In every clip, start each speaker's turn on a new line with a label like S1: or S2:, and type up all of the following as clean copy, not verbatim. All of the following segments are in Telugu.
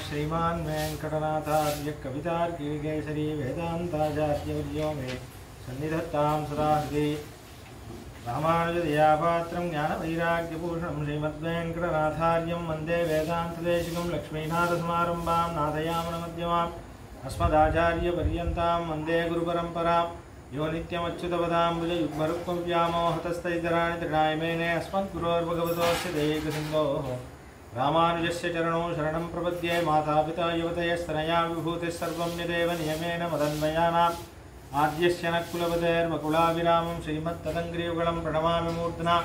S1: श्रीमान् वेंकटनाथार्य कवितार्किकेसरी वेदान्ताचार्यवर्यो मे सन्निधत्तां सदा हृदि रामानुजदयापात्रं ज्ञानवैराग्यभूषणं श्रीमद्वेंकटनाथार्यं वन्दे वेदान्तदेशिकं लक्ष्मीनाथसमारम्भां नाथयामनमध्यमाम् अस्मदाचार्यपर्यन्तां वन्दे गुरुपरम्परां यो नित्यमच्युतपदाम्बुजयुग्मरुक्मव्यामोहतस्तैतराणि तृणायमेने अस्मद्गुरोर्भगवतोऽस्य दयैकसिन्धोः रामानुजस्य चरणौ शरणं प्रपद्ये मातापिता युवतयस्तनया विभूतिः सर्वं यदेव नियमेन मदन्वयानाम् आद्यस्य नः कुलपतेर्वकुलाभिरामं श्रीमत्तदङ्घ्रियुगलं प्रणमामि मूर्ध्ना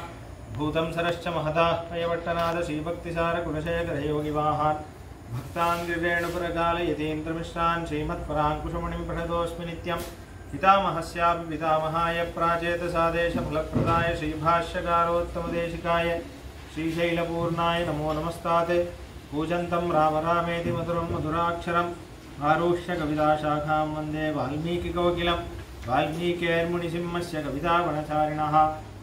S1: भूतं सरश्च महदाह्वयवट्टनाद श्रीभक्तिसारकुलशेखरयोगिवाहान् भक्ताङ्गिरेणुपुरकालयतीन्द्रमिश्रान् श्रीमत्पराङ्कुशमुनिं प्रणतोऽस्मि नित्यं पितामहस्यापि पितामहाय प्राचेतसादेशफलप्रदाय श्रीभाष्यकारोत्तमदेशिकाय श्रीशैलपूर्णाय नमो नमस्तात् कूजन्तं राम रामेति मधुरं मधुराक्षरम् आरुह्य कविताशाखां वन्दे वाल्मीकिकोकिलं वाल्मीकिर्मुनिसिंहस्य कवितावनचारिणः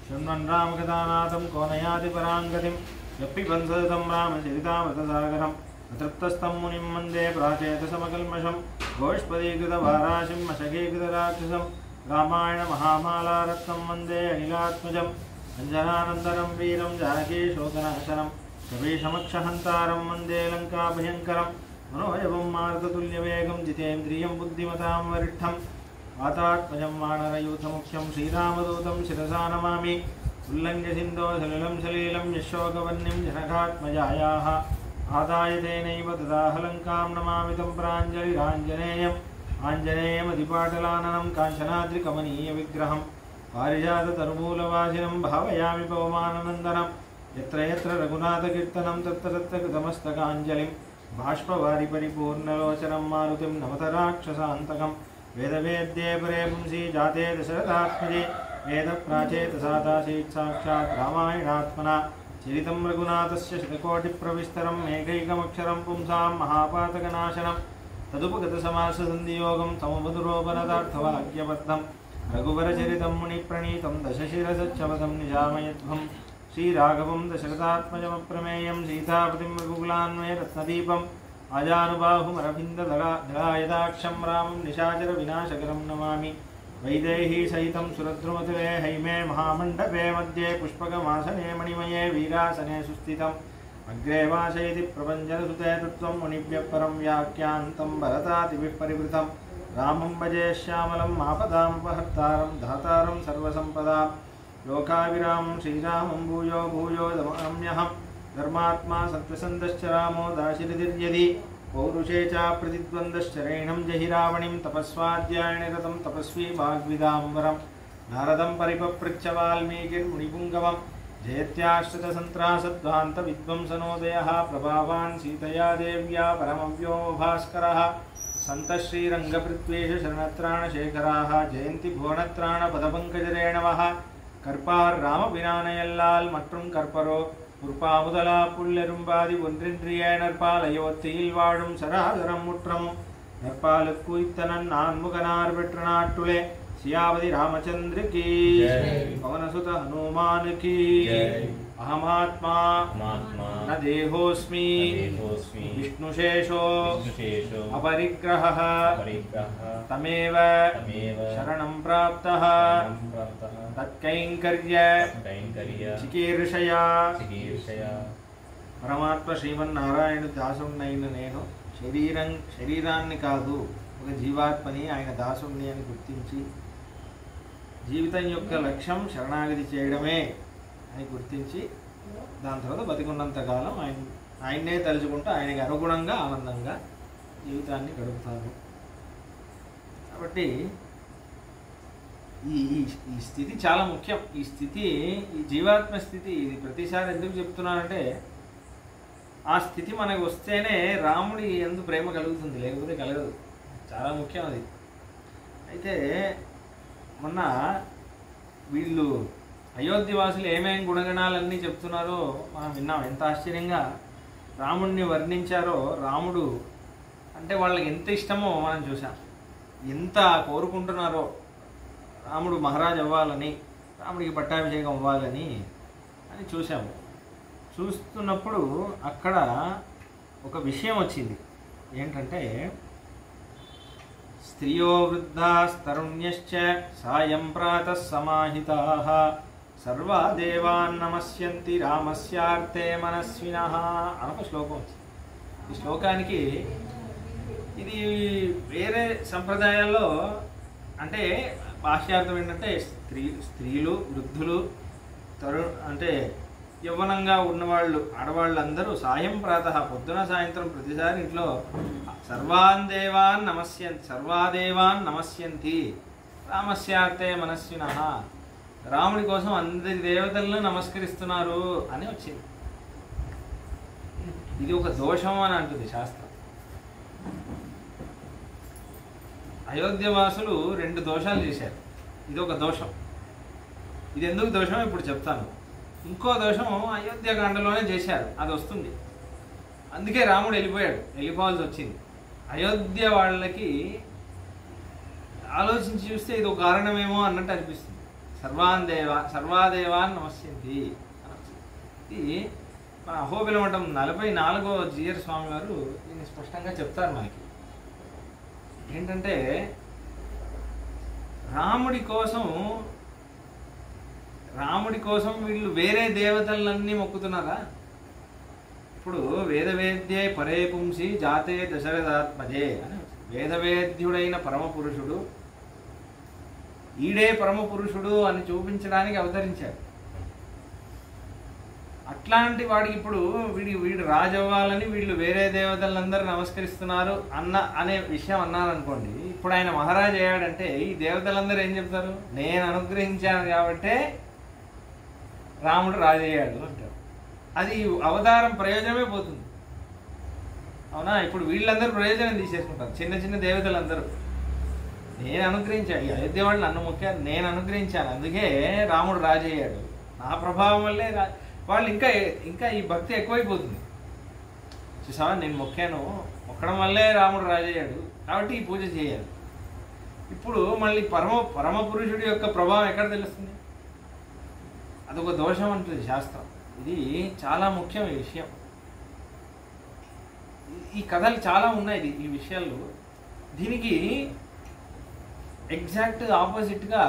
S1: शृण्वन् रामकथानाथं को नयाति पराङ्गतिं यः पिबन् सततं रामचरितामृतसागरम् अतृप्तस्तं मुनिं वन्दे प्राचेतसमकल्मषं गोष्पदीकृतवाराशिं मशकीकृतराक्षसं रामायणमहामालारत्नं वन्दे अनिलात्मजम् अंजनानन्दनं वीरं जानकीशोकनाशनं कवीशमक्षहन्तारं वन्दे लङ्काभयङ्करं मनोजवं मारुततुल्यवेगं जितेन्द्रियं बुद्धिमतां वरिष्ठं वातात्मजं वानरयूथमुख्यं श्रीरामदूतं शिरसा नमामि उल्लङ्घ्य सिन्धो सलिलं सलीलं यशोकवह्निं जनकात्मजायाः आदाय तेनैव ददाह लङ्कां नमामि तं प्राञ्जलिराञ्जनेयम् आञ्जनेयमधिपाटलाननं काञ्चनाद्रिकमनीयविग्रहम् पारिजाततरुमूलवासिनं भावयामि पवमाननन्दनं यत्र यत्र रघुनाथकीर्तनं तत्र तत्र कृतमस्तकाञ्जलिं बाष्पवारि परिपूर्णलोचनं मारुतिं नमत राक्षसान्तकं वेदवेद्ये परे पुंसि जाते दशरथात्मजे वेदप्राचेतसादासीत् साक्षात् रामायणात्मना चरितं रघुनाथस्य शतकोटिप्रविस्तरम् एकैकमक्षरं पुंसां महापातकनाशनं तदुपगतसमाससन्धियोगं तमवधुरोपनतार्थवाक्यबद्धम् रघुवरचरितं मुनिप्रणीतं दशशिरसच्छवदं निजामयध्वं श्रीराघवं दशरथात्मजमप्रमेयं सीतापतिं रघुकुलान्वयरत्नदीपम् आजानुबाहुमरविन्ददलायदाक्षं रामं निशाचरविनाशकरं नमामि वैदेहीसहितं सुरद्रुमतुले हैमे महामण्डपे मध्ये पुष्पकमासने मणिमये वीरासने सुस्थितम् अग्रे वासयति प्रपञ्चरसुते तत्त्वं मुनिभ्यः परं व्याख्यान्तं भरतादिभिः परिवृतं रामं भजे श्यामलं आपदामुपहर्तारं धातारं सर्वसम्पदां लोकाभिरामं श्रीरामं भूयो भूयो नमाम्यहं धर्मात्मा सत्यसन्धश्च रामो दाशिरतिर्यदि पौरुषे च प्रतिद्वन्द्वश्चरेणं जहि रावणिं तपस्वाध्यायनिरतं तपस्वी वाग्विदाम्बरं नारदं परिपपृच्छ वाल्मीकिर्मुनिपुङ्गवं जयत्याश्रितसन्त्रासध्वान्तविध्वंसनोदयः प्रभावान् सीतया देव्या परमव्यो भास्करः सन्तः श्रीरङ्गपृथ्वीश शरणत्राणशेखराः जयन्ति भुवनत्राणपदपङ्कजरेणवः கற்பார் ராமபிரானையல்லால் மற்றும் கற்பரோ உற்பாமுதலா புல்லெரும்பாதி ஒன்றின்றிய நற்பால் அயோத்தியில் வாழும் சராதரம் முற்றமும் நற்பாலுக்குய்த்தனன் நான்முகனார் பெற்ற நாட்டுலே சியாவதி ராமச்சந்திர की पवनसुत हनुमान की अहमात्मा न देहोस्मि विष्णुशेषो अपरिग्रहः तमेव शरणं प्राप्तः तत्कैंकर्य चिकीर्षया परमात्म श्रीमन्नारायण दासुण्णैన నేను శరీరాన్ని కాదు ఒక జీవాత్మని ఆయన దాసుణ్ణి అని గుర్తించి జీవితం యొక్క లక్ష్యం శరణాగతి చేయడమే అని గుర్తించి దాని తర్వాత బతికున్నంత కాలం ఆయన్నే తలుచుకుంటూ ఆయనకి అనుగుణంగా ఆనందంగా జీవితాన్ని గడుపుతారు. కాబట్టి ఈ స్థితి చాలా ముఖ్యం. ఈ స్థితి ఈ జీవాత్మ స్థితి ఇది ప్రతిసారి ఎందుకు చెప్తున్నానంటే ఆ స్థితి మనకు వస్తేనే రాముడి యందు ప్రేమ కలుగుతుంది, లేకపోతే కలగదు. చాలా ముఖ్యం అది. అయితే మొన్న వీళ్ళు అయోధ్యవాసులు ఏమేమి గుణగణాలన్నీ చెప్తున్నారో మనం విన్నాం. ఎంత ఆశ్చర్యంగా రాముడిని వర్ణించారో. రాముడు అంటే వాళ్ళకి ఎంత ఇష్టమో మనం చూసాం. ఎంత కోరుకుంటున్నారో రాముడు మహారాజు అవ్వాలని, రాముడికి పట్టాభిషేకం అవ్వాలని అని చూసాము. చూస్తున్నప్పుడు అక్కడ ఒక విషయం వచ్చింది. ఏంటంటే స్త్రియో వృద్ధాస్తరుణ్యశ్చ సాయం ప్రాతః సమాహితాః సర్వా దేవాన్ నమస్యంతి రామస్యార్తే మనస్వినః అనొక శ్లోకం వచ్చింది. ఈ శ్లోకానికి ఇది వేరే సంప్రదాయాల్లో అంటే భాష్యార్థం ఏంటంటే స్త్రీలు వృద్ధులు అంటే యవ్వనంగా ఉన్నవాళ్ళు ఆడవాళ్ళందరూ సాయం ప్రాతః పొద్దున సాయంత్రం ప్రతిసారి ఇంట్లో సర్వాదేవాన్ నమస్యంతి రామస్యార్తే మనస్వినః రాముడి కోసం అందరి దేవతలను నమస్కరిస్తున్నారు అని వచ్చింది. ఇది ఒక దోషం అని అంటుంది శాస్త్రం. అయోధ్యవాసులు 2 దోషాలు చేశారు. ఇది ఒక దోషం. ఇది ఎందుకు దోషమో ఇప్పుడు చెప్తాను. ఇంకో దోషం అయోధ్యకాండలోనే చేశారు, అది వస్తుంది. అందుకే రాముడు వెళ్ళిపోవాల్సి వచ్చింది. అయోధ్య వాళ్ళకి ఆలోచించి చూస్తే ఇది ఒక కారణమేమో అన్నట్టు అనిపిస్తుంది. సర్వాదేవాన్ నమస్యంతి ఇది మన అహోబిలమఠం 44వ జీయర్ స్వామి వారు దీన్ని స్పష్టంగా చెప్తారు మనకి. ఏంటంటే రాముడి కోసం వీళ్ళు వేరే దేవతలన్నీ మొక్కుతున్నారా? ఇప్పుడు వేదవేద్యే పరే పుంసి జాతే దశరథాత్మజే అని వేదవేద్యుడైన పరమపురుషుడు ఈడే పరమపురుషుడు అని చూపించడానికి అవతరించాడు. అట్లాంటి వాడికి ఇప్పుడు వీడు రాజవ్వాలని వీళ్ళు వేరే దేవతలందరూ నమస్కరిస్తున్నారు అనే విషయం అన్నారనుకోండి. ఇప్పుడు ఆయన మహారాజు అయ్యాడంటే ఈ దేవతలందరూ ఏం చెప్తారు? నేను అనుగ్రహించాను కాబట్టే రాముడు రాజు అయ్యాడు అంటారు. అది అవతారం ప్రయోజనమే పోతుంది. అవునా? ఇప్పుడు వీళ్ళందరూ ప్రయోజనం తీసేసుకుంటారు. చిన్న చిన్న దేవతలందరూ నేను అనుగ్రహించాను, ఈ అయోధ్య వాళ్ళు నన్ను మొక్కారు, నేను అనుగ్రహించాను, అందుకే రాముడు రాజు అయ్యాడు, నా ప్రభావం వల్లే వాళ్ళు ఇంకా ఈ భక్తి ఎక్కువైపోతుంది. చూసావా, నేను మొక్కడం వల్లే రాముడు రాజు అయ్యాడు కాబట్టి ఈ పూజ చేయాలి. ఇప్పుడు మళ్ళీ పరమ పురుషుడి యొక్క ప్రభావం ఎక్కడ తెలుస్తుంది? అదొక దోషం అంటుంది శాస్త్రం. ఇది చాలా ముఖ్యం ఈ విషయం. ఈ కథలు చాలా ఉన్నాయి ఈ విషయాల్లో. దీనికి ఎగ్జాక్ట్ ఆపోజిట్గా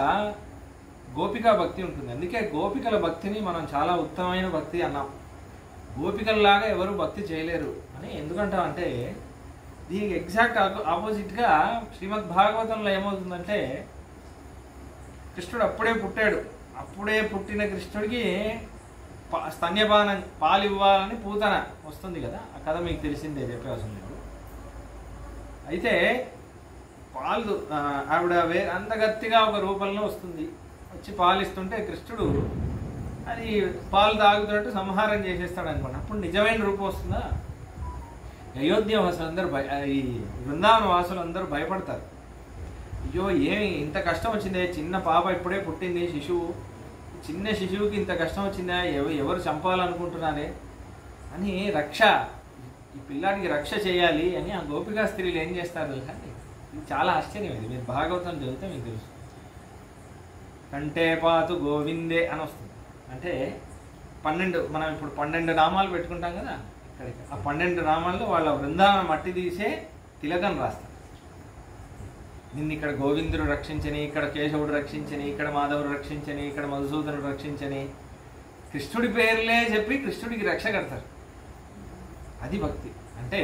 S1: గోపికా భక్తి ఉంటుంది. అందుకే గోపికల భక్తిని మనం చాలా ఉత్తమమైన భక్తి అన్నాం. గోపికల్లాగా ఎవరు భక్తి చేయలేరు అని ఎందుకంటాం అంటే దీనికి ఎగ్జాక్ట్ ఆపోజిట్గా శ్రీమద్ భాగవతంలో ఏమవుతుందంటే కృష్ణుడు అప్పుడే పుట్టాడు. అప్పుడే పుట్టిన కృష్ణుడికి స్తన్యపానం పాలు ఇవ్వాలని పూతన వస్తుంది కదా, ఆ కథ మీకు తెలిసిందే, చెప్పేవసరం లేదు. అయితే పాలు ఆవిడ అంతగత్తిగా ఒక రూపంలో వస్తుంది, వచ్చి పాలు ఇస్తుంటే కృష్ణుడు అది పాలు తాగుతున్నట్టు సంహారం చేసేస్తాడు అనుకోండి. అప్పుడు నిజమైన రూపం వస్తుందా? అయోధ్య వాసులందరూ ఈ బృందావన వాసులందరూ భయపడతారు. అయ్యో ఏమి ఇంత కష్టం వచ్చిందే, చిన్న పాప ఇప్పుడే పుట్టింది, చిన్న శిశువుకి ఇంత కష్టం వచ్చిందా, ఎవరు చంపాలనుకుంటున్నారే అని ఈ పిల్లాడికి రక్ష చేయాలి అని ఆ గోపికా స్త్రీలు ఏం చేస్తారు తెలుసా? ఇది చాలా ఆశ్చర్యం. ఇది మీరు భాగవతం చదివితే మీకు తెలుసు. కంటే పాతు గోవిందే అని వస్తుంది. అంటే 12 మనం ఇప్పుడు 12 నామాలు పెట్టుకుంటాం కదా, ఇక్కడికి ఆ 12 నామాల్లో వాళ్ళ బృందావనం మట్టి తీసే తిలకం రాస్తారు. నిన్ను ఇక్కడ గోవిందుడు రక్షించని, ఇక్కడ కేశవుడు రక్షించని, ఇక్కడ మాధవుడు రక్షించని, ఇక్కడ మధుసూదనుడు రక్షించని కృష్ణుడి పేర్లే చెప్పి కృష్ణుడికి రక్ష కడతారు. అది భక్తి అంటే.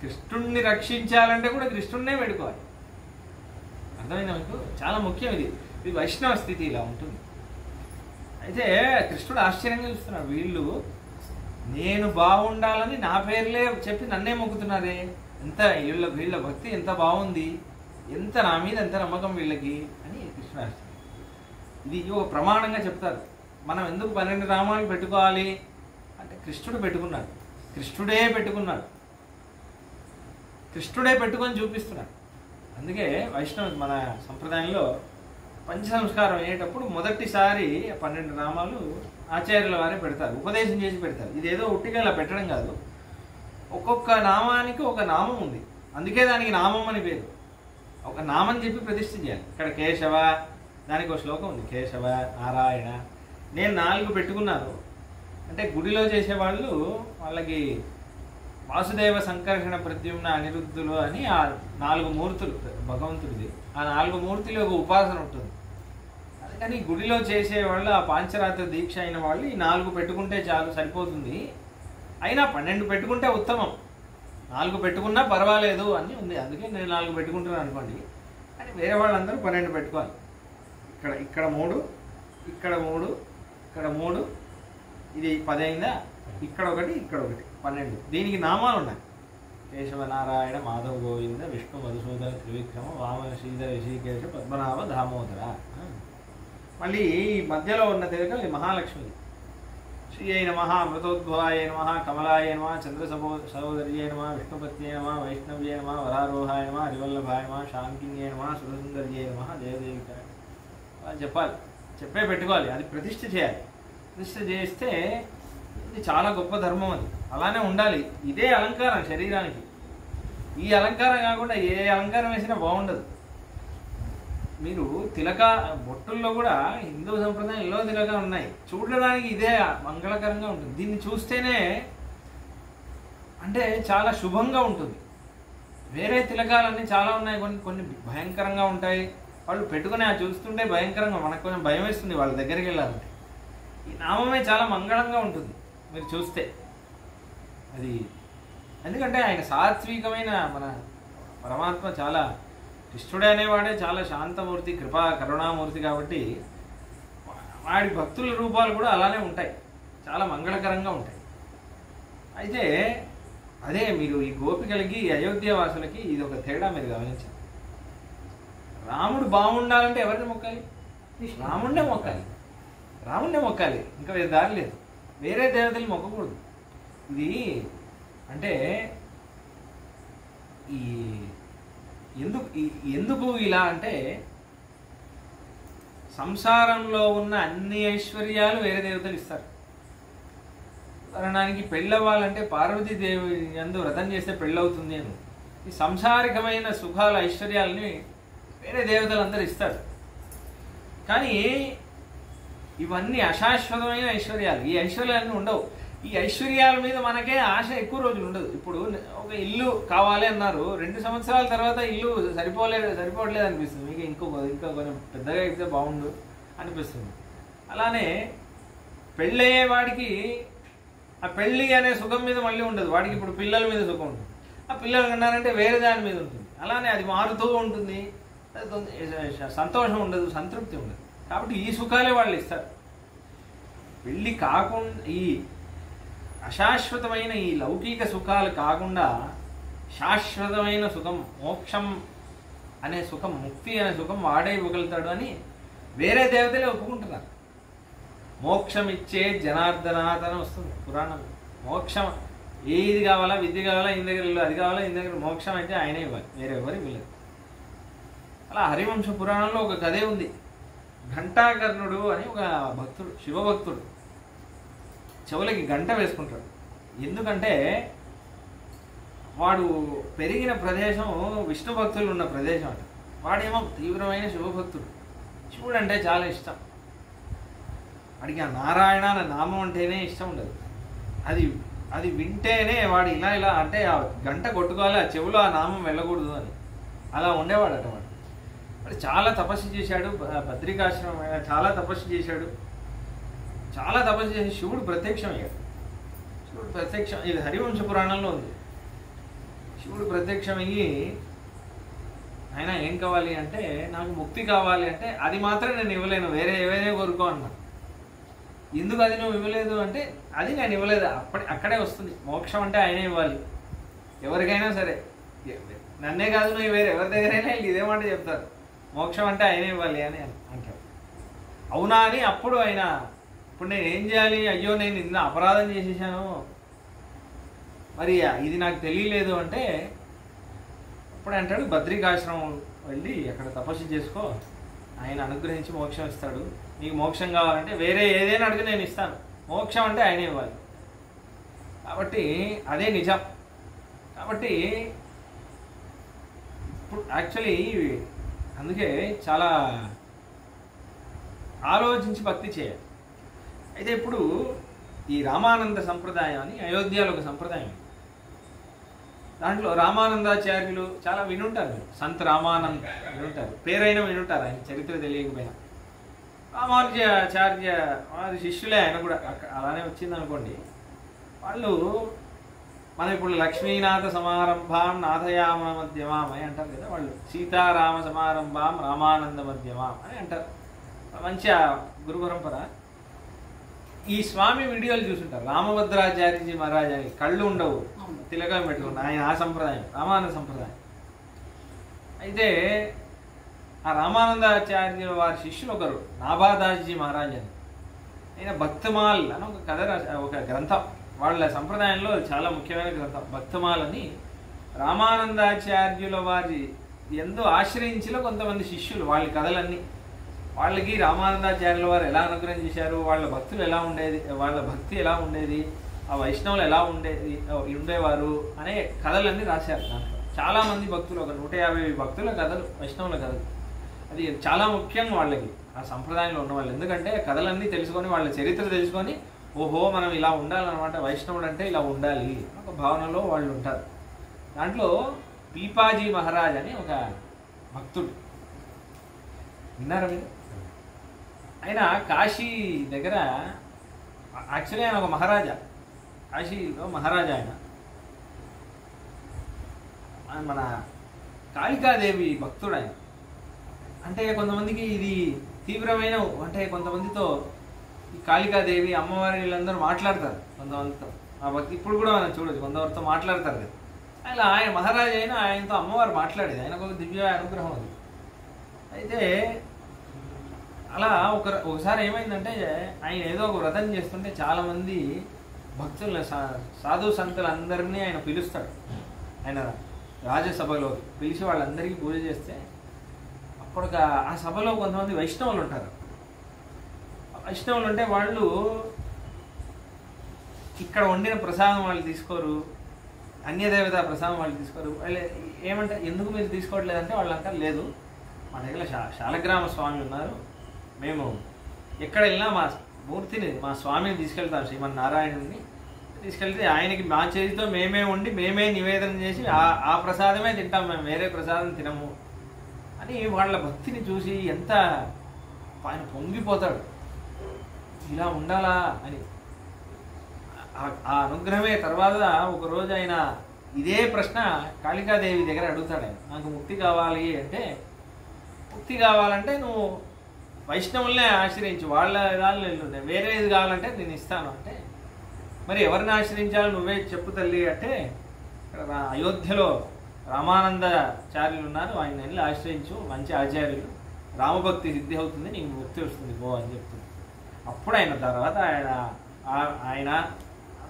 S1: కృష్ణుడిని రక్షించాలంటే కూడా కృష్ణుడినే పెట్టుకోవాలి. అర్థమైందా మీకు? చాలా ముఖ్యం ఇది. ఇది వైష్ణవ స్థితి ఇలా ఉంటుంది. అయితే కృష్ణుడు ఆశ్చర్యంగా చూస్తున్నాడు. వీళ్ళు నేను బాగుండాలని నా పేర్లే చెప్పి నన్నే మొక్కుతున్నారే, ఎంత వీళ్ళ భక్తి ఎంత బాగుంది, ఎంత నా మీద ఎంత నమ్మకం వీళ్ళకి అని కృష్ణుడు ఆశ్చర్యం. ఇది ఒక ప్రమాణంగా చెప్తారు. మనం ఎందుకు 12 నామాలు పెట్టుకోవాలి అంటే కృష్ణుడు పెట్టుకున్నాడు, కృష్ణుడే పెట్టుకొని చూపిస్తున్నాడు. అందుకే వైష్ణవ మన సంప్రదాయంలో పంచ సంస్కారం అయ్యేటప్పుడు మొదటిసారి 12 నామాలు ఆచార్యుల వారే పెడతారు, ఉపదేశం చేసి పెడతారు. ఇదేదో ఉట్టిగా ఇలా పెట్టడం కాదు. ఒక్కొక్క నామానికి ఒక నామం ఉంది, అందుకే దానికి నామం అని పేరు. ఒక నామం చెప్పి ప్రతిష్ఠ చేయాలి. ఇక్కడ కేశవ, దానికి ఒక శ్లోకం ఉంది, కేశవ నారాయణ. నేను 4 పెట్టుకున్నాను అంటే గుడిలో చేసేవాళ్ళు వాళ్ళకి వాసుదేవ సంకర్షణ ప్రద్యుమ్న అనిరుద్ధులు అని ఆ 4 మూర్తులు భగవంతుడిది. ఆ 4 మూర్తులు ఒక ఉపాసన ఉంటుంది. అందుకని గుడిలో చేసేవాళ్ళు ఆ పాంచరాత్ర దీక్ష అయిన వాళ్ళు ఈ 4 పెట్టుకుంటే చాలు, సరిపోతుంది. అయినా 12 పెట్టుకుంటే ఉత్తమం. 4 పెట్టుకున్నా పర్వాలేదు అని ఉంది. అందుకే నేను 4 పెట్టుకుంటున్నాను అనుకోండి. అని వేరే వాళ్ళందరూ 12 పెట్టుకోవాలి. ఇక్కడ 3, ఇక్కడ 3, ఇక్కడ 3, ఇది 10 అయిందా? ఇక్కడ 1, ఇక్కడ 1, 12. దీనికి నామాలు ఉన్నాయి. కేశవ నారాయణ మాధవ గోవింద విష్ణు మధుసూదన త్రివిక్రమ వామన శ్రీధర ఋషికేశ పద్మనాభ దామోదర. మళ్ళీ ఈ మధ్యలో ఉన్న తిరగ మహాలక్ష్మి. శ్రీ అయి నమ, అమృతోద్భవాయ నమ, కమలాయ నమ, చంద్ర సహోదర్యే నమ, విష్ణుపత్యే నమ, వైష్ణవ్యే నమ, వరారోహాయ నమ, హరివల్లభాయ నమ, శాంకిన్యే నమ, సురసుందర్యే నమ, దేవదేవికాయ అని చెప్పాలి. చెప్పే పెట్టుకోవాలి. అది ప్రతిష్ఠ చేయాలి. ప్రతిష్ఠ చేస్తే ఇది చాలా గొప్ప ధర్మం. అది అలానే ఉండాలి. ఇదే అలంకారం శరీరానికి. ఈ అలంకారం కాకుండా ఏ అలంకారం వేసినా బాగుండదు. మీరు బొట్టుల్లో కూడా హిందూ సంప్రదాయంలో తిలక ఉన్నాయి. చూడడానికి ఇదే మంగళకరంగా ఉంటుంది. దీన్ని చూస్తేనే అంటే చాలా శుభంగా ఉంటుంది. వేరే తిలకాలన్నీ చాలా ఉన్నాయి. కొన్ని భయంకరంగా ఉంటాయి. వాళ్ళు పెట్టుకుని చూస్తుంటే భయంకరంగా, మనకు కొంచెం భయం వేస్తుంది వాళ్ళ దగ్గరికి వెళ్ళాలంటే. ఈ నామమే చాలా మంగళంగా ఉంటుంది మీరు చూస్తే. అది ఎందుకంటే ఆయన సాత్వికమైన మన పరమాత్మ, చాలా కృష్ణుడు అనేవాడే చాలా శాంతమూర్తి, కరుణామూర్తి. కాబట్టి వాడి భక్తుల రూపాలు కూడా అలానే ఉంటాయి, చాలా మంగళకరంగా ఉంటాయి. అయితే అదే మీరు ఈ గోపికలకి, అయోధ్య వాసులకి ఇది ఒక తేడా మీరు గమనించారు. రాముడు బాగుండాలంటే ఎవరిని మొక్కాలి? రాముడినే మొక్కాలి. రాముడినే మొక్కాలి, ఇంకా వేరే దారి లేదు. వేరే దేవతలు మొక్కకూడదు. ఇది అంటే ఎందుకు ఇలా అంటే, సంసారంలో ఉన్న అన్ని ఐశ్వర్యాలు వేరే దేవతలు ఇస్తారు. ఉదాహరణకి పెళ్ళవ్వాలంటే పార్వతీదేవి యందు వ్రతం చేస్తే పెళ్ళవుతుంది అని. ఈ సంసారికమైన సుఖాలు, ఐశ్వర్యాలని వేరే దేవతలందరూ ఇస్తారు. కానీ ఇవన్నీ అశాశ్వతమైన ఐశ్వర్యాలు. ఈ ఐశ్వర్యాలన్నీ ఉండవు. ఈ ఐశ్వర్యాల మీద మనకే ఆశ ఎక్కువ రోజులు ఉండదు. ఇప్పుడు ఒక ఇల్లు కావాలి అన్నారు, 2 సంవత్సరాల తర్వాత ఇల్లు సరిపోవట్లేదు అనిపిస్తుంది. మీకు ఇంకా కొంచెం పెద్దగా అయితే బాగుండు అనిపిస్తుంది. అలానే పెళ్ళయ్యే వాడికి ఆ పెళ్ళి అనే సుఖం మీద మళ్ళీ ఉండదు. వాడికి ఇప్పుడు పిల్లల మీద సుఖం ఉంటుంది. ఆ పిల్లలు అన్నారంటే వేరే దాని మీద ఉంటుంది. అలానే అది మారుతూ ఉంటుంది. సంతోషం ఉండదు, సంతృప్తి ఉండదు. కాబట్టి ఈ సుఖాలే వాళ్ళు ఇస్తారు. పెళ్ళి కాకుండా ఈ అశాశ్వతమైన ఈ లౌకిక సుఖాలు కాకుండా శాశ్వతమైన సుఖం, మోక్షం అనే సుఖం, ముక్తి అనే సుఖం వాడే ఇవ్వగలుగుతాడు అని వేరే దేవతలే ఒప్పుకుంటున్నారు. మోక్షం ఇచ్చే జనార్దనాథ్ అని వస్తుంది పురాణం. మోక్షం ఏది కావాలా, విద్య కావాలా ఈయన దగ్గర, అది కావాలా ఈయన దగ్గర, మోక్షం అయితే ఆయనే ఇవ్వాలి, వేరే ఎవరు ఇవ్వలేదు. అలా హరివంశ పురాణంలో ఒక కథే ఉంది. ఘంటాకర్ణుడు అని ఒక భక్తుడు, శివభక్తుడు, చెవులకి గంట వేసుకుంటాడు. ఎందుకంటే వాడు పెరిగిన ప్రదేశం విష్ణు భక్తులు ఉన్న ప్రదేశం అంట. వాడేమో తీవ్రమైన శివభక్తుడు. శివుడు అంటే చాలా ఇష్టం. వాడికి ఆ నారాయణ అనే నామం అంటేనే ఇష్టం ఉండదు. అది వింటేనే వాడు ఇలా అంటే ఆ గంట కొట్టుకోవాలి, ఆ చెవులో ఆ నామం వెళ్ళకూడదు అని అలా ఉండేవాడట. వాడు చాలా తపస్సు చేశాడు. బద్రికాశ్రమం చాలా తపస్సు చేశాడు. చాలా తపస్సు చేసి శివుడు ప్రత్యక్షమయ్యాడు. శివుడు ప్రత్యక్షం, ఇది హరివంశ పురాణంలో ఉంది. శివుడు ప్రత్యక్షమయ్యి, ఆయన ఏం కావాలి అంటే, నాకు ముక్తి కావాలి అంటే, అది మాత్రం నేను ఇవ్వలేను, వేరే ఏవైనా కోరుకో అన్నా. ఎందుకు అది నువ్వు ఇవ్వలేదు అంటే, అది నేను ఇవ్వలేదు, అక్కడే వస్తుంది. మోక్షం అంటే ఆయనే ఇవ్వాలి ఎవరికైనా సరే. నన్నే కాదు, నువ్వు వేరే ఎవరి దగ్గరైనా ఇదే మాట చెప్తారు, మోక్షం అంటే ఆయనే ఇవ్వాలి అని అంటారు. అవునా అని అప్పుడు ఆయన, ఇప్పుడు నేను ఏం చేయాలి, అయ్యో నేను నిన్న అపరాధం చేసేసాను, మరి ఇది నాకు తెలియలేదు అంటే, అప్పుడు అంటాడు బద్రికాశ్రమం వెళ్ళి అక్కడ తపస్సు చేసుకో, ఆయన అనుగ్రహించి మోక్షం ఇస్తాడు. నీకు మోక్షం కావాలంటే వేరే ఏదైనా అడిగి నేను ఇస్తాను, మోక్షం అంటే ఆయనే ఇవ్వాలి. కాబట్టి అదే నిజం. కాబట్టి ఇప్పుడు యాక్చువల్లీ అందుకే చాలా ఆలోచించి భక్తి చేయాలి. అయితే ఇప్పుడు ఈ రామానంద సంప్రదాయం అని అయోధ్యలో ఒక సంప్రదాయం. దాంట్లో రామానందాచార్యులు చాలా వినుంటారు, సంత్ రామానంద వినుంటారు, పేరైనా వినుంటారు, ఆయన చరిత్ర తెలియకపోయినా. రామానుజాచార్య వారి శిష్యులే, ఆయన కూడా అలానే వచ్చింది అనుకోండి. వాళ్ళు మనం ఇప్పుడు లక్ష్మీనాథ సమారంభాం నాథయామ మధ్యమాం అని అంటారు కదా, వాళ్ళు సీతారామ సమారంభాం రామానంద మధ్యమాం అని అంటారు. మంచి గురు పరంపర. ఈ స్వామి వీడియోలు చూసుంటారు, రామభద్రాచార్యజీ మహారాజ్ అని, కళ్ళు ఉండవు, తిలకం పెట్టుకుంటారు, ఆయన ఆ సంప్రదాయం రామానంద సంప్రదాయం. అయితే ఆ రామానందాచార్యుల వారి శిష్యులు ఒకరు నాభాదాస్జీ మహారాజ్ అని, ఆయన భక్తమాల్ అని ఒక కథ ఒక గ్రంథం, వాళ్ళ సంప్రదాయంలో చాలా ముఖ్యమైన గ్రంథం భక్తమాల్ అని. రామానందాచార్యుల వారి ఎందు ఆశ్రయించిన కొంతమంది శిష్యులు, వాళ్ళ కథలన్నీ, వాళ్ళకి రామానందాచార్యుల వారు ఎలా అనుగ్రహం చేశారు, వాళ్ళ భక్తులు ఎలా ఉండేది, వాళ్ళ భక్తి ఎలా ఉండేది, ఆ వైష్ణవులు ఎలా ఉండేవారు అనే కథలన్నీ రాశారు. దాంట్లో చాలామంది భక్తులు, ఒక 150 భక్తుల కథలు, వైష్ణవుల కథలు. అది చాలా ముఖ్యం వాళ్ళకి, ఆ సంప్రదాయంలో ఉన్న వాళ్ళు. ఎందుకంటే కథలన్నీ తెలుసుకొని, వాళ్ళ చరిత్ర తెలుసుకొని, ఓహో మనం ఇలా ఉండాలన్నమాట, వైష్ణవుడు అంటే ఇలా ఉండాలి ఒక భావనలో వాళ్ళు ఉంటారు. దాంట్లో పీపాజీ మహారాజ్ అని ఒక భక్తుడు, విన్నారా మీరు? ఆయన కాశీ దగ్గర, యాక్చువల్లీ ఆయన ఒక మహారాజా, కాశీలో మహారాజా ఆయన. మన కాళికాదేవి భక్తుడు ఆయన. అంటే కొంతమందికి ఇది తీవ్రమైన, అంటే కొంతమందితో ఈ కాళికాదేవి అమ్మవారి వీళ్ళందరూ మాట్లాడతారు కొంతమందితో, ఆ భక్తి ఇప్పుడు కూడా మనం చూడొచ్చు, కొంతవరితో మాట్లాడతారు కదా. అలా ఆయన మహారాజు అయినా ఆయనతో అమ్మవారు మాట్లాడేది, ఆయనకు ఒక దివ్య అనుగ్రహం అది. అయితే అలా ఒకసారి ఏమైందంటే, ఆయన ఏదో ఒక వ్రతం చేస్తుంటే చాలామంది భక్తులు సాధు సంతులందరినీ ఆయన పిలుస్తాడు. ఆయన రాజసభలో పిలిచి వాళ్ళందరికీ పూజ చేస్తే, అప్పుడు ఆ సభలో కొంతమంది వైష్ణవులు ఉంటారు. వైష్ణవులు అంటే వాళ్ళు ఇక్కడ వండిన ప్రసాదం వాళ్ళు తీసుకోరు, అన్యదేవత ప్రసాదం వాళ్ళు తీసుకోరు. వాళ్ళు ఏమంటారు, ఎందుకు మీరు తీసుకోవట్లేదంటే వాళ్ళు అంటారు, లేదు మా దగ్గర శాలగ్రామ స్వామి ఉన్నారు, మేము ఎక్కడ వెళ్ళినా మా మూర్తిని, మా స్వామిని తీసుకెళ్తాం, శ్రీమన్నారాయణుడిని తీసుకెళ్తే ఆయనకి మా చేతితో మేమే వండి మేమే నివేదన చేసి ఆ ప్రసాదమే తింటాం, మేము వేరే ప్రసాదం తినము అని వాళ్ళ భక్తిని చూసి ఎంత ఆయన పొంగిపోతాడు, ఇలా ఉండాలా అని. ఆ అనుగ్రహమే. తర్వాత ఒకరోజు ఆయన ఇదే ప్రశ్న కాళికాదేవి దగ్గర అడుగుతాడు. ఆయన నాకు ముక్తి కావాలి అంటే, ముక్తి కావాలంటే నువ్వు వైష్ణవుల్నే ఆశ్రయించు, వాళ్ళ దానిలో వేరేది కావాలంటే నేను ఇస్తాను అంటే, మరి ఎవరిని ఆశ్రయించాలో నువ్వే చెప్పు తల్లి అంటే, ఇక్కడ అయోధ్యలో రామానందాచార్యులు ఉన్నారు, ఆయన వెళ్ళి ఆశ్రయించు, మంచి ఆచార్యులు, రామభక్తి సిద్ధి అవుతుంది, నీకు ముక్తి వస్తుంది పో అని చెప్తుంది. అప్పుడు ఆయన తర్వాత ఆయన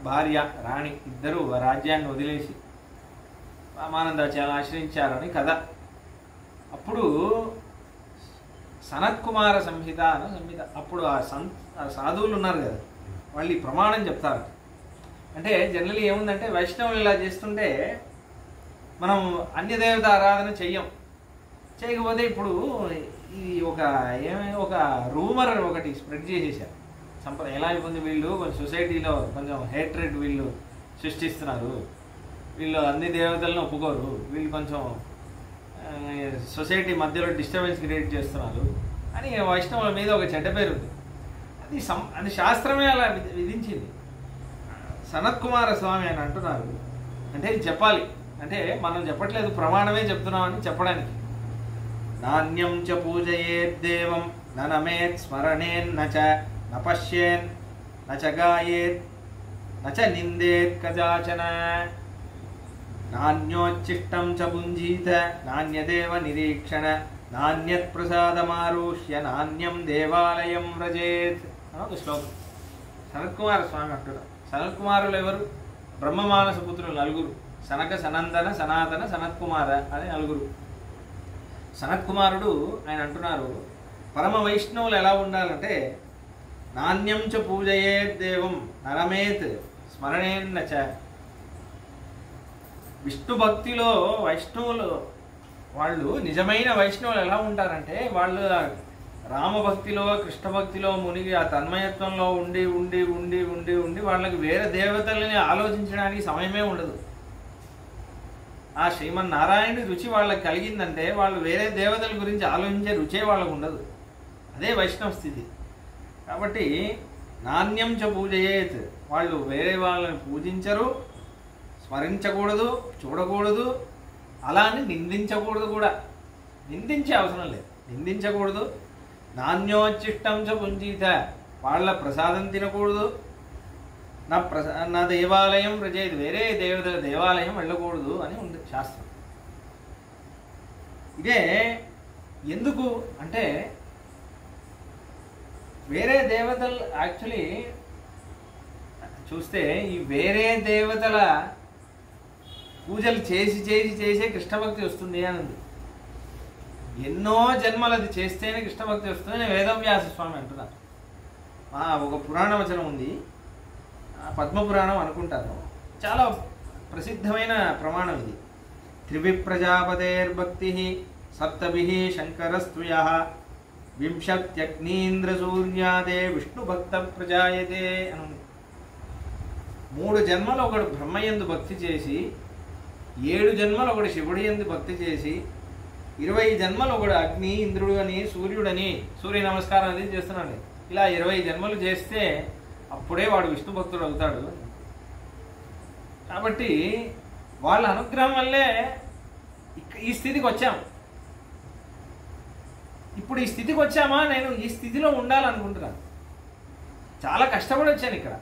S1: భార్య రాణి ఇద్దరు రాజ్యాన్ని వదిలేసి రామానందాచార్యులు ఆశ్రయించారని కథ. అప్పుడు సనత్కుమార సంహిత అనే సంహిత, అప్పుడు ఆ సాధువులు ఉన్నారు కదా, వాళ్ళు ఈ ప్రమాణం చెప్తారు. అంటే జనరల్లీ ఏముందంటే, వైష్ణవులు ఇలా చేస్తుంటే మనం అన్యదేవత ఆరాధన చెయ్యం. చేయకపోతే ఇప్పుడు ఇది ఒక రూమర్ ఒకటి స్ప్రెడ్ చేసేసారు. ఎలా అయిపోయింది, వీళ్ళు కొంచెం సొసైటీలో కొంచెం హేట్రెడ్ వీళ్ళు సృష్టిస్తున్నారు, వీళ్ళు అన్ని దేవతలను ఒప్పుకోరు, వీళ్ళు కొంచెం సొసైటీ మధ్యలో డిస్టర్బెన్స్ క్రియేట్ చేస్తున్నారు అని వైష్ణవుల మీద ఒక చెడ్డ పేరు ఉంది. అది శాస్త్రమే అలా విధించింది. సనత్కుమార స్వామి అని అంటున్నారు అంటే ఇది చెప్పాలి అంటే, మనం చెప్పట్లేదు, ప్రమాణమే చెప్తున్నామని చెప్పడానికి. నాణ్యం చ పూజయేద్దేవం ననమేత్ స్మరణేన్ నచ నపశ్యేన్ నచ గాయేత్ నచ నిందేత్ కదాచన నాణ్యోచ్చిష్టం చ భుంజీత నాణ్యదేవ నిరీక్షణ నాణ్యత్ ప్రసాదమారుష్య నాణ్యం దేవాలయం వ్రజేత్ అని ఒక శ్లోకం. సనత్కుమార స్వామి అంటున్నారు. సనత్కుమారులు ఎవరు? బ్రహ్మమానస పుత్రులు నలుగురు, సనక సనందన సనాతన సనత్కుమార అని నలుగురు. సనత్కుమారుడు ఆయన అంటున్నారు, పరమ వైష్ణవులు ఎలా ఉండాలంటే, నాణ్యం చ పూజయేత్ దేవం నరమేత్ స్మరణేన్న చ. విష్ణు భక్తిలో వైష్ణవులు, వాళ్ళు నిజమైన వైష్ణవులు ఎలా ఉంటారంటే, వాళ్ళు రామభక్తిలో కృష్ణ భక్తిలో మునిగి ఆ తన్మయత్వంలో ఉండి ఉండి ఉండి ఉండి ఉండి వాళ్ళకి వేరే దేవతలని ఆలోచించడానికి సమయమే ఉండదు. ఆ శ్రీమన్నారాయణుడి రుచి వాళ్ళకి కలిగిందంటే వాళ్ళు వేరే దేవతల గురించి ఆలోచించే రుచే వాళ్ళకు ఉండదు. అదే వైష్ణవ స్థితి. కాబట్టి నాణ్యం చ పూజయేత్, వాళ్ళు వేరే వాళ్ళని పూజించరు, స్మరించకూడదు, చూడకూడదు, అలా అని నిందించకూడదు కూడా. నిందించే అవసరం లేదు, నిందించకూడదు. నాణ్యోచ్చిష్టం చ పుంజీత, వాళ్ళ ప్రసాదం తినకూడదు. నా దేవాలయం ప్రజేది, వేరే దేవతల దేవాలయం వెళ్ళకూడదు అని ఉంది శాస్త్రం. ఇదే ఎందుకు అంటే వేరే దేవతలు యాక్చువల్లీ చూస్తే ఈ వేరే దేవతల పూజలు చేసి చేసి చేసే కృష్ణభక్తి వస్తుంది అని ఉంది. ఎన్నో జన్మలు అది చేస్తేనే కృష్ణభక్తి వస్తుంది వేదవ్యాస స్వామి అంటున్నారు. ఒక పురాణ వచనం ఉంది, పద్మపురాణం అనుకుంటాను, చాలా ప్రసిద్ధమైన ప్రమాణం ఇది. త్రివిప్రజాపతేర్భక్తి సప్తభిః శంకరస్త్వయః వింశత్యగ్నీంద్రసూర్యాదే విష్ణుభక్త ప్రజాయతే అని. 3 జన్మలు ఒకడు బ్రహ్మయందు భక్తి చేసి, 7 జన్మలు ఒకడు శివుడి యందు భక్తి చేసి, 20 జన్మలు ఒకడు అగ్ని, ఇంద్రుడు అని, సూర్యుడని, సూర్య నమస్కారం అది చేస్తున్నాడు. ఇలా 20 జన్మలు చేస్తే అప్పుడే వాడు విష్ణు భక్తుడు అవుతాడు. కాబట్టి వాళ్ళ అనుగ్రహం వల్లే ఈ స్థితికి వచ్చాము. ఇప్పుడు ఈ స్థితికి వచ్చామా, నేను ఈ స్థితిలో ఉండాలనుకుంటున్నాను. చాలా కష్టపడి వచ్చాను ఇక్కడ.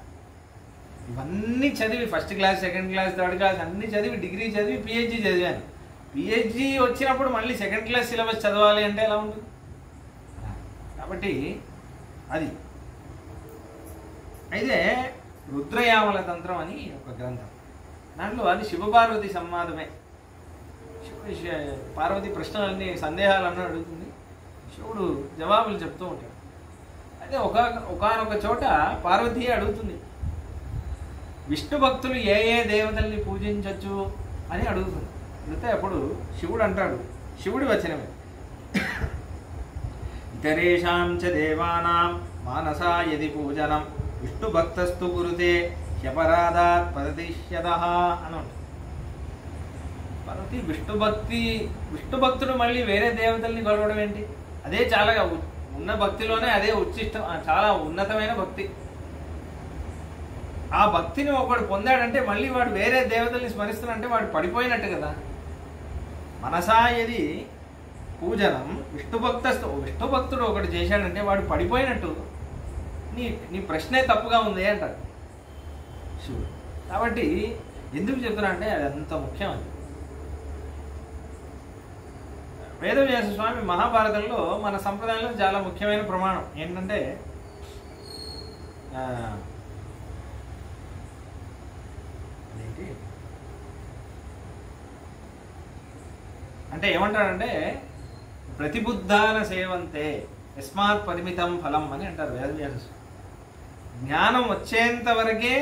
S1: ఇవన్నీ చదివి first class, second class, third class అన్నీ చదివి, డిగ్రీ చదివి, పిహెచ్డి చదివాను. పిహెచ్డి వచ్చినప్పుడు మళ్ళీ సెకండ్ క్లాస్ సిలబస్ చదవాలి అంటే ఎలా ఉంటుంది? కాబట్టి అది. అయితే రుద్రయామల తంత్రం అని ఒక గ్రంథం, దాంట్లో అది శివపార్వతి సంవాదమే. పార్వతి ప్రశ్నలన్నీ, సందేహాలన్నీ అడుగుతుంది, శివుడు జవాబులు చెప్తూ ఉంటాడు. అయితే ఒకానొక చోట పార్వతి అడుగుతుంది, విష్ణు భక్తులు ఏ ఏ దేవతల్ని పూజించవచ్చు అని అడుగుతుంది. అడిగితే అప్పుడు శివుడు అంటాడు, శివుడి వచనమే, ఇతరేషాం చ దేవానాం మానసా యది పూజనం విష్ణు భక్తస్తు గురుతే హ్యపరాధాత్ పదతిష్యదః అని ఉంటుంది. పార్వతి విష్ణు భక్తుడు మళ్ళీ వేరే దేవతల్ని కొలవడం ఏంటి? అదే చాలా ఉన్న భక్తిలోనే అదే ఉచ్చిష్టం, చాలా ఉన్నతమైన భక్తి. ఆ భక్తిని ఒకడు పొందాడంటే మళ్ళీ వాడు వేరే దేవతల్ని స్మరిస్తున్నాడంటే వాడు పడిపోయినట్టు కదా. మనసాయది పూజనం విష్ణు భక్తుడు ఒకటి చేశాడంటే వాడు పడిపోయినట్టు. నీ ప్రశ్నే తప్పుగా ఉంది అంటాడు శివుడు. కాబట్టి ఎందుకు చెప్తున్నా అంటే అది అంత ముఖ్యం. అది వేదవ్యాస స్వామి మహాభారతంలో మన సంప్రదాయంలో చాలా ముఖ్యమైన ప్రమాణం ఏంటంటే, అంటే ఏమంటాడంటే ప్రతిబుద్ధాన సేవంతే యస్మాత్ పరిమితం ఫలం అని అంటారు వేదవ్యాస స్వామి. జ్ఞానం వచ్చేంత వరకే,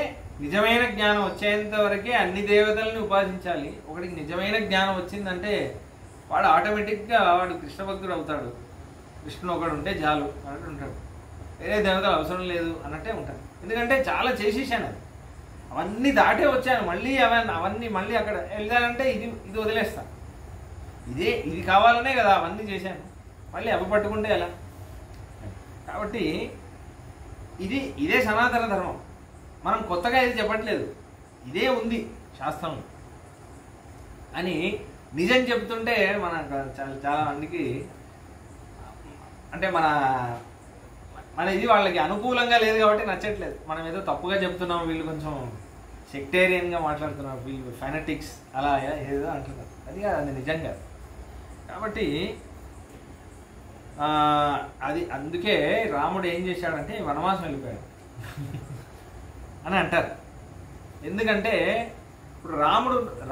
S1: నిజమైన జ్ఞానం వచ్చేంత వరకే అన్ని దేవతల్ని ఉపాసించాలి. ఒకటికి నిజమైన జ్ఞానం వచ్చిందంటే వాడు ఆటోమేటిక్గా వాడు కృష్ణ భక్తుడు అవుతాడు. కృష్ణుడు ఒకడు ఉంటే చాలు అన్నట్టు ఉంటాడు, వేరే దేవతలు అవసరం లేదు అన్నట్టే ఉంటాడు. ఎందుకంటే చాలా చేసేసాను, అది అవన్నీ దాటే వచ్చాను. మళ్ళీ అవన్నీ మళ్ళీ అక్కడ వెళ్తానంటే ఇది వదిలేస్తా. ఇది కావాలనే కదా అవన్నీ చేశాను, మళ్ళీ అవి పట్టుకుంటే ఎలా? కాబట్టి ఇదే సనాతన ధర్మం. మనం కొత్తగా ఇది చెప్పట్లేదు, ఇదే ఉంది శాస్త్రం అని నిజం చెప్తుంటే మన చాలా మందికి అంటే మన ఇది వాళ్ళకి అనుకూలంగా లేదు కాబట్టి నచ్చట్లేదు. మనం ఏదో తప్పుగా చెప్తున్నాం, వీళ్ళు కొంచెం సెక్టేరియన్గా మాట్లాడుతున్నారు, వీళ్ళు ఫెనటిక్స్ అలా ఏదో అంటున్నారు. అది నిజంగా. కాబట్టి అది అందుకే రాముడు ఏం చేశాడంటే వనవాసం వెళ్ళిపోయాడు అని అంటారు. ఎందుకంటే ఇప్పుడు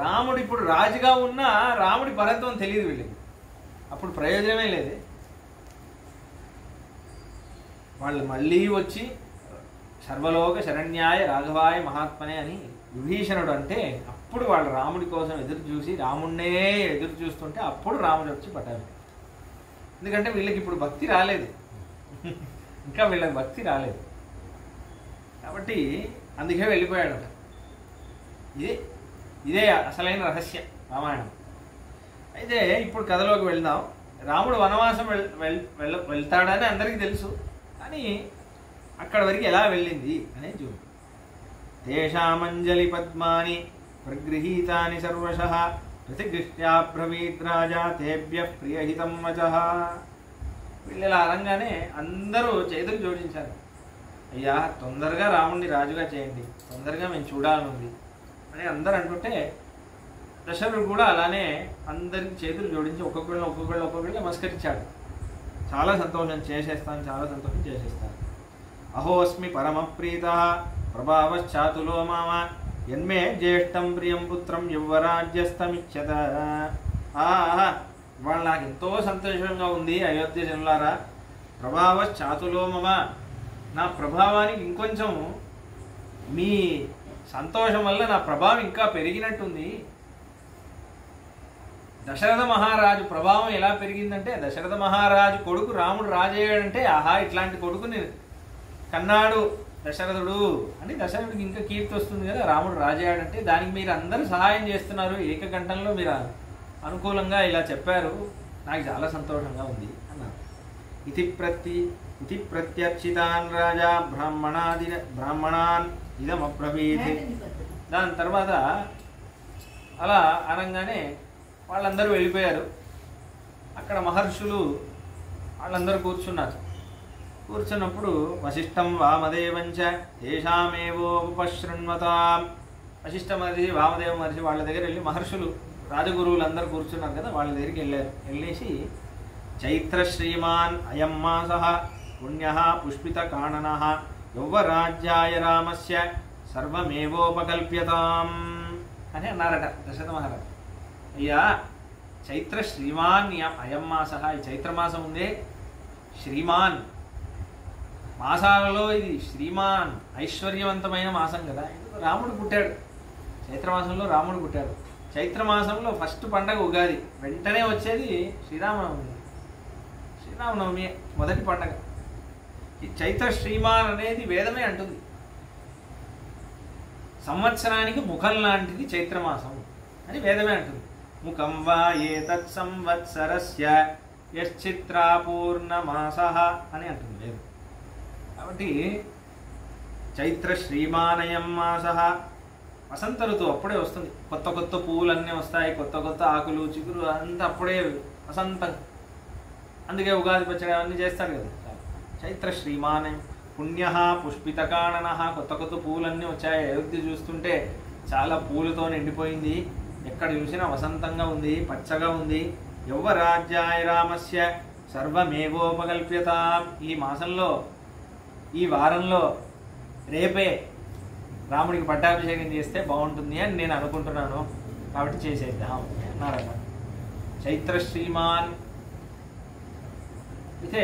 S1: రాముడు ఇప్పుడు రాజుగా ఉన్న రాముడి పరత్వం తెలియదు వీళ్ళకి, అప్పుడు ప్రయోజనమే లేదు. వాళ్ళు మళ్ళీ వచ్చి సర్వలోక శరణ్యాయ రాఘవాయ మహాత్మనే అని విభీషణుడు అంటే అప్పుడు వాళ్ళు రాముడి కోసం ఎదురు చూసి రాముడినే ఎదురు చూస్తుంటే అప్పుడు రాముడు వచ్చి పట్టాలి. ఎందుకంటే వీళ్ళకి ఇప్పుడు భక్తి రాలేదు, ఇంకా వీళ్ళకి భక్తి రాలేదు కాబట్టి అందుకే వెళ్ళిపోయాడు. ఇదే అసలైన రహస్యం. రామాయణం. అయితే ఇప్పుడు కథలోకి వెళ్దాం. రాముడు వనవాసం వెళ్తాడని అందరికీ తెలుసు, కానీ అక్కడ వరకు ఎలా వెళ్ళింది అనేది చూడు. తేషామంజలి పద్మాని ప్రగృహీతాని సర్వశః ప్రతిగృహ్యాబ్రవీత్ రాజా తేభ్య ప్రియహితం వచః. వీళ్ళు ఇలా అనగానే అందరూ చేతులు జోడించారు. అయ్యా తొందరగా రాముడిని రాజుగా చేయండి, తొందరగా మేము చూడాలనుంది అని అందరు అంటుంటే దశరథుడు కూడా అలానే అందరికి చేతులు జోడించి ఒక్కొక్కళ్ళు నమస్కరించాడు. చాలా సంతోషం చేసేస్తాను, చాలా సంతోషం చేసేస్తాను. అహోస్మి పరమప్రీత ప్రభావశ్చాతులో మామ యన్మే జ్యేష్టం ప్రియం పుత్రం యువరాజ్యస్తమిచ్చత. వాళ్ళు నాకు ఎంతో సంతోషంగా ఉంది అయోధ్య జనులారా. ప్రభావశ్చాతులో మమ, నా ప్రభావానికి ఇంకొంచెం మీ సంతోషం వల్ల నా ప్రభావం ఇంకా పెరిగినట్టుంది. దశరథ మహారాజు ప్రభావం ఎలా పెరిగిందంటే, దశరథ మహారాజు కొడుకు రాముడు రాజయ్యాడంటే ఆహా ఇట్లాంటి కొడుకుని కన్నాడు దశరథుడు అని దశరథుడికి ఇంకా కీర్తి వస్తుంది కదా. రాముడు రాజయ్యాడంటే దానికి మీరు అందరూ సహాయం చేస్తున్నారు, ఏకకంఠంలో మీరు అనుకూలంగా ఇలా చెప్పారు, నాకు చాలా సంతోషంగా ఉంది అన్నారు. ఇది ప్రత్యక్షితాన్ రాజా బ్రాహ్మణాన్ ఇదమబ్రవీత్. దాని తర్వాత అలా అనగానే వాళ్ళందరూ వెళ్ళిపోయారు. అక్కడ మహర్షులు వాళ్ళందరూ కూర్చున్నారు. కూర్చున్నప్పుడు వశిష్ఠం వామదేవంచ తేషామేవోపశృణ్వతాం. వశిష్ఠ మహర్షి వామదేవ మహర్షి వాళ్ళ దగ్గర వెళ్ళి, మహర్షులు రాజగురువులు అందరూ కూర్చున్నారు కదా, వాళ్ళ దగ్గరికి వెళ్ళారు. వెళ్ళేసి చైత్ర శ్రీమాన్ అయం మాసః పుణ్యః పుష్పిత కాణనః యౌవరాజ్యాయ రామస్య సర్వమేవోపకల్ప్యతాం అని అన్నారట దశరథ మహారాజు. అయ్యా చైత్ర శ్రీమాన్ అయం మాసః, ఈ చైత్రమాసం ఉందే శ్రీమాన్ మాసాలలో ఇది శ్రీమాన్ ఐశ్వర్యవంతమైన మాసం కదా. రాముడు పుట్టాడు చైత్రమాసంలో, రాముడు పుట్టాడు. చైత్రమాసంలో ఫస్ట్ పండగ ఉగాది, వెంటనే వచ్చేది శ్రీరామనవమి. శ్రీరామనవమి మొదటి పండగ. ఈ చైత్ర శ్రీమాన్ అనేది వేదమే అంటుంది. సంవత్సరానికి ముఖం లాంటిది చైత్రమాసం అని వేదమే అంటుంది. ముఖం వా ఏతత్ సంవత్సరస్య యశ్చిత్రాపూర్ణమాసః అని అంటుంది వేదం. కాబట్టి చైత్ర శ్రీమానయం మాసః, వసంత ఋతువు అప్పుడే వస్తుంది. కొత్త కొత్త పువ్వులన్నీ వస్తాయి, కొత్త కొత్త ఆకులు చిగురు అంతా అప్పుడే వసంతం. అందుకే ఉగాది పచ్చడి అవన్నీ చేస్తారు కదా. చైత్ర శ్రీమానం పుణ్యః పుష్పిత కాణనః, కొత్త కొత్త పువ్వులన్నీ వచ్చాయి. అయోధ్య చూస్తుంటే చాలా పూలతో నిండిపోయింది, ఎక్కడ చూసినా వసంతంగా ఉంది, పచ్చగా ఉంది. యౌవరాజ్యాయ రామస్య సర్వమేవోపకల్ప్యతాం. ఈ మాసంలో, ఈ వారంలో, రేపే రాముడికి పట్టాభిషేకం చేస్తే బాగుంటుంది అని నేను అనుకుంటున్నాను, కాబట్టి చేసేద్దాం అన్నారట. చైత్ర శ్రీమాన్ అయితే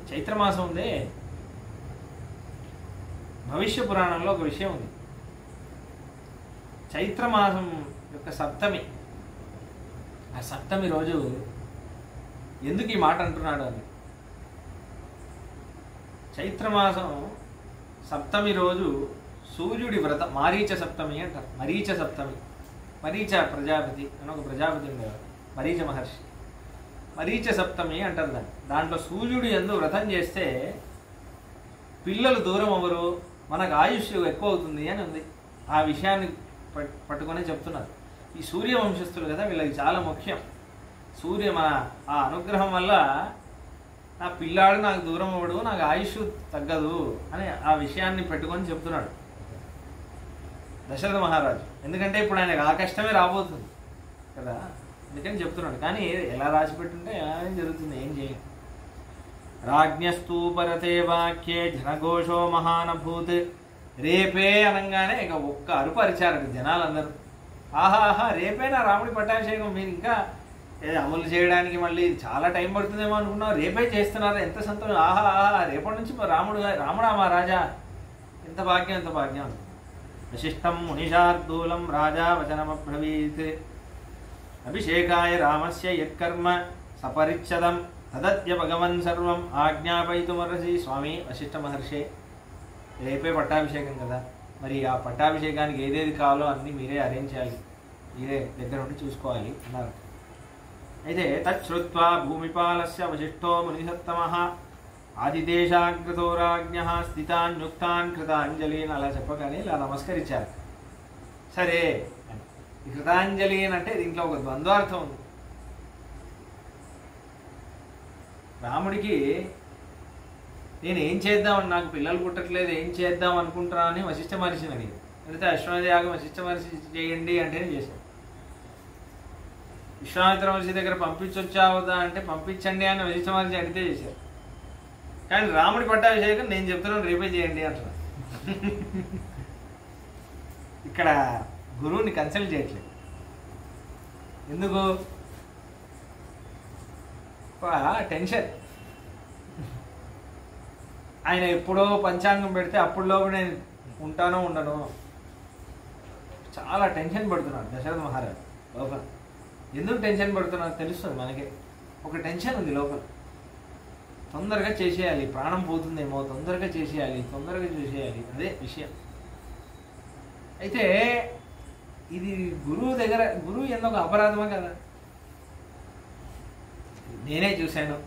S1: చైత్రమాసం ఉంది. భవిష్య పురాణంలో ఒక విషయం ఉంది. చైత్రమాసం యొక్క సప్తమి, ఆ సప్తమి రోజు ఎందుకు ఈ మాట అంటున్నాడు అని. చైత్రమాసం సప్తమి రోజు సూర్యుడి వ్రతం, మారీచ సప్తమి అంటారు. మరీచ సప్తమి, మరీచ ప్రజాపతి అని ఒక ప్రజాపతి ఉండేవారు, మరీచ మహర్షి. మరీచ సప్తమి అంటారు దాన్ని. దాంట్లో సూర్యుడు యందు వ్రతం చేస్తే పిల్లలు దూరం అవ్వరు, మనకు ఆయుష్ ఎక్కువ అవుతుంది అని ఉంది. ఆ విషయాన్ని పట్టుకొని చెప్తున్నారు. ఈ సూర్యవంశస్థులు కదా, వీళ్ళకి చాలా ముఖ్యం. మన ఆ అనుగ్రహం వల్ల నా పిల్లాడు నాకు దూరం అవ్వడు, నాకు ఆయుష్ తగ్గదు అని ఆ విషయాన్ని పెట్టుకొని చెప్తున్నాడు దశరథ మహారాజు. ఎందుకంటే ఇప్పుడు ఆయనకు ఆ కష్టమే రాబోతుంది కదా, అందుకని చెప్తున్నాడు. కానీ ఎలా రాసి పెట్టుంటే ఏం జరుగుతుంది, ఏం చేయం. రాజ్ఞస్తూ పరతే వాక్యే జనఘోషో మహానభూత్. రేపే అనగానే ఇక ఒక్క అరుపు అరిచారట జనాలందరూ. ఆహాహా, రేపేనా రాముడి పట్టాభిషేకం, మీరు ఇంకా అమలు చేయడానికి మళ్ళీ చాలా టైం పడుతుందేమో అనుకున్నాం, రేపే చేస్తున్నారు, ఎంత సంతోషం. ఆహా, రేపటి నుంచి రాముడా మా రాజా, ఎంత భాగ్యం, ఎంత భాగ్యం. వశిష్టం మునిషార్దూలం రాజా వచనమబ్రవీత్. అభిషేకాయ రామస్య యత్కర్మ సపరిచ్ఛదం తదద్య భగవన్ సర్వం ఆజ్ఞాపయితుమర్హసి. స్వామి వశిష్ఠ మహర్షి, రేపే పట్టాభిషేకం కదా, మరి ఆ పట్టాభిషేకానికి ఏదేది కావాలో అన్నీ మీరే అరేంజ్ చేయాలి. ఇదే దగ్గర ఉండి చూసుకోవాలి అన్నారు. అయితే తచ్చుత్వా భూమిపాలస్య వశిష్ఠో మునిసత్తమః ఆదిదేశాగ్రతో రాజ్ఞః స్థితాన్యుక్తాన్ కృతాంజలిని అలా చెప్పగానే ఇలా నమస్కరించారు. సరే ఈ కృతాంజలి అంటే దీంట్లో ఒక ద్వంద్వార్థం ఉంది. రాముడికి నేను ఏం చేద్దామని, నాకు పిల్లలు పుట్టట్లేదు, ఏం చేద్దాం అనుకుంటున్నాను అని వశిష్ఠ మహర్షిని అడిగారు. అయితే అశ్వమేధ యాగం వశిష్ఠ మహర్షి చేయండి అంటేనే చేశాను. విశ్వామిత్ర మహర్షి దగ్గర పంపించొచ్చావుదా అంటే పంపించండి అని వశిష్ఠ మహర్షి అడిగితే చేశారు. కానీ రాముడి పట్టాభిషేకం నేను చెప్తున్నాను రేపే చేయండి అంటున్నాను. ఇక్కడ గురువుని కన్సల్ట్ చేయట్లేదు. ఎందుకు? టెన్షన్. ఆయన ఎప్పుడో పంచాంగం పెడితే అప్పుడులోపు నేను ఉంటానో ఉండను, చాలా టెన్షన్ పడుతున్నాడు దశరథ మహారాజు లోపల. ఎందుకు టెన్షన్ పడుతున్నాడు తెలుస్తుంది మనకి. ఒక టెన్షన్ ఉంది లోపల. తొందరగా చేసేయాలి, ప్రాణం పోతుందేమో, తొందరగా చేసేయాలి, తొందరగా చేసేయాలి, అదే విషయం. అయితే ఇది గురువు దగ్గర, గురువు ఎన్నో ఒక అపరాధమా కదా. నేనే చూశాను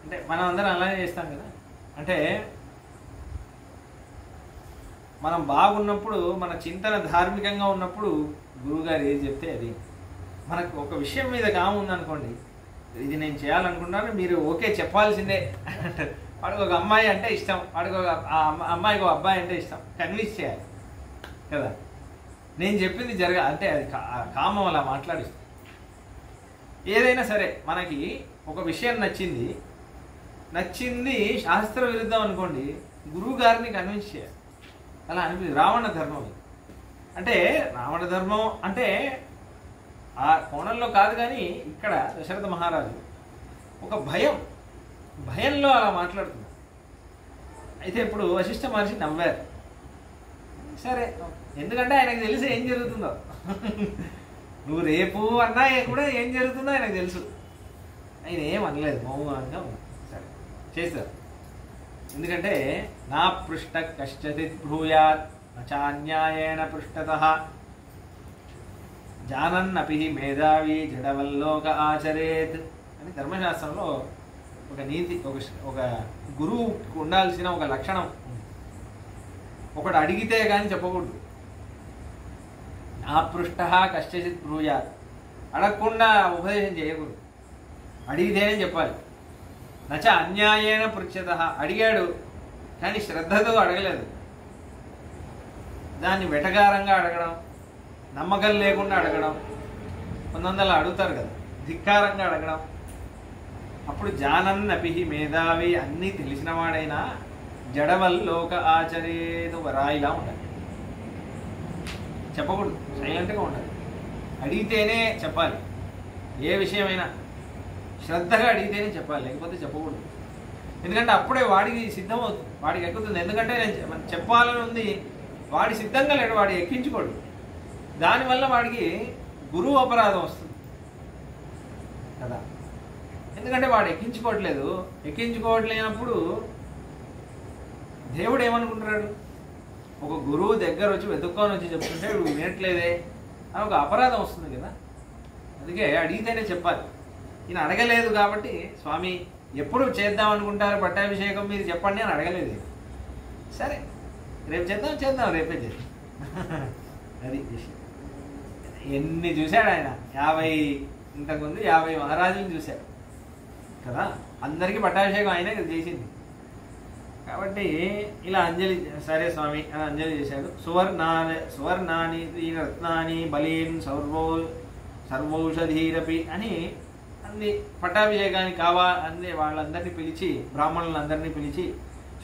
S1: అంటే మనం అందరం అలానే చేస్తాం కదా. అంటే మనం బాగున్నప్పుడు, మన చింతన ధార్మికంగా ఉన్నప్పుడు గురువుగారు ఏది చెప్తే అది. మనకు ఒక విషయం మీద కాము ఉందనుకోండి, ఇది నేను చేయాలనుకున్నాను, మీరు ఓకే చెప్పాల్సిందే అంటారు. వాడికి ఒక అమ్మాయి అంటే ఇష్టం, వాడికి ఒక అమ్మాయికి ఒక అబ్బాయి అంటే ఇష్టం, కన్విన్స్ చేయాలి కదా. నేను చెప్పింది అంటే అది కామం అలా మాట్లాడిస్తాం. ఏదైనా సరే మనకి ఒక విషయం నచ్చింది శాస్త్ర విరుద్ధం అనుకోండి, గురువు గారిని కన్విన్స్ చేయాలి. అలా అనిపించింది. రావణ ధర్మం అంటే, రావణ ధర్మం అంటే ఆ కోణంలో కాదు, కానీ ఇక్కడ దశరథ మహారాజు ఒక భయంలో అలా మాట్లాడుతున్నారు. అయితే ఇప్పుడు వశిష్ఠ మహర్షి నవ్వారు. సరే, ఎందుకంటే ఆయనకు తెలిసి ఏం జరుగుతుందో. నువ్వు రేపు అన్నా కూడా ఏం జరుగుతుందో ఆయనకు తెలుసు. ఆయన ఏం అనలేదు, మౌనంగా ఉన్నారు. సరే చేశారు. ఎందుకంటే నా పృష్ట కశ్చిత్ భూయాత్ నచాన్యాయేన పృష్ఠతః జానన్నపి మేధావి జడవల్లోక ఆచరేత్ అని ధర్మశాస్త్రంలో ఒక నీతి, ఒక గురువుకు ఉండాల్సిన ఒక లక్షణం. ఒకడు అడిగితే కానీ చెప్పకూడదు. నా పృష్ట కశ్చిత్ బ్రూయాత్, అడగకుండా ఉపదేశం చేయకూడదు, అడిగితేనే చెప్పాలి. నచ అన్యాయేన పృచ్ఛతః, అడిగాడు కానీ శ్రద్ధతో అడగలేదు, దాన్ని వెటకారంగా అడగడం, నమ్మకం లేకుండా అడగడం, కొంతమంది అడుగుతారు కదా, ధిక్కారంగా అడగడం. అప్పుడు జానన్నపి మేధావి, అన్నీ తెలిసిన వాడైనా జడవల్లోక ఆచరేదు రాయిలా ఉండాలి. చెప్పకూడదు, సైలెంట్గా ఉండాలి. అడిగితేనే చెప్పాలి. ఏ విషయమైనా శ్రద్ధగా అడిగితేనే చెప్పాలి, లేకపోతే చెప్పకూడదు. ఎందుకంటే అప్పుడే వాడికి సిద్ధమవుతుంది, వాడికి ఎక్కుతుంది. ఎందుకంటే నేను చెప్పాలని ఉంది, వాడి సిద్ధంగా లేడు, వాడు ఎక్కించుకోడు. దానివల్ల వాడికి గురువు అపరాధం వస్తుంది కదా. ఎందుకంటే వాడు ఎక్కించుకోవట్లేనప్పుడు దేవుడు ఏమనుకుంటున్నాడు? ఒక గురువు దగ్గర వచ్చి వెతుక్కొని వచ్చి చెప్తుంటే వీడు వినట్లేదే అని ఒక అపరాధం వస్తుంది కదా. అందుకే అడిగితేనే చెప్పాలి. ఈయన అడగలేదు కాబట్టి, స్వామి ఎప్పుడు చేద్దాం అనుకుంటారు పట్టాభిషేకం, మీరు చెప్పండి అని అడగలేదు. సరే రేపు చేద్దాం, రేపే చేద్దాం. అది విషయం. ఎన్ని చూశాడు ఆయన, 50 ఇంతకుముందు 50 మహారాజులను చూశాడు కదా. అందరికీ పట్టాభిషేకం ఆయనే చేసింది కాబట్టి ఇలా అంజలి, సరే స్వామి అని అంజలి చేశాడు. సువర్ణాని రత్నాని బలీన్ సర్వౌషధీరపి అని అన్ని పట్టాభిషేకానికి అన్ని వాళ్ళందరినీ పిలిచి, బ్రాహ్మణులందరినీ పిలిచి,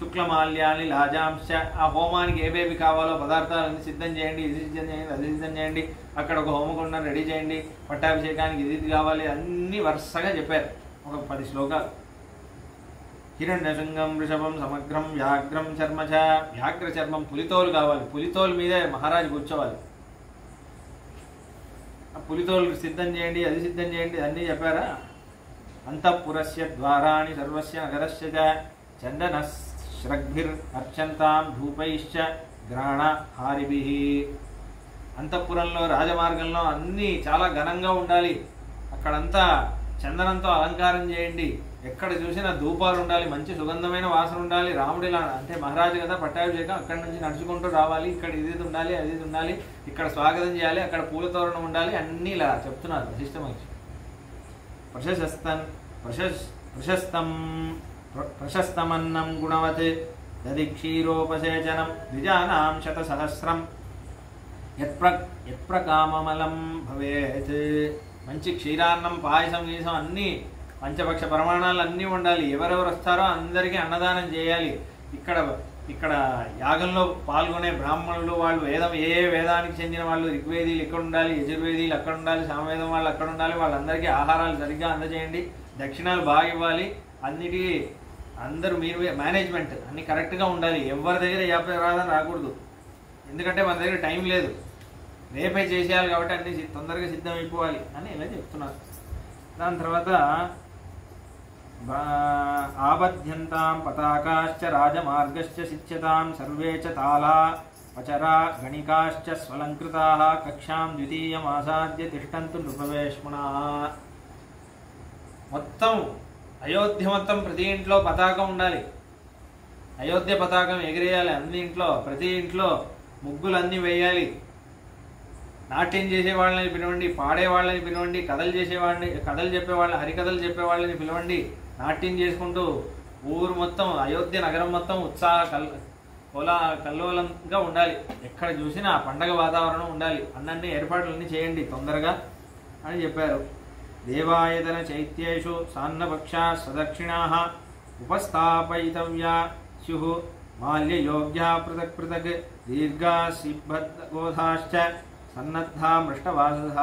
S1: శుక్లమాల్యాన్ని లాజాంశ, ఆ హోమానికి ఏవేవి కావాలో పదార్థాలన్నీ సిద్ధం చేయండి, ఇది సిద్ధం చేయండి, అది సిద్ధం చేయండి, అక్కడ ఒక హోమకుండం రెడీ చేయండి, పట్టాభిషేకానికి ఇది కావాలి, అన్నీ వరుసగా చెప్పారు. ఒక 10 శ్లోకాలు. హిరణ్యశృంగం వృషభం సమగ్రం వ్యాఘ్రం చర్మచ, వ్యాఘ్ర చర్మం పులితోలు కావాలి, పులితోలు మీదే మహారాజు కూర్చోవాలి, ఆ పులితోలు సిద్ధం చేయండి, అది సిద్ధం చేయండి, అన్నీ చెప్పారా. అంతఃపురస్య ద్వారాణి సర్వస్య నగరస్య చందనశ్రగ్భిర్ అర్చంతాం ధూపైశ్చ గ్రాణ హారిభిః అంతఃపురంలో రాజమార్గంలో అన్నీ చాలా ఘనంగా ఉండాలి. అక్కడంతా చందనంతో అలంకారం చేయండి. ఎక్కడ చూసినా ధూపాలు ఉండాలి, మంచి సుగంధమైన వాసన ఉండాలి. రాముడిలా అంటే మహారాజు కదా, పట్టాభిషేకం అక్కడి నుంచి నడుచుకుంటూ రావాలి. ఇక్కడ ఇది ఉండాలి, అది ఉండాలి, ఇక్కడ స్వాగతం చేయాలి, అక్కడ పూల తోరణం ఉండాలి, అన్నీ ఇలా చెప్తున్నారు వశిష్ఠ మహర్షి. ప్రశస్తమన్నం గుణవత్ దది క్షీరోపసేచనం ద్విజానాం శతసహస్రం యత్ప్రకామమలం భవేత్. మంచి క్షీరాన్నం, పాయసం, గీసం అన్నీ పంచపక్ష ప్రమాణాలు అన్నీ ఉండాలి. ఎవరెవరు వస్తారో అందరికీ అన్నదానం చేయాలి. ఇక్కడ యాగంలో పాల్గొనే బ్రాహ్మణులు వాళ్ళు ఏ వేదానికి చెందిన వాళ్ళు, ఋగ్వేదీలు ఇక్కడ ఉండాలి, యజుర్వేదీలు అక్కడ ఉండాలి, సామవేదం వాళ్ళు అక్కడ ఉండాలి. వాళ్ళందరికీ ఆహారాలు సరిగ్గా అందజేయండి, దక్షిణాలు బాగా ఇవ్వాలి. అన్నిటికీ అందరూ మీరు మేనేజ్మెంట్ అన్ని కరెక్ట్గా ఉండాలి. ఎవరి దగ్గర వ్యాపారం రాకూడదు, ఎందుకంటే మన దగ్గర టైం లేదు, రేపే చేసేయాలి కాబట్టి అన్ని తొందరగా సిద్ధమైపోవాలి అని ఇలా చెప్తున్నారు. దాని తర్వాత ఆబధ్యంతాం పతాకాశ్చ రాజమార్గశ్చ శిచ్యతాం సర్వే చ తాళా పచరా గణికాశ్చ స్వలంకృతాః కక్షాం ద్వితీయమాసాద్య తిష్టంతు నృపవేష్మణా. మొత్తం అయోధ్య మొత్తం ప్రతి ఇంట్లో పతాకం ఉండాలి. అయోధ్య పతాకం ఎగిరేయాలి. అన్ని ఇంట్లో, ప్రతి ఇంట్లో ముగ్గులన్నీ వేయాలి. నాట్యం చేసేవాళ్ళని పిలవండి, పాడేవాళ్ళని పిలవండి, కథలు చెప్పేవాళ్ళని, హరికథలు చెప్పేవాళ్ళని పిలవండి. నాట్యం చేసుకుంటూ ఊరు మొత్తం, అయోధ్య నగరం మొత్తం కల్లోలంగా ఉండాలి. ఎక్కడ చూసినా పండగ వాతావరణం ఉండాలి. అన్నీ ఏర్పాట్లన్నీ చేయండి తొందరగా అని చెప్పారు. దేవాయతన చైత్యేషు సాన్నపక్షా సదక్షిణాః ఉపస్థాపయితవ్యా స్యుః మాల్యయోగ్యా పృథక్ పృథక్ దీర్ఘా సిబ్బద్గోధాశ్చ సన్నద్ధా మృష్టవాసః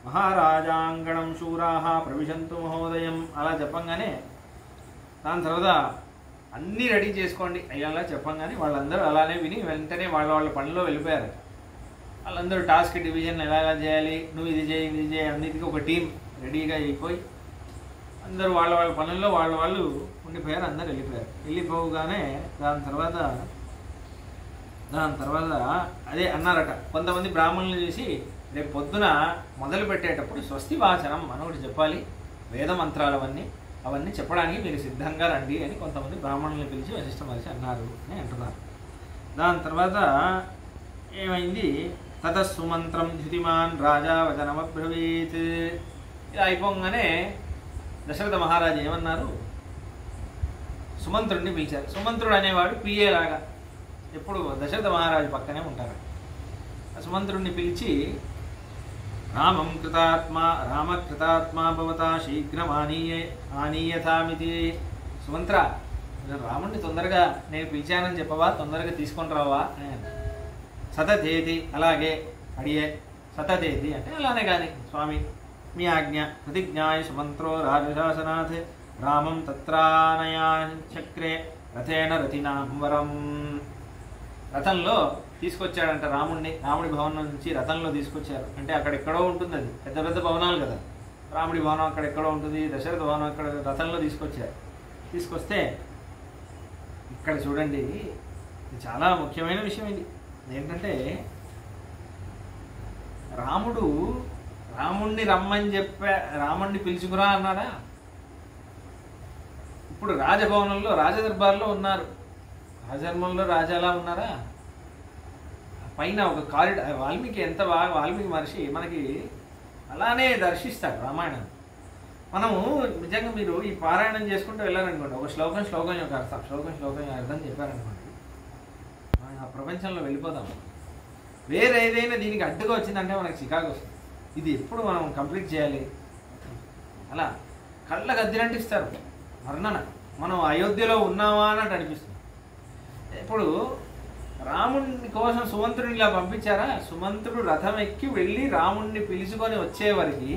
S1: మహారాజాంగణం శూరాః ప్రవిశంతు మహోదయం. అలా చెప్పంగానే దాని తర్వాత అన్నీ రెడీ చేసుకోండి అయ్యాలా చెప్పంగానే వాళ్ళందరూ అలానే విని వెంటనే వాళ్ళ పనిలో వెళ్ళిపోయారు. వాళ్ళందరూ టాస్క్ డివిజన్ ఎలా చేయాలి, నువ్వు ఇది చేయి అన్నిటికీ ఒక టీం రెడీగా అయిపోయి అందరూ వాళ్ళ పనుల్లో వాళ్ళు ఉండిపోయారు. అందరూ వెళ్ళిపోగానే దాని తర్వాత అదే అన్నారట, కొంతమంది బ్రాహ్మణులు చూసి రేపు పొద్దున మొదలు పెట్టేటప్పుడు స్వస్తి వాచనం మనోటి చెప్పాలి, వేద మంత్రాలు అవన్నీ చెప్పడానికి మీరు సిద్ధంగా రండి అని కొంతమంది బ్రాహ్మణులను పిలిచి వశిష్ఠ మహర్షి అన్నారు అని అంటున్నారు. దాని తర్వాత ఏమైంది, తతస్సుమంత్రం ధృతిమాన్ రాజా వచనమబ్రవీత్. ఇలా అయిపోగానే దశరథ మహారాజు ఏమన్నారు, సుమంత్రుడిని పిలిచారు. సుమంత్రుడు అనేవాడు పిఏ లాగా ఎప్పుడు దశరథ మహారాజు పక్కనే ఉంటారు. సుమంత్రుడిని పిలిచి రామకృతాత్మా భవతా శీఘ్రం ఆనీయతామితి. సుమంత్ర, రాముడిని తొందరగా నేను పిలిచానని చెప్పవా, తొందరగా తీసుకొని రావా అని అన్నారు. సతతేతి, అలాగే అడిగే. సతతేతి అంటే అలానే కానీ స్వామి మీ ఆజ్ఞ. ప్రతిజ్ఞాయ సుమంత్రో రాజశాసనాథ్ రామం తత్రానయాచక్రే రథేన రథినాంబరం. రథంలో తీసుకొచ్చాడంట రాముడి భవనం నుంచి రథంలో తీసుకొచ్చారు. అంటే అక్కడెక్కడో ఉంటుంది, అది పెద్ద పెద్ద భవనాలు కదా, రాముడి భవనం అక్కడెక్కడో ఉంటుంది, దశరథ భవనం అక్కడ, రథంలో తీసుకొచ్చారు. తీసుకొస్తే ఇక్కడ చూడండి, ఇది చాలా ముఖ్యమైన విషయం. ఇది ఏంటంటే రాముణ్ణి రమ్మని రాముణ్ణి పిలుచుకురా అన్నాడా. ఇప్పుడు రాజభవనంలో రాజదర్బార్లో ఉన్నారు, రాజధర్మంలో రాజాలా ఉన్నారా. పైన ఒక కారిడార్, వాల్మీకి మహర్షి మనకి అలానే దర్శిస్తాడు రామాయణం. మనము నిజంగా మీరు ఈ పారాయణం చేసుకుంటూ వెళ్ళారనుకోండి, ఒక శ్లోకం యొక్క అర్థం చెప్పారనుకోండి, మనం ఆ ప్రపంచంలో వెళ్ళిపోతాం. వేరే ఏదైనా దీనికి అడ్డుగా వచ్చిందంటే మనకి చికాకు వస్తుంది. ఇది ఎప్పుడు మనం కంప్లీట్ చేయాలి, అలా కళ్ళకు అద్దెలంటిస్తారు వర్ణన. మనం అయోధ్యలో ఉన్నామా అన్నట్టు అనిపిస్తుంది. ఇప్పుడు రాముడిని కోసం సుమంత్రుడిని ఇలా పంపించారా, సుమంత్రుడు రథం ఎక్కి వెళ్ళి రాముడిని పిలుచుకొని వచ్చేవరకు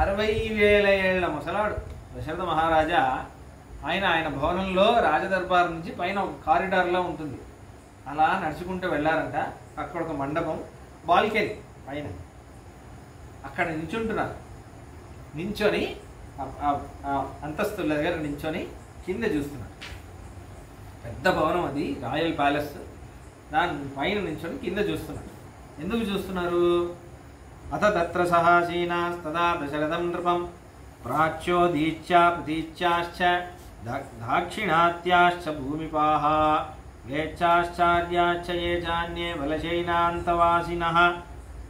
S1: 60,000 ఏళ్ల ముసలాడు దశరథ మహారాజా. ఆయన భవనంలో రాజదర్బార్ నుంచి పైన ఒక కారిడార్లో ఉంటుంది, అలా నడుచుకుంటూ వెళ్ళారంట. అక్కడ ఒక మండపం, బాల్కనీ పైన, అక్కడ నించుంటున్నారు. నించొని అంతస్తుల దగ్గర నించొని కింద చూస్తున్నారు. పెద్ద భవనం అది, రాయల్ ప్యాలెస్. దాని పైన నించొని కింద చూస్తున్నారు. ఎందుకు చూస్తున్నారు? అత తత్ర సహాసీనాస్తదా దశరథం నృపం ప్రాచ్యో దీచ్యా ప్రతీచ్యాశ్చ దాక్షిణాత్యాశ్చ భూమిపాః వేచ్చాశ్చార్యాశ్చ ఏ చాన్యే బలశైనాంతవాసినః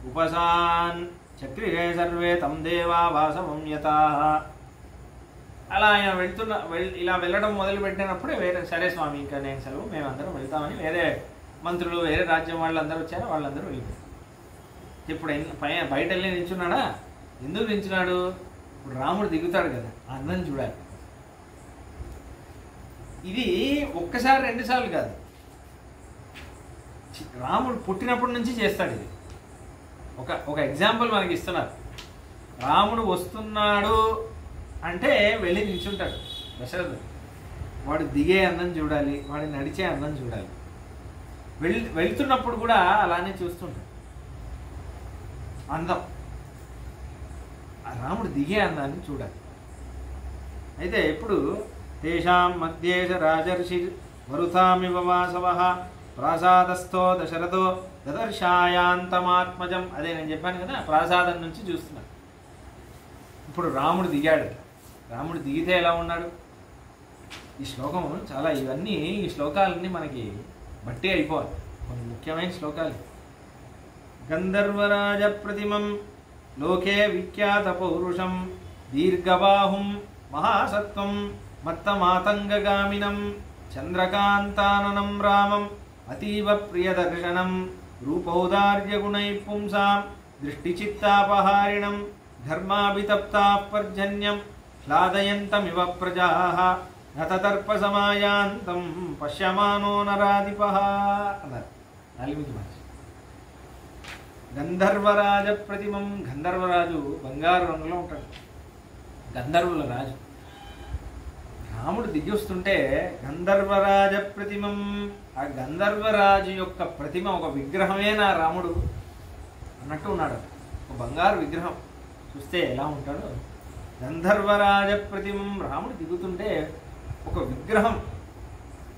S1: ఉపసాన్ చక్రిరే సర్వే తం దేవా వాసవం యతాః. అలా ఆయన ఇలా వెళ్ళడం మొదలుపెట్టినప్పుడే వేరే సరే స్వామి ఇంకా నేను సెలవు మేమందరం వెళ్తామని వేరే మంత్రులు వేరే రాజ్యం వాళ్ళందరూ వచ్చారు, వాళ్ళందరూ వెళ్ళిపోయారు. ఇప్పుడు బయట వెళ్ళి నించున్నాడా? ఎందుకు నించున్నాడు? ఇప్పుడు రాముడు దిగుతాడు కదా, అందరం చూడాలి. ఇది ఒక్కసారి రెండుసార్లు కాదు, రాముడు పుట్టినప్పటి నుంచి చేస్తాడు. ఇది ఒక ఎగ్జాంపుల్ మనకి ఇస్తున్నారు. రాముడు వస్తున్నాడు అంటే వెళ్ళి నిల్చుంటాడు దశరథుడు. వాడు దిగే అందం చూడాలి, వాడు నడిచే అందం చూడాలి. వెళ్తున్నప్పుడు కూడా అలానే చూస్తుంటాడు అందం. రాముడు దిగే అందాన్ని చూడాలి. అయితే ఇప్పుడు తేషాం మధ్యేష రాజర్షి వరుథామివ వాసవః ప్రాసాదస్థో దశరథో దదర్శాయాంతమాత్మజం. అదే నేను చెప్పాను కదా, ప్రాసాదం నుంచి చూస్తున్నాను. ఇప్పుడు రాముడు దిగాడు. రాముడు దిగితే ఎలా ఉన్నాడు? ఈ శ్లోకం చాలా, ఇవన్నీ ఈ శ్లోకాలన్నీ మనకి బట్టి అయిపోవాలి. కొన్ని ముఖ్యమైన శ్లోకాలు. గంధర్వరాజ ప్రతిమం లోకే విఖ్యాత పౌరుషం దీర్ఘబాహుం మహాసత్వం మత్తమాతంగగామినం చంద్రకాంతాననం రామం అతీవ ప్రియదర్శనం రూపౌదార్యగుణై పుంసాం దృష్టిచిత్తాపహారిణం ధర్మాభితప్తాః పర్జన్యం హ్లాదయంతమివ ప్రజాః నతదర్పసమాయాంతం పశ్యమానో నరాధిపః అన్నారు వాల్మీకి మహర్షి. గంధర్వరాజ ప్రతిమం. గంధర్వరాజు బంగారు రంగులో ఉంటాడు, గంధర్వుల రాజు. రాముడు దిగి వస్తుంటే గంధర్వరాజ ప్రతిమం, ఆ గంధర్వరాజు యొక్క ప్రతిమ, ఒక విగ్రహమే నా రాముడు అన్నట్టు ఉన్నాడు. ఒక బంగారు విగ్రహం. చూస్తే ఎలా ఉంటాడో. గంధర్వరాజ ప్రతిమం. రాముడు దిగుతుంటే ఒక విగ్రహం,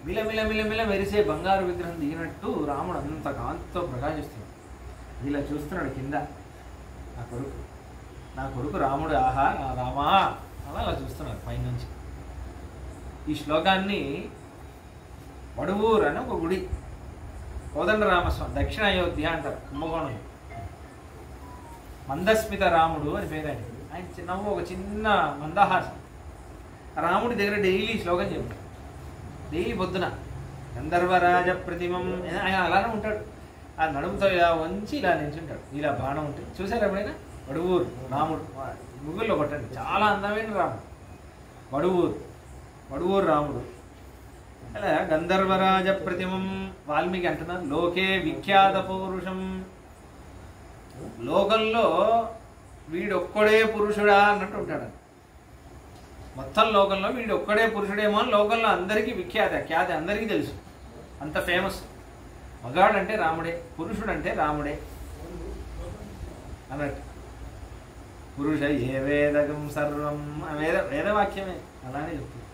S1: మిలమిల మెరిసే బంగారు విగ్రహం దిగినట్టు రాముడు అంత కాంతితో ప్రకాశిస్తున్నాడు. ఇలా చూస్తున్నాడు కింద. నా కొడుకు రాముడు, ఆహా రామా అలా చూస్తున్నాడు పైనుంచి. ఈ శ్లోకాన్ని వడువూరు అని ఒక గుడి, కోదండరామస్వామి, దక్షిణ అయోధ్య అంటారు కుంభకోణం. మందస్మిత రాముడు అని పేరు ఆయన. నవ్వు ఒక చిన్న మందహాసం. రాముడి దగ్గర డైలీ శ్లోకం చెప్తాడు. డైలీ పొద్దున గంధర్వరాజ ప్రతిమం. ఆయన అలానే ఉంటాడు. ఆ నడుముతో ఇలా వంచి ఇలా నిల్చుంటాడు. ఇలా బాణం ఉంటుంది. చూసారు ఎప్పుడైనా? వడువూరు రాముడు, గూగుల్లో కొట్టండి, చాలా అందమైన రాముడు. వడువూరు రాముడు. అలా గంధర్వరాజ ప్రతిమం. వాల్మీకి అంటున్నారు లోకే విఖ్యాత పౌరుషం. లోకంలో వీడొక్కడే పురుషుడా అన్నట్టు ఉంటాడు. మొత్తం లోకంలో వీడొక్కడే పురుషుడేమో అని లోకంలో అందరికీ ఖ్యాతి అందరికీ తెలుసు. అంత ఫేమస్. మగాడంటే రాముడే, పురుషుడంటే రాముడే అన్నట్టు. పురుష ఏ వేదకం సర్వం, వేదవాక్యమే అలానే చెప్తుంది.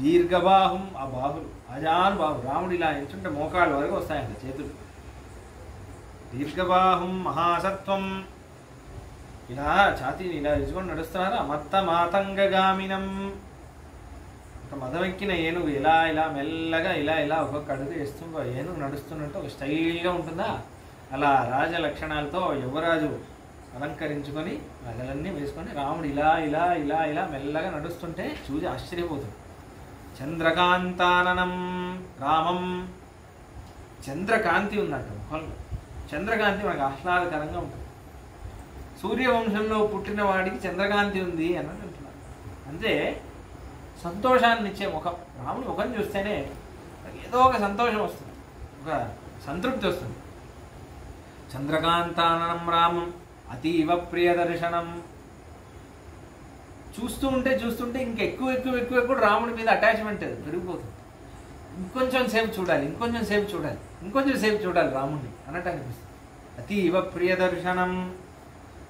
S1: దీర్ఘబాహుం, ఆ బాహులు అజాను బాహు. రాముడు ఇలా ఎంచుంటే మోకాళ్ళ వరకు వస్తాయంట చేతులు. దీర్ఘబాహుం మహాసత్వం. ఇలా ఛాతీని ఇలా ఇచ్చుకొని నడుస్తున్నారు. మత్తమాతంగగామినం. ఒక మదమెక్కిన ఏనుగు ఇలా మెల్లగా ఇలా ఒక్కొక్క అడుగు వేస్తూ ఏనుగు నడుస్తున్నట్టు ఒక స్టైల్గా ఉంటుందా, అలా రాజ లక్షణాలతో యువరాజు అలంకరించుకొని నగలన్నీ వేసుకొని రాముడు ఇలా మెల్లగా నడుస్తుంటే చూసి ఆశ్చర్యపోతుంది. చంద్రకాంతాననం రామం. చంద్రకాంతి ఉందంట ముఖంలో. చంద్రకాంతి మనకు ఆహ్లాదకరంగా ఉంటుంది. సూర్యవంశంలో పుట్టిన వాడికి చంద్రకాంతి ఉంది అన్నట్టు అంటున్నారు. అంటే సంతోషాన్ని ఇచ్చే ముఖం. రాముడి ముఖం చూస్తేనే ఏదో ఒక సంతోషం వస్తుంది, ఒక సంతృప్తి వస్తుంది. చంద్రకాంతాననం రామం అతీవ ప్రియదర్శనం. చూస్తుంటే ఇంకెక్కువ రాముడి మీద అటాచ్మెంట్ పెరిగిపోతుంది. ఇంకొంచెం సేపు చూడాలి రాముడిని అన్నట్టు అనిపిస్తుంది. అతీవ ప్రియదర్శనం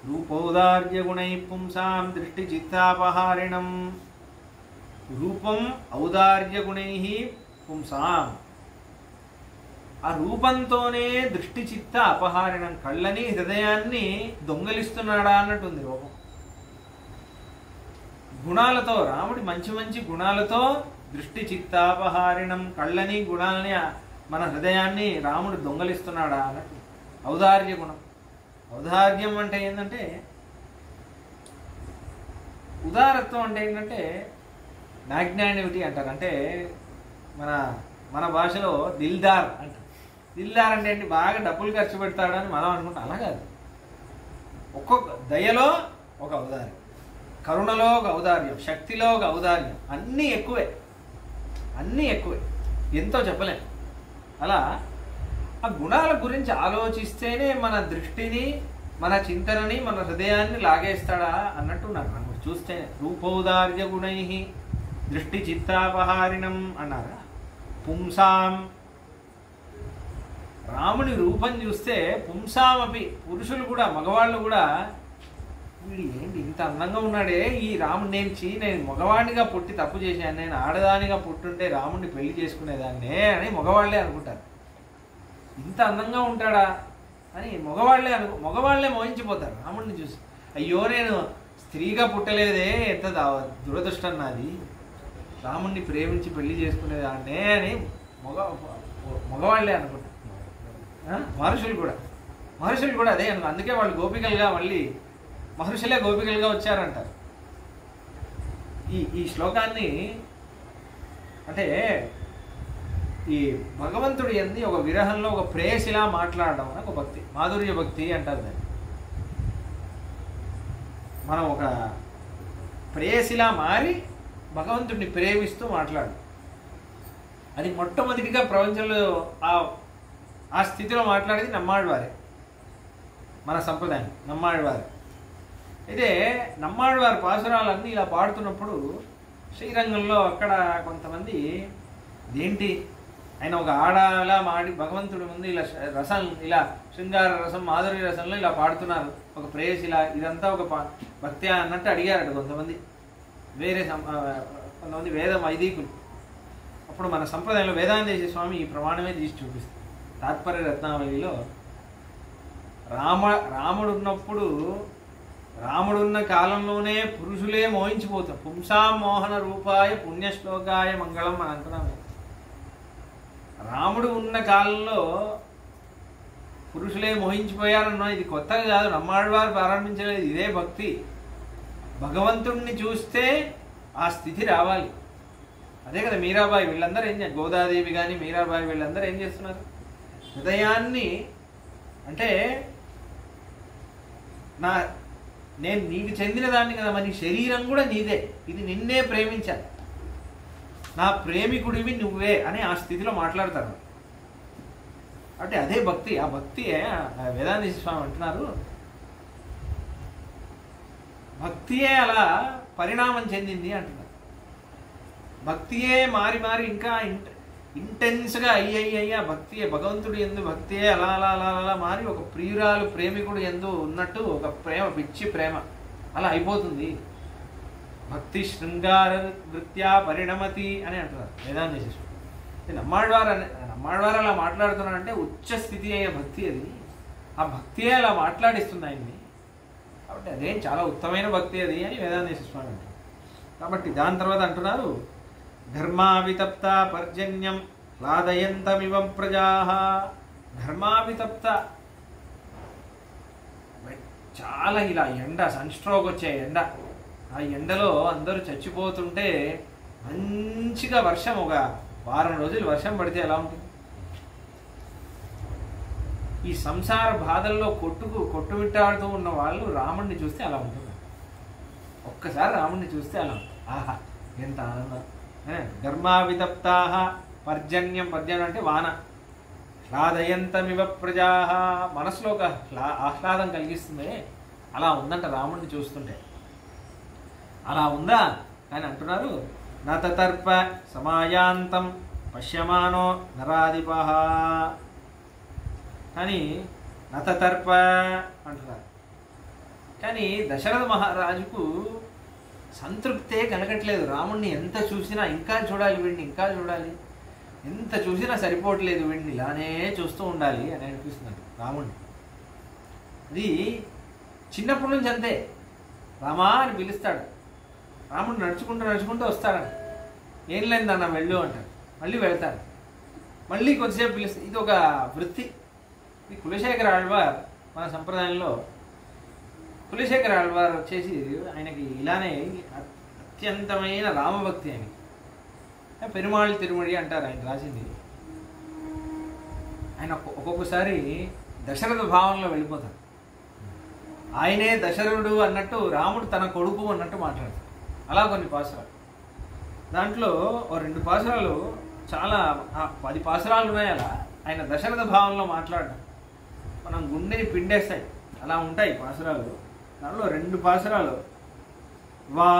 S1: రూపౌదార్యగుణై పుంసాం దృష్టి చిత్తాపహారిణం. రూపం ఔదార్యగుణై పుంసాం. ఆ రూపంతోనే దృష్టి చిత్త అపహారణం, కళ్ళని హృదయాన్ని దొంగలిస్తున్నాడా అన్నట్టుంది రూపం. గుణాలతో, రాముడి మంచి మంచి గుణాలతో దృష్టి చిత్తాపహారిణం, కళ్ళని గుణాలని మన హృదయాన్ని రాముడు దొంగలిస్తున్నాడా అన్నట్టు. ఔదార్య గుణం. ఔదార్యం అంటే ఏంటంటే, ఉదారత్వం అంటే ఏంటంటే మ్యాగ్నానిమిటీ అంటారు. అంటే మన మన భాషలో దిల్దార్ అంటారు. దిల్దార్ అంటే ఏంటి, బాగా డబ్బులు ఖర్చు పెడతాడని మనం అనుకుంటాం. అలా కాదు. ఒక్కొక్క దయలో ఒక ఔదార్యం, కరుణలో ఒక ఔదార్యం, శక్తిలో ఒక ఔదార్యం, అన్నీ ఎక్కువే, అన్నీ ఎక్కువే, ఎంతో చెప్పలేం. అలా ఆ గుణాల గురించి ఆలోచిస్తేనే మన దృష్టిని, మన చింతనని, మన హృదయాన్ని లాగేస్తాడా అన్నట్టు నాకు రాముడు చూస్తే. రూపౌదార్య గుణై దృష్టి చిత్తాపహారిణం అన్నారా. పుంసాం, రాముని రూపం చూస్తే పుంసామపి, పురుషులు కూడా, మగవాళ్ళు కూడా, వీడు ఏంటి ఇంత అందంగా ఉన్నాడే ఈ రాముడు, నేను మగవాడినిగా పుట్టి తప్పు చేశాను, నేను ఆడదానిగా పుట్టుంటే రాముడిని పెళ్లి చేసుకునేదాన్నే అని మగవాళ్లే అనుకుంటారు. ఇంత అందంగా ఉంటాడా అని మగవాళ్లే మోహించిపోతారు రాముడిని చూసి. అయ్యో నేను స్త్రీగా పుట్టలేదే, ఎంత దురదృష్టం నాది, రాముడిని ప్రేమించి పెళ్లి చేసుకునేదాన్నే అని మగవాళ్లే అనుకుంటారు. మహర్షులు కూడా అదే అనుకో. అందుకే వాళ్ళు గోపికలుగా, మళ్ళీ మహర్షులే గోపికలుగా వచ్చారంటారు. ఈ శ్లోకాన్ని అంటే ఈ భగవంతుడి యందు ఒక విరహంలో ఒక ప్రేయసిలా మాట్లాడడం అని ఒక భక్తి, మాధుర్య భక్తి అంటారు దాన్ని. మనం ఒక ప్రేయసిలా మారి భగవంతుడిని ప్రేమిస్తూ మాట్లాడు. అది మొట్టమొదటిగా ప్రపంచంలో ఆ స్థితిలో మాట్లాడేది నమ్మాళ్ళవారే, మన సంప్రదాయం నమ్మాళ్ళవారే. అయితే నమ్మాళ్ళవారి పాసురాలన్నీ ఇలా పాడుతున్నప్పుడు శ్రీరంగంలో అక్కడ కొంతమంది ఏంటి ఆయన ఒక ఆడలా మాడి భగవంతుడి ముందు ఇలా రసం, ఇలా శృంగార రసం, మాధుర్య రసంలో ఇలా పాడుతున్నారు, ఒక ప్రేయస్ ఇలా, ఇదంతా ఒక భక్తి అన్నట్టు అడిగారట కొంతమంది, కొంతమంది వేద వైదికులు. అప్పుడు మన సంప్రదాయంలో వేదాంతేశ్వర స్వామి ఈ ప్రమాణమే తీసి చూపిస్తారు. తాత్పర్య రత్నావళిలో రాముడున్న కాలంలోనే పురుషులే మోహించిపోతాం. పుంసాం మోహన రూపాయ పుణ్యశ్లోకాయ మంగళం అని అంటున్నాము. రాముడు ఉన్న కాలంలో పురుషులే మోహించిపోయారన్నా, ఇది కొత్తగా కాదు, నమ్మాళ్ళవారు ప్రారంభించలేదు, ఇదే భక్తి. భగవంతుణ్ణి చూస్తే ఆ స్థితి రావాలి. అదే కదా మీరాబాయి వీళ్ళందరూ ఏం చేస్తారు, గోదాదేవి కానీ మీరాబాయి వీళ్ళందరూ ఏం చేస్తున్నారు, హృదయాన్ని అంటే నేను నీకు చెందిన దాన్ని కదా, మరి శరీరం కూడా నీదే, ఇది నిన్నే ప్రేమించాలి, నా ప్రేమికుడివి నువ్వే అని ఆ స్థితిలో మాట్లాడతారు. అంటే అదే భక్తి. ఆ భక్తియే వేదాంత స్వామి అంటున్నారు, భక్తియే అలా పరిణామం చెందింది అంటున్నారు. భక్తియే మారి మారి ఇంకా ఇంటెన్స్గా అయ్యా భక్తియే, భగవంతుడు ఎందు భక్తియే అలా అలా అలా అలా మారి ఒక ప్రియురాలు ప్రేమికుడు ఎందు ఉన్నట్టు ఒక ప్రేమ, పిచ్చి ప్రేమ అలా అయిపోతుంది. భక్తి శృంగార నృత్యా పరిణమతి అని అంటున్నారు వేదాంత శిష్యుడు. నమ్మాళ్ళవారు అలా మాట్లాడుతున్నారంటే ఉచ్చ స్థితి అయ్యే భక్తి అది. ఆ భక్తియే అలా మాట్లాడిస్తుంది ఆయన్ని. కాబట్టి అదేం చాలా ఉత్తమైన భక్తి అది అని వేదాంత స్వామి అంటారు. కాబట్టి దాని తర్వాత అంటున్నారు, ఘర్మావితప్త పర్జన్యం లాదయంతమివ ప్రజాః. ఘర్మావితప్త చాలా ఇలా ఎండ, సన్స్ట్రోక్ వచ్చే ఎండ, ఆ ఎండలో అందరూ చచ్చిపోతుంటే మంచిగా వర్షం, ఒక వారం రోజులు వర్షం పడితే ఎలా ఉంటుంది? ఈ సంసార బాధల్లో కొట్టుమిట్టాడుతూ ఉన్న వాళ్ళు రాముడిని చూస్తే అలా ఉంటుంది. ఒక్కసారి రాముడిని చూస్తే అలా ఉంటుంది. ఆహా ఎంత ఆనందం. ఘర్మావితప్తాః పర్జన్యం, పర్జన్యం అంటే వాన, హ్లాదయంతమివ ప్రజాః, మనసులో ఒక ఆహ్లాదం కలిగిస్తుంది. అలా ఉందంట రాముడిని చూస్తుంటే. అలా ఉందా అని అంటున్నారు, నతతర్ప సమాయాంతం పశ్యమానో నరాధిపః. కానీ నతతర్ప అంటున్నారు. కానీ దశరథ మహారాజుకు సంతృప్తే కలగట్లేదు. రాముడిని ఎంత చూసినా ఇంకా చూడాలి, వీడిని ఇంకా చూడాలి. ఎంత చూసినా సరిపోవట్లేదు, వీడిని ఇలానే చూస్తూ ఉండాలి అని అనిపిస్తుంది రాముడిని. అది చిన్నప్పటి నుంచి అంతే. రామా అని పిలుస్తాడు, రాముడు నడుచుకుంటూ నడుచుకుంటూ వస్తాడని. ఏం లేదన్న వెళ్ళు అంటాడు, మళ్ళీ వెళ్తాడు, మళ్ళీ కొద్దిసేపు పిలుస్తాడు. ఇది ఒక వృత్తి. ఈ కులశేఖర ఆళ్వార్ మన సంప్రదాయంలో కులశేఖర ఆళ్వార్ వచ్చేసి ఆయనకి ఇలానే అత్యంతమైన రామభక్తి ఆయనకి. పెరుమాళ్ తిరుమడి అంటారు ఆయన రాసింది. ఆయన ఒక్కొక్కసారి దశరథ భావంలో వెళ్ళిపోతారు. ఆయనే దశరథుడు అన్నట్టు, రాముడు తన కొడుకు అన్నట్టు మాట్లాడతారు. అలా కొన్ని పాసురాలు. దాంట్లో ఓ 2 పాసురాలు, చాలా 10 పాసురాలు ఉన్నాయి అలా ఆయన దశరథ భావంలో మాట్లాడడం. మనం గుండెని పిండేస్తాయి, అలా ఉంటాయి పాసురాలు. దాంట్లో 2 పాసురాలు, వా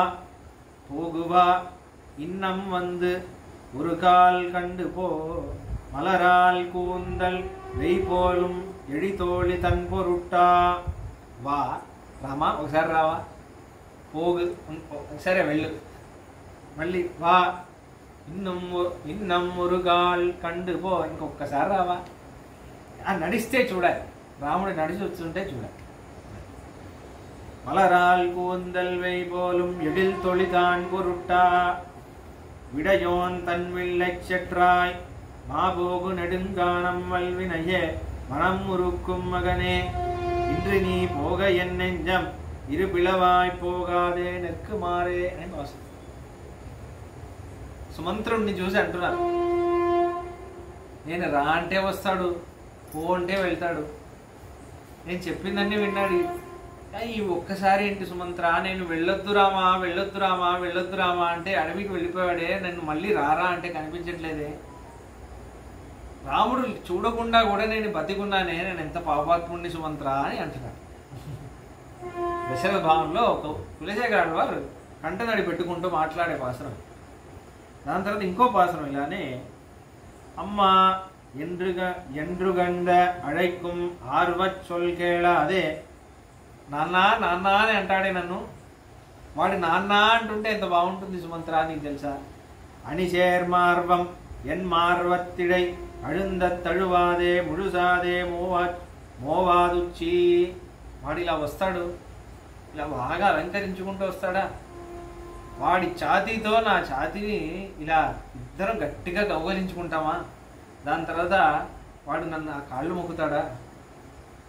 S1: పోగువా இன்னம் வந்து ஒரு கால் கண்டு போ மலரால் கூந்தல் వెయ్పోலும் ఎడితోళి తన్ పొరుట్టా. వా రామా ఒకసారి రావా, పోగు సరే వెళ్ళు, మళ్ళీ వా ఇన్నం మురుగాల్ కండు పో ఇంకొకసారి రావా. నడిస్తే చూడాలి, రాముడు నడిచి వస్తుంటే చూడాలి. மலரால் கூந்தல் வெய்போலும் எழில் தொழிதான் பொருட்டா விடையோன் தன்வில்லைச் செற்றாய் மாபோகு நெடுங்கானம் வல்வினையே மனம் முறுக்கும் மகனே இன்று நீ போக என் நெஞ்சம் இரு பிளவாய் போகாదే నెక్కుమారే అని వస్తుంది. సుమంత్రుడిని చూసి అంటున్నారు, నేను రా అంటే వస్తాడు, పో అంటే వెళ్తాడు, నేను చెప్పిందన్నీ విన్నాడు. ఈ ఒక్కసారి ఏంటి సుమంత్ర, నేను వెళ్ళొద్దు రామా వెళ్ళొద్దు రామా వెళ్ళొద్దు రామా అంటే అడవికి వెళ్ళిపోయాడే, నన్ను మళ్ళీ రారా అంటే కనిపించట్లేదే. రాముడు చూడకుండా కూడా నేను బతికున్నానే, నేను ఎంత పాపాత్ముడిని సుమంత్ర అని అంటున్నాడు. దశరథ భావంలో ఒక కులశేఖర వారు కంటనడి పెట్టుకుంటూ మాట్లాడే పాసరం. దాని తర్వాత ఇంకో పాసరం ఇలానే, అమ్మ ఎండ్రుగండ అழைக்கும் ఆర్వచ్ చొల్కేళ. అదే నాన్న నాన్న అని అంటాడే నన్ను, వాడి నాన్న అంటుంటే ఎంత బాగుంటుంది సుమంత్ర, నీకు తెలుసా. అణిచేర్మార్వం ఎన్ మార్వత్తిడై అழுந்த తழுవాదే ముడుసాదే మోవాదుచ్చి. వాడు ఇలా వస్తాడు, ఇలా బాగా అలంకరించుకుంటూ వస్తాడా, వాడి ఛాతీతో నా ఛాతీని ఇలా ఇద్దరం గట్టిగా కౌగలించుకుంటామా, దాని తర్వాత వాడు నన్ను ఆ కాళ్ళు మొక్కుతాడా,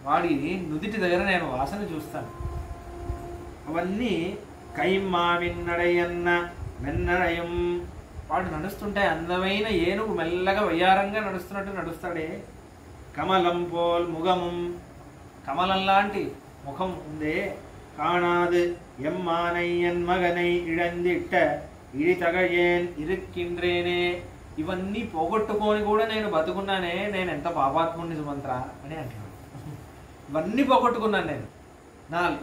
S1: వాడి నుదిటి దగ్గర నేను వాసన చూస్తాను. అవన్నీ కైమ్మా విన్నడయన్న వెన్నడయం. వాడు నడుస్తుంటే అందమైన ఏనుగు మెల్లగా వయ్యారంగా నడుస్తున్నట్టు నడుస్తాడే. కమలం పోల్ ముఖము, కమలం లాంటి ముఖం ఉందే. కాణాదు ఎమ్మానై ఎన్ మగనై ఇడందిట్ట ఇడి తగయేన్ ఇరుక్కిండ్రేనే. ఇవన్నీ పోగొట్టుకొని కూడా నేను బతుకున్నానే, నేను ఎంత పాపాత్ముడిని సుమంత్ర అని అంటున్నాను. ఇవన్నీ పోగొట్టుకున్నాను నేను,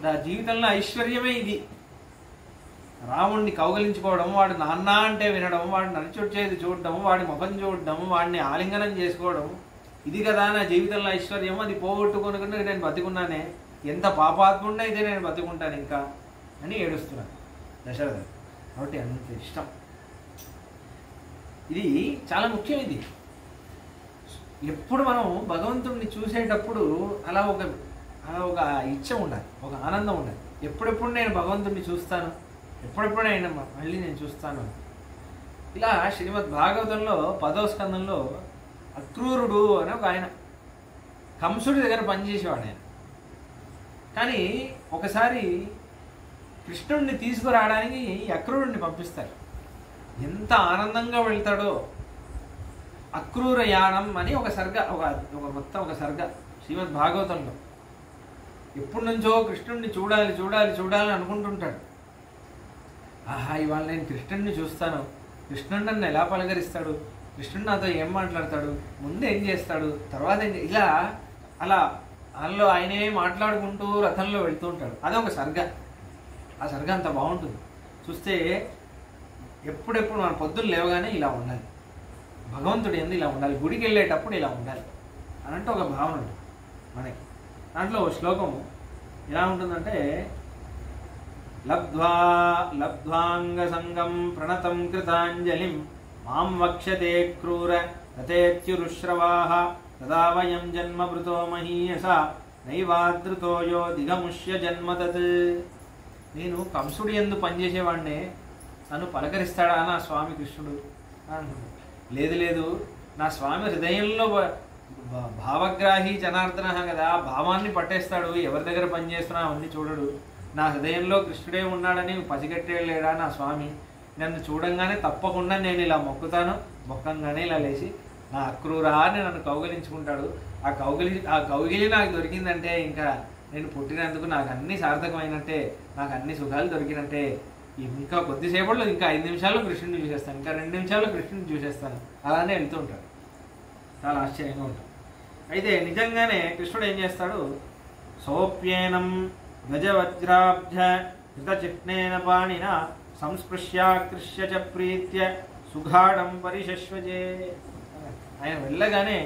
S1: నా జీవితంలో ఐశ్వర్యమే ఇది. రాముడిని కౌగలించుకోవడం, వాడు నాన్న అంటే వినడం, వాడు నడిచొచ్చేది చూడడం, వాడి ముఖం చూడడం, వాడిని ఆలింగనం చేసుకోవడం, ఇది కదా నా జీవితంలో ఐశ్వర్యం. అది పోగొట్టుకొని నేను బతికున్నానే, ఎంత పాపాత్ముడిని అయితే నేను బతుకుంటాను ఇంకా అని ఏడుస్తున్నాను దశరథుడు. కాబట్టి అంత ఇష్టం. ఇది చాలా ముఖ్యం. ఇది ఎప్పుడు మనం భగవంతుడిని చూసేటప్పుడు అలా ఒక ఇచ్చ ఉండాలి, ఒక ఆనందం ఉండాలి. ఎప్పుడెప్పుడు నేను భగవంతుడిని చూస్తాను, ఎప్పుడెప్పుడు ఆయన మళ్ళీ నేను చూస్తాను. ఇలా శ్రీమద్ భాగవతంలో 10వ స్కందంలో అక్రూరుడు అని ఒక ఆయన కంసుడి దగ్గర పనిచేసేవాడు ఆయన. కానీ ఒకసారి కృష్ణుడిని తీసుకురావడానికి అక్రూరుడిని పంపిస్తారు. ఎంత ఆనందంగా వెళ్తాడో. అక్రూర యానం అని ఒక సర్గ, మొత్తం ఒక సర్గ శ్రీమద్ భాగవతంలో. ఎప్పటి నుంచో కృష్ణుడిని చూడాలి చూడాలి చూడాలని అనుకుంటుంటాడు. ఆహా, ఇవాళ నేను కృష్ణుడిని చూస్తాను, కృష్ణుడు నన్ను ఎలా పలకరిస్తాడు, కృష్ణుడు నాతో ఏం మాట్లాడతాడు, ముందు ఏం చేస్తాడు, తర్వాత ఏం, ఇలా అలా అందులో ఆయనే మాట్లాడుకుంటూ రథంలో వెళ్తూ ఉంటాడు. అదొక సర్గ. ఆ సర్గ అంత బాగుంటుంది చూస్తే. ఎప్పుడెప్పుడు మన పొద్దున్న లేవగానే ఇలా ఉండాలి, భగవంతుడు ఏంది ఇలా ఉండాలి, గుడికి వెళ్ళేటప్పుడు ఇలా ఉండాలి అనంటే ఒక భావన ఉంటుంది మనకి. దాంట్లో శ్లోకం ఎలా ఉంటుందంటే, లబ్ధ్వాంగ సంగం ప్రణతం కృతాంజలిం మాం వక్ష్యతే క్రూర రతేత్యురుశ్రవాః తదా వయం జన్మభృతో మహీయసా నైవాదృతో యో దిగముష్య జన్మతత్. నేను కంసుడి యందు పనిచేసేవాడినే, నన్ను పలకరిస్తాడా నా స్వామి కృష్ణుడు అంటున్నాడు. లేదు లేదు, నా స్వామి హృదయంలో భావగ్రాహి జనార్దన కదా, భావాన్ని పట్టేస్తాడు. ఎవరి దగ్గర పనిచేస్తున్నా అవన్నీ చూడడు. నా హృదయంలో కృష్ణుడే ఉన్నాడని పసిగట్టేయలేడా నా స్వామి. నన్ను చూడంగానే తప్పకుండా నేను ఇలా మొక్కుతాను, మొక్కంగానే ఇలా లేచి నా అక్రూరా అని నన్ను కౌగిలించుకుంటాడు. ఆ కౌగిలి నాకు దొరికిందంటే ఇంకా నేను పుట్టినందుకు నాకు అన్ని సార్థకమైనట్టే, నాకు అన్ని సుఖాలు దొరికినట్టే. ఇంకా కొద్దిసేపట్లో ఇంకా 5 నిమిషాల్లో కృష్ణుని చూసేస్తాను, ఇంకా 2 నిమిషాల్లో కృష్ణుని చూసేస్తాను. అలానే వెళ్తూ ఉంటాడు. చాలా ఆశ్చర్యంగా ఉంటాడు. అయితే నిజంగానే కృష్ణుడు ఏం చేస్తాడు, సోప్యేనం గజవజ్రాబ్జ కృతచిహ్నేన పాణిన సంస్పృశ్యాకృష్య చ ప్రీత్య సుఘాడం పరిశశ్వజే. ఆయన వెళ్ళగానే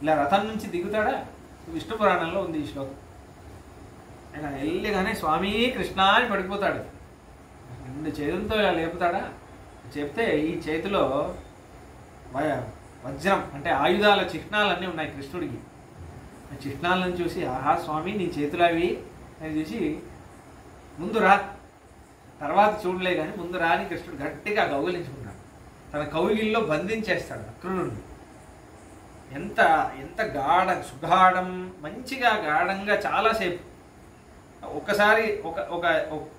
S1: ఇలా రథం నుంచి దిగుతాడా, విష్ణు పురాణంలో ఉంది ఈ శ్లోకం. ఆయన వెళ్ళగానే స్వామి కృష్ణ అని పడిపోతాడు. 2 చేతులతో ఇలా లేపుతాడా. చెప్తే ఈ చేతిలో వజ్రం అంటే ఆయుధాల చిహ్నాలన్నీ ఉన్నాయి కృష్ణుడికి. ఆ చిహ్నాలను చూసి ఆహా స్వామి నీ చేతులు అవి అని చూసి ముందు రా, తర్వాత చూడలే కానీ ముందు రా అని కృష్ణుడు గట్టిగా కౌగిలించుకుంటాడు. తన కౌగిల్లో బంధించేస్తాడు అక్రూరుడిని. ఎంత ఎంత సుగాఢం మంచిగా గాఢంగా చాలాసేపు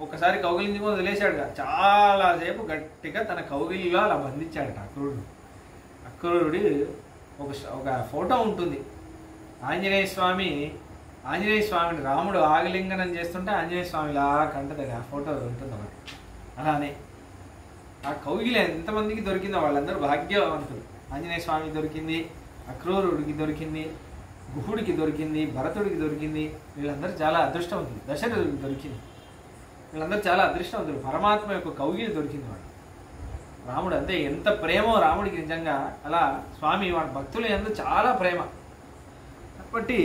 S1: ఒకసారి కౌగిలించుకొని వదిలేశాడుగా, చాలాసేపు గట్టిగా తన కౌగిలిలో అలా బంధించాడట అక్రూరుడు. అక్రూరుడి ఒక ఫోటో ఉంటుంది. ఆంజనేయ స్వామిని రాముడు ఆగలింగనం చేస్తుంటే ఆంజనేయ స్వామి ఇలా కంటది, ఆ ఫోటో ఉంటుంది అన్నమాట. అలానే ఆ కౌగిలి ఎంతమందికి దొరికిందో వాళ్ళందరూ భాగ్యవంతులు. ఆంజనేయ స్వామికి దొరికింది, అక్రూరుడికి దొరికింది, గుహుడికి దొరికింది, భరతుడికి దొరికింది. వీళ్ళందరూ చాలా అదృష్టవంతులు. దశరథుడికి దొరికింది. వీళ్ళందరూ చాలా అదృష్టవంతులు. పరమాత్మ యొక్క కౌగిలి దొరికింది వాడు. రాముడు అంతే, ఎంత ప్రేమో రాముడికి నిజంగా. అలా స్వామి వాడి భక్తులు ఎందు చాలా ప్రేమ. కాబట్టి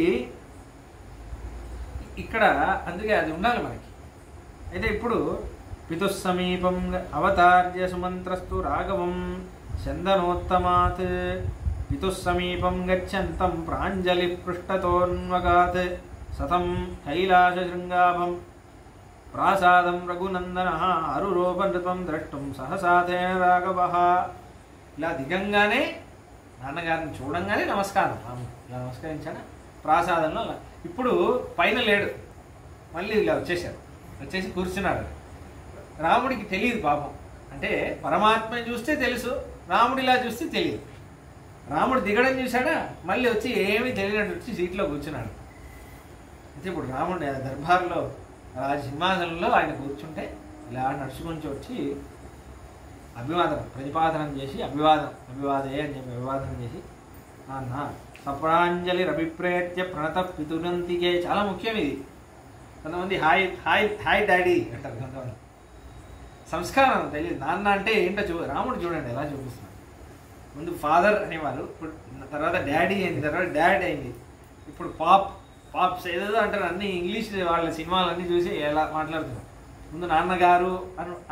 S1: ఇక్కడ అందుకే అది ఉండాలి మనకి. అయితే ఇప్పుడు పితుస్సమీపం అవతార్య సుమంత్రస్తు రాఘవం చందనోత్తమాత్ పితుస్సమీపం గచ్చంతం ప్రాంజలి పృష్ఠతోన్వగాత్ సతం కైలాసశృంగాభం ప్రాసాదం రఘునందన అరురోపనృతం ద్రష్టం సహసాతేన రాఘవః. ఇలా దిగంగానే నాన్నగారిని చూడంగానే నమస్కారం, ఇలా నమస్కరించాడు ప్రాసాదంలో. అలా ఇప్పుడు పైన లేడు, మళ్ళీ ఇలా వచ్చేసి కూర్చున్నాడు. రాముడికి తెలియదు పాపం. అంటే పరమాత్మని చూస్తే తెలుసు, రాముడు ఇలా చూస్తే తెలియదు. రాముడు దిగడం చూశాడా, మళ్ళీ వచ్చి ఏమీ తెలియనట్టు వచ్చి సీట్లో కూర్చున్నాడు. అయితే ఇప్పుడు రాముడు దర్బార్లో సింహాసనంలో ఆయన కూర్చుంటే ఇలా నడుచుకుంటూ వచ్చి ప్రతిపాదనం చేసి అభివాదే అని చెప్పి అభివాదనం చేసి నాన్న సప్రాంజలి రవిప్రేత్య ప్రణత పితునంతికే. చాలా ముఖ్యం ఇది. కొంతమంది హాయ్ హాయ్ హాయ్ డాడీ అంటారు, కొంతమంది సంస్కారం తెలియదు. నాన్న అంటే ఏంటో రాముడు చూడండి ఎలా చూపిస్తున్నాడు. ముందు ఫాదర్ అనేవారు, ఇప్పుడు తర్వాత డాడీ అయింది, తర్వాత డాడ్ అయింది, ఇప్పుడు పాప్స్ ఏదేదో అంటారు. అన్ని ఇంగ్లీష్ వాళ్ళ సినిమాలన్నీ చూసి ఎలా మాట్లాడుతున్నారు. ముందు నాన్నగారు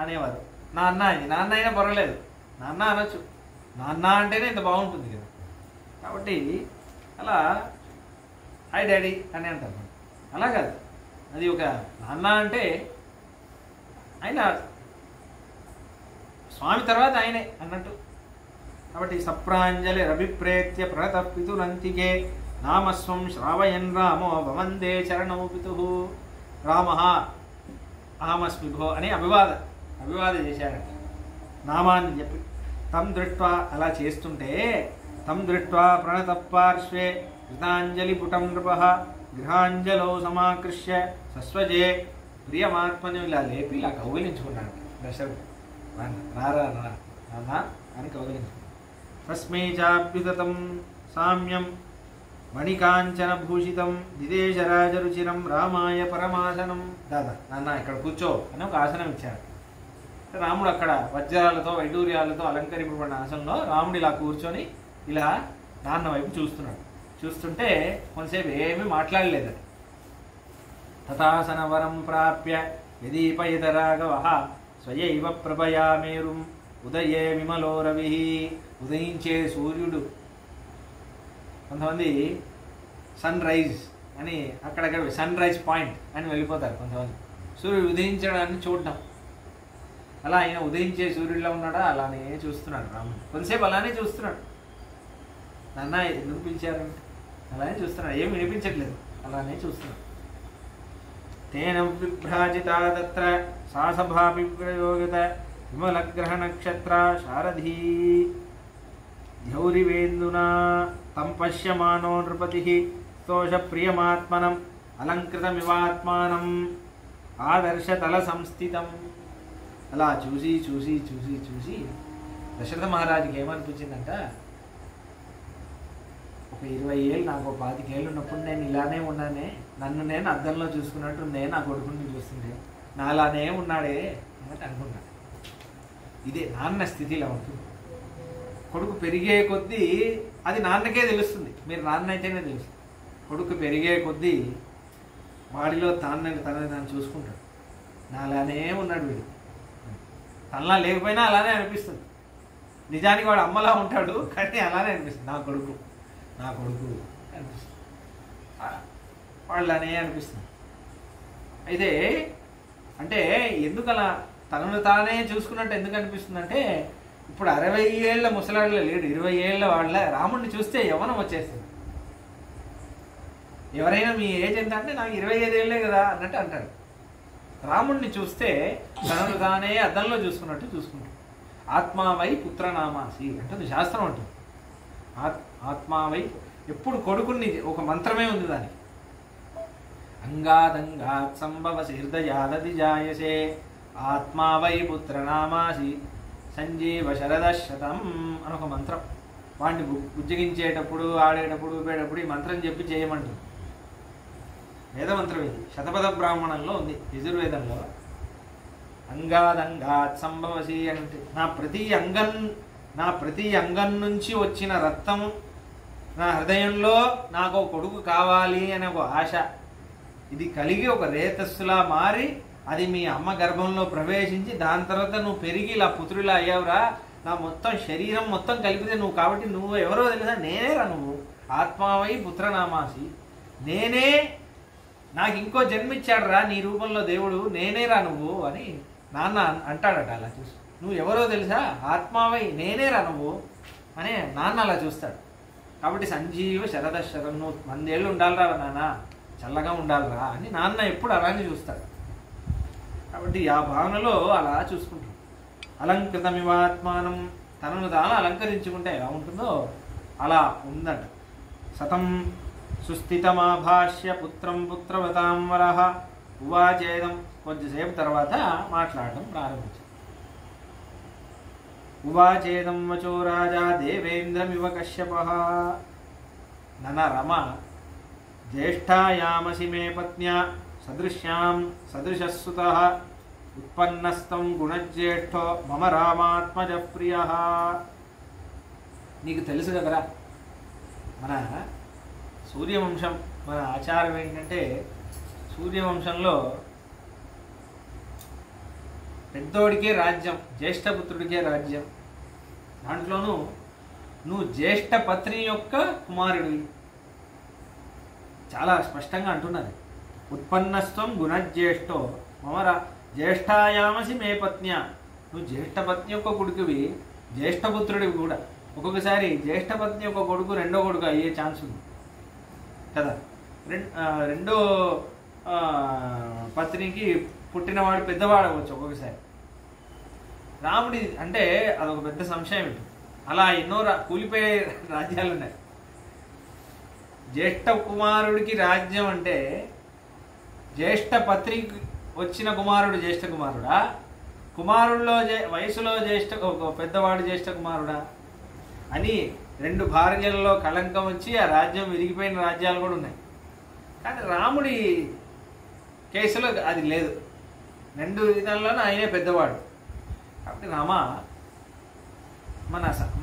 S1: అనేవారు, నాన్న అయింది. నాన్న అయినా పర్వాలేదు, నాన్న అనొచ్చు. నాన్న అంటేనే ఇంత బాగుంటుంది కదా. కాబట్టి అలా హాయ్ డాడీ అని అంటారు. అలా కాదు, అది ఒక నాన్న అంటే ఆయన స్వామి తర్వాత ఆయనే అన్నట్టు. కాబట్టి సప్రాంజలి రవిప్రేత్య ప్రణత పితురంతికే నామస్వం శ్రావయన్ రామో భవందే చరణౌ పితుః. రామ అహమస్మి భో అని అభివాద చేశాడంట నామాన్ని చెప్పి. తం దృష్ట్వా అలా చేస్తుంటే తం దృష్ట్వా ప్రణత పార్శ్వే కృతాంజలి పుటం నృపః గృహాంజలో సమాకృష్య సస్వజే ప్రియమాత్మను ఇలా లేపి ఇలా కౌగిలించుకున్నాడు దశరథుడు. రారా నాన్న అని కౌగిలించుకున్నాడు. తస్మై చాభ్యుదతం సామ్యం మణికాంచన భూషితం విదేశరాజరుచిరం రామాయ పరమాసనం. దాదా నాన్న ఇక్కడ కూర్చో అని ఒక ఆసనం ఇచ్చాడు. రాముడు అక్కడ వజ్రాలతో వైడూర్యాలతో అలంకరింపబడిన ఆసనంలో రాముడు ఇలా కూర్చొని ఇలా నాన్న వైపు చూస్తున్నాడు. చూస్తుంటే కొంతసేపు ఏమీ మాట్లాడలేదు. తథాసన వరం ప్రాప్య యదీపయత రాఘవః స్వయైవ ప్రభయా మేరుం ఉదయే విమలో రవి, ఉదయించే సూర్యుడు. కొంతమంది సన్ రైజ్ అని అక్కడక్కడ సన్ రైజ్ పాయింట్ అని వెళ్ళిపోతారు కొంతమంది, సూర్యుడు ఉదయించడాన్ని చూడడం. అలా ఆయన ఉదయించే సూర్యుడిలో ఉన్నాడా, అలానే చూస్తున్నాడు రాముడు. కొంతసేపు అలానే చూస్తున్నాడు. నాన్న ఎందుకు పిలిచారంటే అలానే చూస్తున్నాడు, ఏం వినిపించట్లేదు, అలానే చూస్తున్నాడు. తేన విభ్రాజిత తత్ర సాసభాభిప్రయోగత విమలగ్రహ నక్షత్ర శారథీ ధౌరివేందునా తం పశ్యమానో నృపతి స్తోష ప్రియమాత్మనం అలంకృతమివాత్మానం ఆదర్శతల సంస్థితం. అలా చూసి చూసి చూసి చూసి దశరథ మహారాజుకి ఏమనిపించిందంట, ఒక 20 ఏళ్ళు, నాకు 25 ఏళ్ళు ఉన్నప్పుడు నేను ఇలానే ఉన్నానే, నన్ను నేను అద్దంలో చూసుకున్నట్టుందే, నా కొడుకుని చూస్తుంటే నా అలానే ఉన్నాడే అన్నట్టు అనుకున్నాను. ఇదే నాన్న స్థితిలో ఉంటుంది. కొడుకు పెరిగే కొద్దీ అది నాన్నకే తెలుస్తుంది, మీరు నాన్న అయితేనే తెలుస్తుంది. కొడుకు పెరిగే కొద్దీ వాడిలో తనని తాను చూసుకుంటాడు, నా అలానే ఉన్నాడు వీడు, తనలా లేకపోయినా అలానే అనిపిస్తుంది. నిజానికి వాడు అమ్మలా ఉంటాడు కానీ అలానే అనిపిస్తుంది, నా కొడుకు అనిపిస్తుంది, వాళ్ళనే అనిపిస్తుంది. అయితే అంటే ఎందుకు అలా తనను తానే చూసుకున్నట్టు ఎందుకు అనిపిస్తుంది అంటే, ఇప్పుడు 60 ఏళ్ల ముసలాళ్ళ లేడు, 20 ఏళ్ల వాళ్ళ రాముడిని చూస్తే యవ్వనం వచ్చేస్తుంది. ఎవరైనా మీ ఏజ్ ఎంత అంటే నాకు 25 ఏళ్ళే కదా అన్నట్టు అంటారు. రాముడిని చూస్తే తనను తానే అద్దంలో చూసుకున్నట్టు చూసుకుంటాడు. ఆత్మావై పుత్రనామాసి అంటుంది శాస్త్రం అంటుంది. ఆత్మావై ఎప్పుడు కొడుకుని, ఒక మంత్రమే ఉంది దానికి. అంగాదంగాత్ సంభవసి హృదయాదతి జాయసే ఆత్మావై పుత్రనామాసి సంజీవ శరదశతం అని ఒక మంత్రం. వాడిని ఉజ్జగించేటప్పుడు, ఆడేటప్పుడు, ఊపేటప్పుడు ఈ మంత్రం చెప్పి చేయమంటుంది. వేదమంత్రం ఇది, శతపథ బ్రాహ్మణంలో ఉంది, యజుర్వేదంలో. అంగాదంగాత్ సంభవసి అంటే నా ప్రతి అంగం నుంచి వచ్చిన రక్తము, నా హృదయంలో నాకు ఒక కొడుకు కావాలి అనే ఒక ఆశ, ఇది కలిగి ఒక రేతస్సులా మారి అది మీ అమ్మ గర్భంలో ప్రవేశించి దాని తర్వాత నువ్వు పెరిగి ఇలా పుత్రులా అయ్యావురా, నా మొత్తం శరీరం మొత్తం కలిపితే నువ్వు, కాబట్టి నువ్వు ఎవరో తెలుసా, నేనేరా నువ్వు. ఆత్మావై పుత్రనామాసి, నేనే, నాకు ఇంకో జన్మిచ్చాడు రా నీ రూపంలో దేవుడు, నేనేరా నువ్వు అని నాన్న అంటాడట. అలా చూసి నువ్వు ఎవరో తెలుసా, ఆత్మావై నేనేరా నువ్వు అని నాన్న అలా చూస్తాడు. కాబట్టి సంజీవ శరదశరం, నువ్వు 100 ఏళ్ళు ఉండాలిరా నాన్న, చల్లగా ఉండాలిరా అని నాన్న ఎప్పుడు అలానే చూస్తాడు. కాబట్టి ఆ భావనలో అలా చూసుకుంటాడు. అలంకృతమివాత్మానం, తనను తాను అలంకరించుకుంటే ఎలా ఉంటుందో అలా ఉందట. సతం సుస్థితమాభాష్య పుత్రం పుత్రవతాం వరః ఉవాచేదం. కొద్దిసేపు తర్వాత మాట్లాడడం ప్రారంభించాడు. ఉవాచేదం వచో రాజా దేవేంద్రమివ కశ్యపః. నన రమ జ్యేష్ఠాయామసి మే పత్న్యా సదృశ్యాం సదృశస్సుతః ఉత్పన్నస్తం గుణజ్యేష్ఠో మమ రామాత్మజ ప్రియః. నీకు తెలుసు కదరా, మన సూర్యవంశం, మన ఆచారం ఏంటంటే సూర్యవంశంలో పెద్దోడికే రాజ్యం, జ్యేష్ఠపుత్రుడికే రాజ్యం. దాంట్లోనూ నువ్వు జ్యేష్ఠ పత్ని యొక్క కుమారుడివి. చాలా స్పష్టంగా అంటున్నది. ఉత్పన్నస్వం గుణజ్యేష్ఠో మమరా జ్యేష్ఠాయామసి మే పత్న్యా. నువ్వు జ్యేష్ఠపత్ని యొక్క కొడుకువి, జ్యేష్ఠపుత్రుడివి కూడా. ఒక్కొక్కసారి జ్యేష్ఠపత్ని యొక్క కొడుకు రెండో కొడుకు అయ్యే ఛాన్స్ ఉంది కదా. రెండో పత్నికి పుట్టినవాడు పెద్దవాడు అవ్వచ్చు ఒక్కొక్కసారి. రాముడి అంటే అదొక పెద్ద సంశయం. అలా ఎన్నో కూలిపోయే రాజ్యాలు ఉన్నాయి. జ్యేష్ఠ కుమారుడికి రాజ్యం అంటే జ్యేష్ఠ పత్రికి వచ్చిన కుమారుడు జ్యేష్ఠ కుమారుడా, కుమారుల్లో వయసులో పెద్దవాడు జ్యేష్ఠ కుమారుడా అని 2 భార్యలలో కళంకం వచ్చి ఆ రాజ్యం విరిగిపోయిన రాజ్యాలు కూడా ఉన్నాయి. కానీ రాముడి కేసులో అది లేదు. 2 విధాల్లోనూ ఆయనే పెద్దవాడు. కాబట్టి రామ,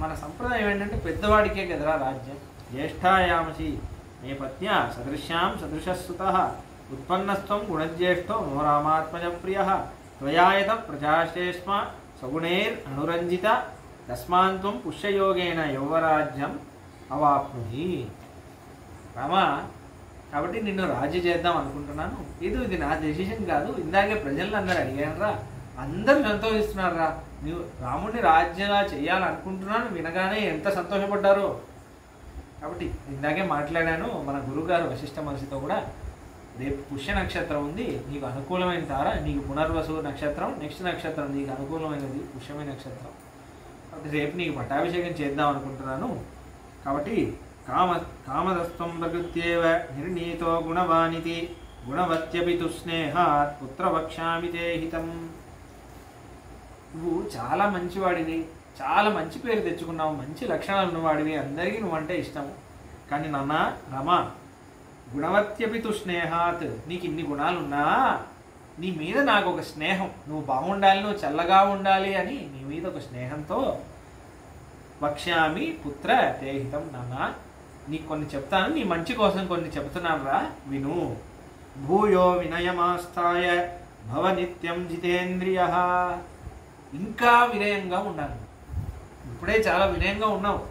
S1: మన సంప్రదాయం ఏంటంటే పెద్దవాడికే కదరా రాజ్యం. జ్యేష్ఠాయామసి మే పత్న్యా సదృశ్యాం సదృశస్సుతః ఉత్పన్నస్త్వం గుణజ్యేష్ఠో మమ రామాత్మజ ప్రియః త్వయాయత ప్రజాశ్రేష్మ సగుణైర్ అనురంజిత తస్మాంత్వం పుష్యయోగేన యౌవరాజ్యం అవాప్నుహి. రామా, కాబట్టి నిన్ను రాజు చేద్దాం అనుకుంటున్నాను. ఇది నా డెసిషన్ కాదు. ఇందాకే ప్రజలను అందరూ అడిగానరా, అందరూ సంతోషిస్తున్నారా. నువ్వు రాముడిని రాజ్యంగా చేయాలనుకుంటున్నాను వినగానే ఎంత సంతోషపడ్డారో. కాబట్టి ఇందాకే మాట్లాడాను మన గురుగారు వశిష్ఠ మహర్షితో కూడా. రేపు పుష్య నక్షత్రం ఉంది, నీకు అనుకూలమైన తార, నీకు పునర్వసు నక్షత్రం, నెక్స్ట్ నక్షత్రం నీకు అనుకూలమైనది పుష్యమైన నక్షత్రం. కాబట్టి రేపు నీకు పట్టాభిషేకం చేద్దాం అనుకుంటున్నాను. కాబట్టి కామదస్త్వం ప్రకృత్యేవ నిర్ణీతో గుణవానితి గుణవత్యపి తుస్నేహాత్ పుత్ర వక్ష్యామి తే హితం. నువ్వు చాలా మంచివాడివి, చాలా మంచి పేరు తెచ్చుకున్నావు, మంచి లక్షణాలు ఉన్నవాడివి, అందరికీ నువ్వంటే ఇష్టం. కానీ నాన్న రమా, గుణవత్యపి తుస్నేహాత్, నీకు ఇన్ని గుణాలున్నా నీ మీద నాకు ఒక స్నేహం, నువ్వు బాగుండాలి, నువ్వు చల్లగా ఉండాలి అని నీ మీద ఒక స్నేహంతో వక్ష్యామి పుత్ర తే హితం. నాన్న నీకు కొన్ని చెప్తాను, నీ మంచి కోసం కొన్ని చెప్తున్నాను రా, విను. భూయో వినయమాస్థాయ భవ నిత్యం జితేంద్రియ. ఇంకా వినయంగా ఉండాలి. ఇప్పుడే చాలా వినయంగా ఉన్నావు,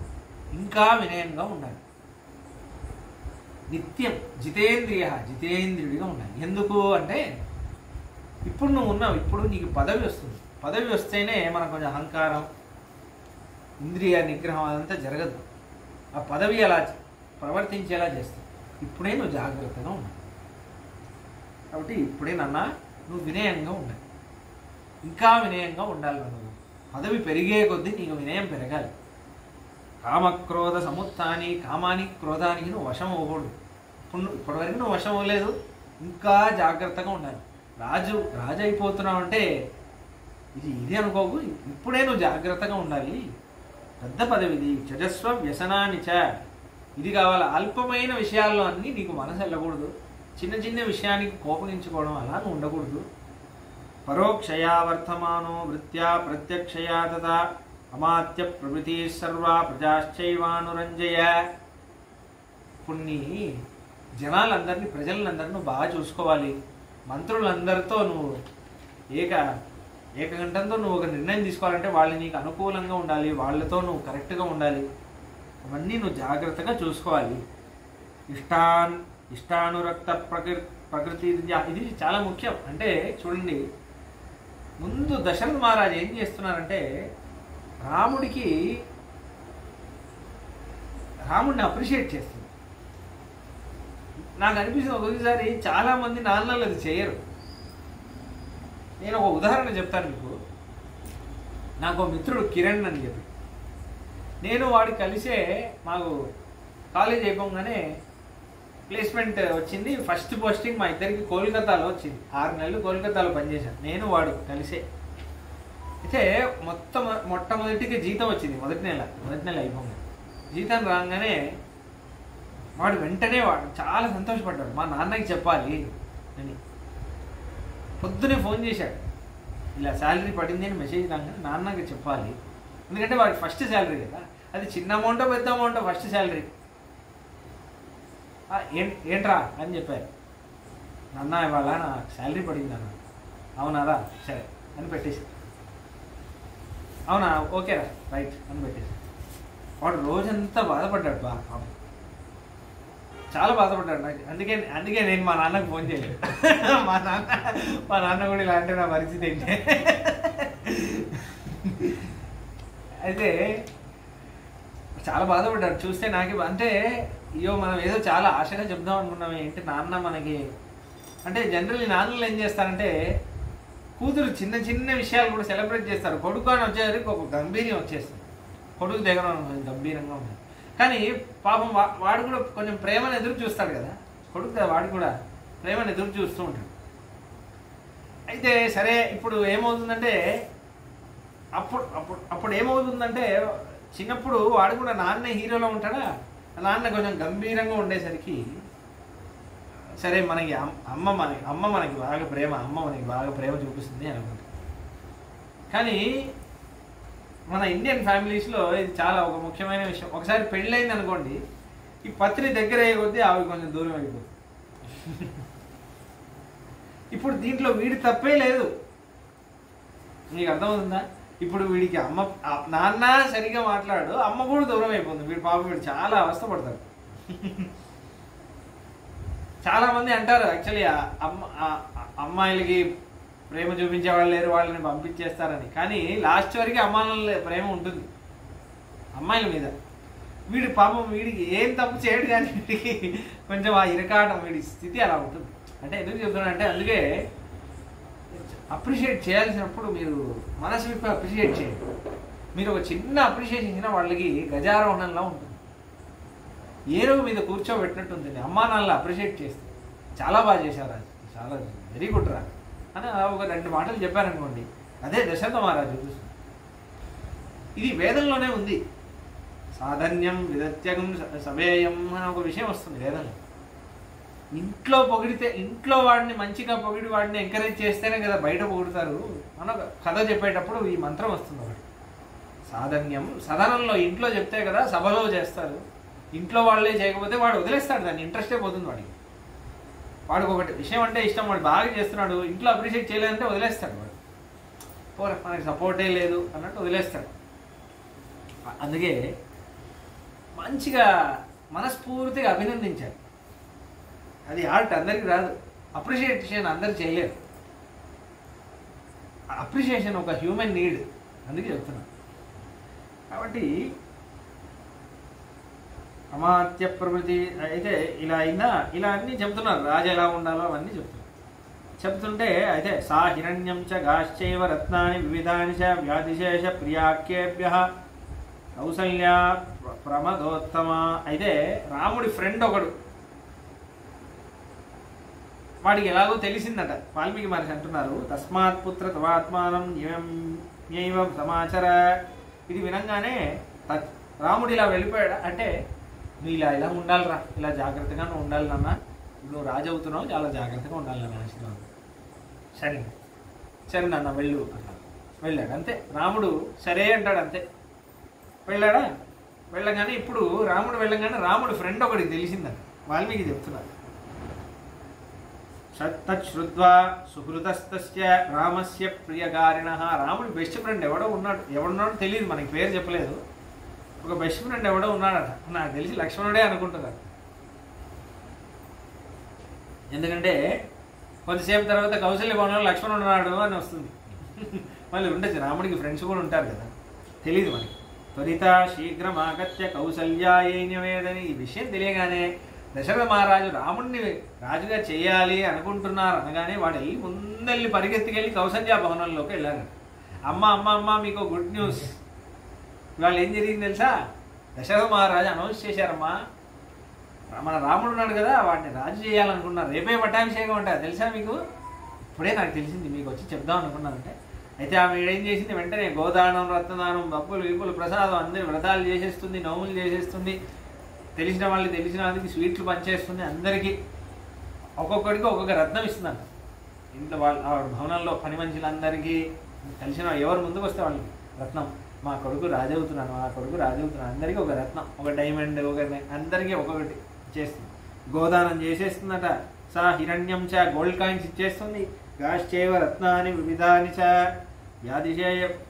S1: ఇంకా వినయంగా ఉండాలి. నిత్యం జితేంద్రియ, జితేంద్రియుడిగా ఉండాలి. ఎందుకు అంటే ఇప్పుడు నువ్వు ఉన్నావు, ఇప్పుడు నీకు పదవి వస్తుంది. పదవి వస్తేనే మనకు కొంచెం అహంకారం, ఇంద్రియ నిగ్రహం అదంతా జరగదు. ఆ పదవి అలా ప్రవర్తించేలా చేస్తుంది. ఇప్పుడే నువ్వు జాగ్రత్తగా ఉండాలి. కాబట్టి ఇప్పుడే నాన్న నువ్వు వినయంగా ఉండాలి, ఇంకా వినయంగా ఉండాలి. నువ్వు పదవి పెరిగే కొద్దీ నీకు వినయం పెరగాలి. కామక్రోధ సముత్థాని, కామానికి క్రోధానికి నువ్వు వశం అవ్వకూడదు. ఇప్పటివరకు నువ్వు వశం అవ్వలేదు, ఇంకా జాగ్రత్తగా ఉండాలి. రాజు అయిపోతున్నావు అంటే ఇది అనుకోకు, ఇప్పుడే నువ్వు జాగ్రత్తగా ఉండాలి. పెద్ద పదవి ఇది. చజస్వ వ్యసనాన్ని ఇది కావాలి. అల్పమైన విషయాల్లో అన్నీ నీకు మనసు వెళ్ళకూడదు. చిన్న చిన్న విషయానికి కోపగించుకోవడం అలా నువ్వు ఉండకూడదు. పరోక్షయా వర్తమానో వృత్యా ప్రత్యక్షయా తథా అమాత్య ప్రవృతి సర్వా ప్రజాశ్చైవానురంజయ. ఇప్పుడు జనాలందరినీ, ప్రజలందరినీ నువ్వు బాగా చూసుకోవాలి. మంత్రులందరితో నువ్వు ఏకగంటంతో నువ్వు ఒక నిర్ణయం తీసుకోవాలంటే వాళ్ళు నీకు అనుకూలంగా ఉండాలి, వాళ్ళతో నువ్వు కరెక్ట్గా ఉండాలి. అవన్నీ నువ్వు జాగ్రత్తగా చూసుకోవాలి. ఇష్టానురక్త ప్రకృతి, ఇది చాలా ముఖ్యం. అంటే చూడండి, ముందు దశరథ మహారాజు ఏం చేస్తున్నారంటే రాముడిని అప్రిషియేట్ చేస్తుంది. నాకు అనిపిస్తుంది ఒక్కొక్కసారి చాలామంది నాన్నలు అది చేయరు. నేను ఒక ఉదాహరణ చెప్తాను మీకు. నాకు మిత్రుడు కిరణ్ అని చెప్పి, నేను వాడు కలిసే మాకు కాలేజ్ అయిపోగానే ప్లేస్మెంట్ వచ్చింది. ఫస్ట్ పోస్టింగ్ మా ఇద్దరికి కోల్కతాలో వచ్చింది. 6 నెలలు కోల్కతాలో పనిచేశాను నేను వాడు కలిసే. అయితే మొట్టమొదటికి జీతం వచ్చింది. మొదటి నెల అయిపోయింది. జీతం రాగానే వాడు వెంటనే చాలా సంతోషపడ్డాడు. మా నాన్నకి చెప్పాలి అని పొద్దునే ఫోన్ చేశాడు. ఇలా శాలరీ పడింది అని మెసేజ్ రాగానే నాన్నకి చెప్పాలి. ఎందుకంటే వాడి ఫస్ట్ శాలరీ కదా, అది చిన్న అమౌంటో పెద్ద అమౌంటో ఫస్ట్ శాలరీ. ఏంట్రా అని చెప్పారు. నాన్న ఇవాళ నా శాలరీ పడింది అన్న. అవునారా, సరే అని పెట్టేసి, అవునా ఓకేరా రైట్ అని పెట్టేసి. వాడు రోజంతా బాధపడ్డాడు, పాపం చాలా బాధపడ్డాడు. నాకు అందుకే నేను మా నాన్నకు ఫోన్ చేయలేదు. మా నాన్న కూడా ఇలా అంటే నా పరిస్థితి ఏంటి. అయితే చాలా బాధపడ్డాడు. చూస్తే నాకు అంటే అయ్యో మనం ఏదో చాలా ఆశగా చెప్దాం అనుకున్నాం, ఏంటి నాన్న మనకి అంటే జనరల్లీ నాన్నలు ఏం చేస్తారంటే కూతురు చిన్న చిన్న విషయాలు కూడా సెలబ్రేట్ చేస్తారు. కొడుకు అని వచ్చేసరికి ఒక గంభీర్యం వచ్చేస్తుంది. కొడుకు దగ్గర గంభీరంగా ఉంటుంది. కానీ పాపం వాడు కూడా కొంచెం ప్రేమను ఎదురు చూస్తాడు కదా కొడుకు, వాడు కూడా ప్రేమను ఎదురు చూస్తూ ఉంటాడు. అయితే సరే ఇప్పుడు ఏమవుతుందంటే అప్పుడు ఏమవుతుందంటే చిన్నప్పుడు వాడు కూడా నాన్న హీరోలో ఉంటాడా, నాన్న కొంచెం గంభీరంగా ఉండేసరికి సరే మనకి అమ్మ మనకి బాగా ప్రేమ, అమ్మ మనకి బాగా ప్రేమ చూపిస్తుంది అనుకుంటా. కానీ మన ఇండియన్ ఫ్యామిలీస్లో ఇది చాలా ఒక ముఖ్యమైన విషయం. ఒకసారి పెళ్ళైంది అనుకోండి, ఈ పత్రి దగ్గర అయ్యే కొద్దీ ఆవి కొంచెం దూరం అయిపోతుంది. ఇప్పుడు దీంట్లో వీడి తప్పే లేదు. మీకు అర్థమవుతుందా? ఇప్పుడు వీడికి అమ్మ నాన్న సరిగా మాట్లాడు, అమ్మ కూడా దూరం అయిపోతుంది. వీడు పాపం వీడు చాలా అవస్థపడతాడు. చాలామంది అంటారు యాక్చువల్లీ అమ్మాయిలకి ప్రేమ చూపించే వాళ్ళు లేరు, వాళ్ళని పంపించేస్తారని. కానీ లాస్ట్ వరకు అమ్మాయిల ప్రేమ ఉంటుంది అమ్మాయిల మీద. వీడి పాపం వీడికి ఏం తప్పు చేయడు, కానీ వీడికి కొంచెం ఆ ఇరకాటం, వీడి స్థితి అలా ఉంటుంది. అంటే ఎందుకు చెప్తున్నానంటే, అందుకే అప్రిషియేట్ చేయాల్సినప్పుడు మీరు మనసు విప్పి అప్రిషియేట్ చేయండి. మీరు ఒక చిన్న అప్రిషియేషన్ ఇచ్చిన వాళ్ళకి గజారోహణంలా ఉంటుంది, ఏనుగు మీద కూర్చోబెట్టినట్టు ఉంటుంది. అమ్మా నాన్నలు అప్రిషియేట్ చేస్తే చాలా బాగా చేశారు, చాలా వెరీ గుడ్ రా అని ఒక 2 మాటలు చెప్పారనుకోండి, అదే దశరథ మహారాజు. ఇది వేదంలోనే ఉంది. సాధన్యం విదత్యగం సభేయం అని ఒక విషయం వస్తుంది వేదంలో. ఇంట్లో పొగిడితే, ఇంట్లో వాడిని మంచిగా పొగిడి వాడిని ఎంకరేజ్ చేస్తేనే కదా బయట పొగుడుతారు అని ఒక కథ చెప్పేటప్పుడు ఈ మంత్రం వస్తుంది ఒకటి. సాధన్యం సదనంలో ఇంట్లో చెప్తే కదా సభలో చేస్తారు. ఇంట్లో వాళ్ళే చేయకపోతే వాడు వదిలేస్తాడు, దాన్ని ఇంట్రెస్టే పోతుంది వాడికి. వాడికి ఒకటి విషయం అంటే ఇష్టం, వాడు బాగా చేస్తున్నాడు, ఇంట్లో అప్రిషియేట్ చేయలేదంటే వదిలేస్తాడు వాడు. పోరా మనకి సపోర్టే లేదు అన్నట్టు వదిలేస్తాడు. అందుకే మంచిగా మనస్ఫూర్తిగా అభినందించాలి. అది ఆర్ట్, అందరికి రాదు. అప్రిషియేషన్ అందరు చేయలేరు. అప్రిషియేషన్ ఒక హ్యూమన్ నీడ్, అందుకే చెప్తున్నాను. కాబట్టి అమాత్య ప్రవృత్తి అయితే ఇలా అయినా ఇలా అన్నీ చెప్తున్నారు. రాజు ఎలా ఉండాలో అవన్నీ చెప్తుంటే అయితే సా హిరణ్యం చ గాశ్చైవ రత్నాని వివిధాని చ వ్యాధిశేష ప్రియాఖ్యేభ్య కౌసల్య ప్రమదోత్తమ. అయితే రాముడి ఫ్రెండ్ ఒకడు, వాడికి ఎలాగో తెలిసిందట. వాల్మీకి మహర్షి అంటున్నారు, తస్మాత్ పుత్ర తవాత్మానం న్యైవం సమాచార. ఇది వినంగానే రాముడు ఇలా వెళ్ళిపోయాడు. అంటే నువ్వు ఇలా ఉండాలిరా, ఇలా జాగ్రత్తగా నువ్వు ఉండాలి నాన్న, నువ్వు రాజు అవుతున్నావు, చాలా జాగ్రత్తగా ఉండాలి నాన్న ఆశీర్వాదం. సరే నాన్న వెళ్ళు అన్నాడు. వెళ్ళాడు అంతే. రాముడు సరే అంటాడు అంతే. వెళ్ళాడా? వెళ్ళగానే ఇప్పుడు రాముడు వెళ్ళగానే రాముడు ఫ్రెండ్ ఒకటికి తెలిసిందట. వాల్మీకి చెప్తున్నారు, తచ్చుద్వా సుహృతస్తస్య రామస్య ప్రియకారిణ. రాముడి బెస్ట్ ఫ్రెండ్ ఎవడున్నాడో తెలియదు, మనకి పేరు చెప్పలేదు. ఒక బెస్ట్ ఫ్రెండ్ ఎవడో ఉన్నాడట. నాకు తెలిసి లక్ష్మణుడే అనుకుంటున్నారు. ఎందుకంటే కొంతసేపు తర్వాత కౌశల్య భవనంలో లక్ష్మణుడు ఉన్నాడు అని వస్తుంది. మళ్ళీ ఉండొచ్చు, రాముడికి ఫ్రెండ్స్ కూడా ఉంటారు కదా, తెలియదు మనకి. త్వరిత శీఘ్రం ఆగత్య కౌసల్యాయైన్యవేదని. ఈ విషయం తెలియగానే దశరథ మహారాజు రాముడిని రాజుగా చేయాలి అనుకుంటున్నారు అనగానే వాడు వెళ్ళి ముందెళ్ళి పరిగెత్తికెళ్ళి కౌసల్య భవనంలోకి వెళ్ళారు. అమ్మ మీకు గుడ్ న్యూస్. ఇవాళ ఏం జరిగింది తెలుసా? దశరథ మహారాజు అనౌన్స్ చేశారమ్మా, మన రాముడు ఉన్నాడు కదా, వాడిని రాజు చేయాలనుకున్నారు. రేపే పట్టాభిషేకం అంటారు తెలుసా మీకు? ఇప్పుడే నాకు తెలిసింది, మీకు వచ్చి చెప్దాం అనుకున్నానంటే. అయితే ఆమె ఏం చేసింది, వెంటనే గోదానం, రత్నదానం, బప్పులు విప్పులు ప్రసాదం, అందరి వ్రతాలు చేసేస్తుంది, నోములు చేసేస్తుంది, తెలిసిన వాళ్ళకి తెలిసిన వాళ్ళకి స్వీట్లు పంచేస్తుంది, అందరికీ ఒక్కొక్కడికి ఒక్కొక్క రత్నం ఇస్తుందంట. ఇంట్లో వాళ్ళ భవనంలో పని మనుషులందరికీ తెలిసిన ఎవరు ముందుకు వస్తే వాళ్ళకి రత్నం. మా కొడుకు రాజవుతున్నాను, అందరికీ ఒక రత్నం, ఒక డైమండ్, అందరికీ ఒక్కొక్కటి చేస్తుంది. గోదానం చేసేస్తుందట. సా హిరణ్యం చ గోల్డ్ కాయిన్స్ ఇచ్చేస్తుంది. గాశ్చైవ రత్నాని వివిధాని చ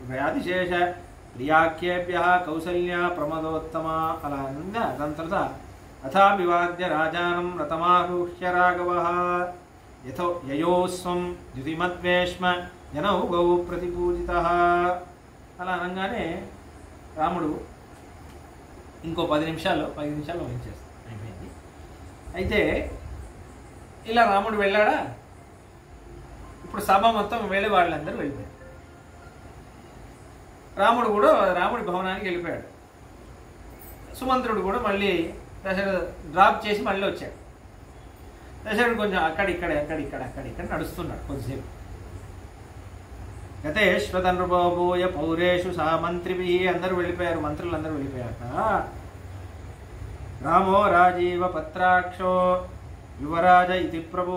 S1: వ్యాధిశేష ప్రియాఖ్యేభ్య కౌసల్య ప్రమదోత్తమ. అలా అనగా దాని తర్వాత అథాభివాద్య రాజానం రతమారుహ్య రాఘవ యయోస్వం ద్యుతిమద్వేష్మ జనౌ గౌ ప్రతిపూజిత. అలా అనగానే రాముడు ఇంకో 10 నిమిషాలు వేయించేస్తాడు, అయిపోయింది. అయితే ఇలా రాముడు వెళ్ళాడా? ఇప్పుడు సభ మొత్తం వెళ్ళి వాళ్ళందరూ వెళ్ళిపోయారు. రాముడు కూడా రాముడి భవనానికి వెళ్ళిపోయాడు. సుమంత్రుడు కూడా మళ్ళీ దశరథ డ్రాప్ చేసి మళ్ళీ వచ్చాడు. దశరథుడు కొంచెం అక్కడిక్కడ నడుస్తున్నాడు కొద్దిసేపు. గతేశ్వతనృభూయ పౌరేషు సా మంత్రిభి. అందరూ వెళ్ళిపోయారు, మంత్రులందరూ వెళ్ళిపోయాక రామో రాజీవ పత్రాక్షో యువరాజ ఇది ప్రభు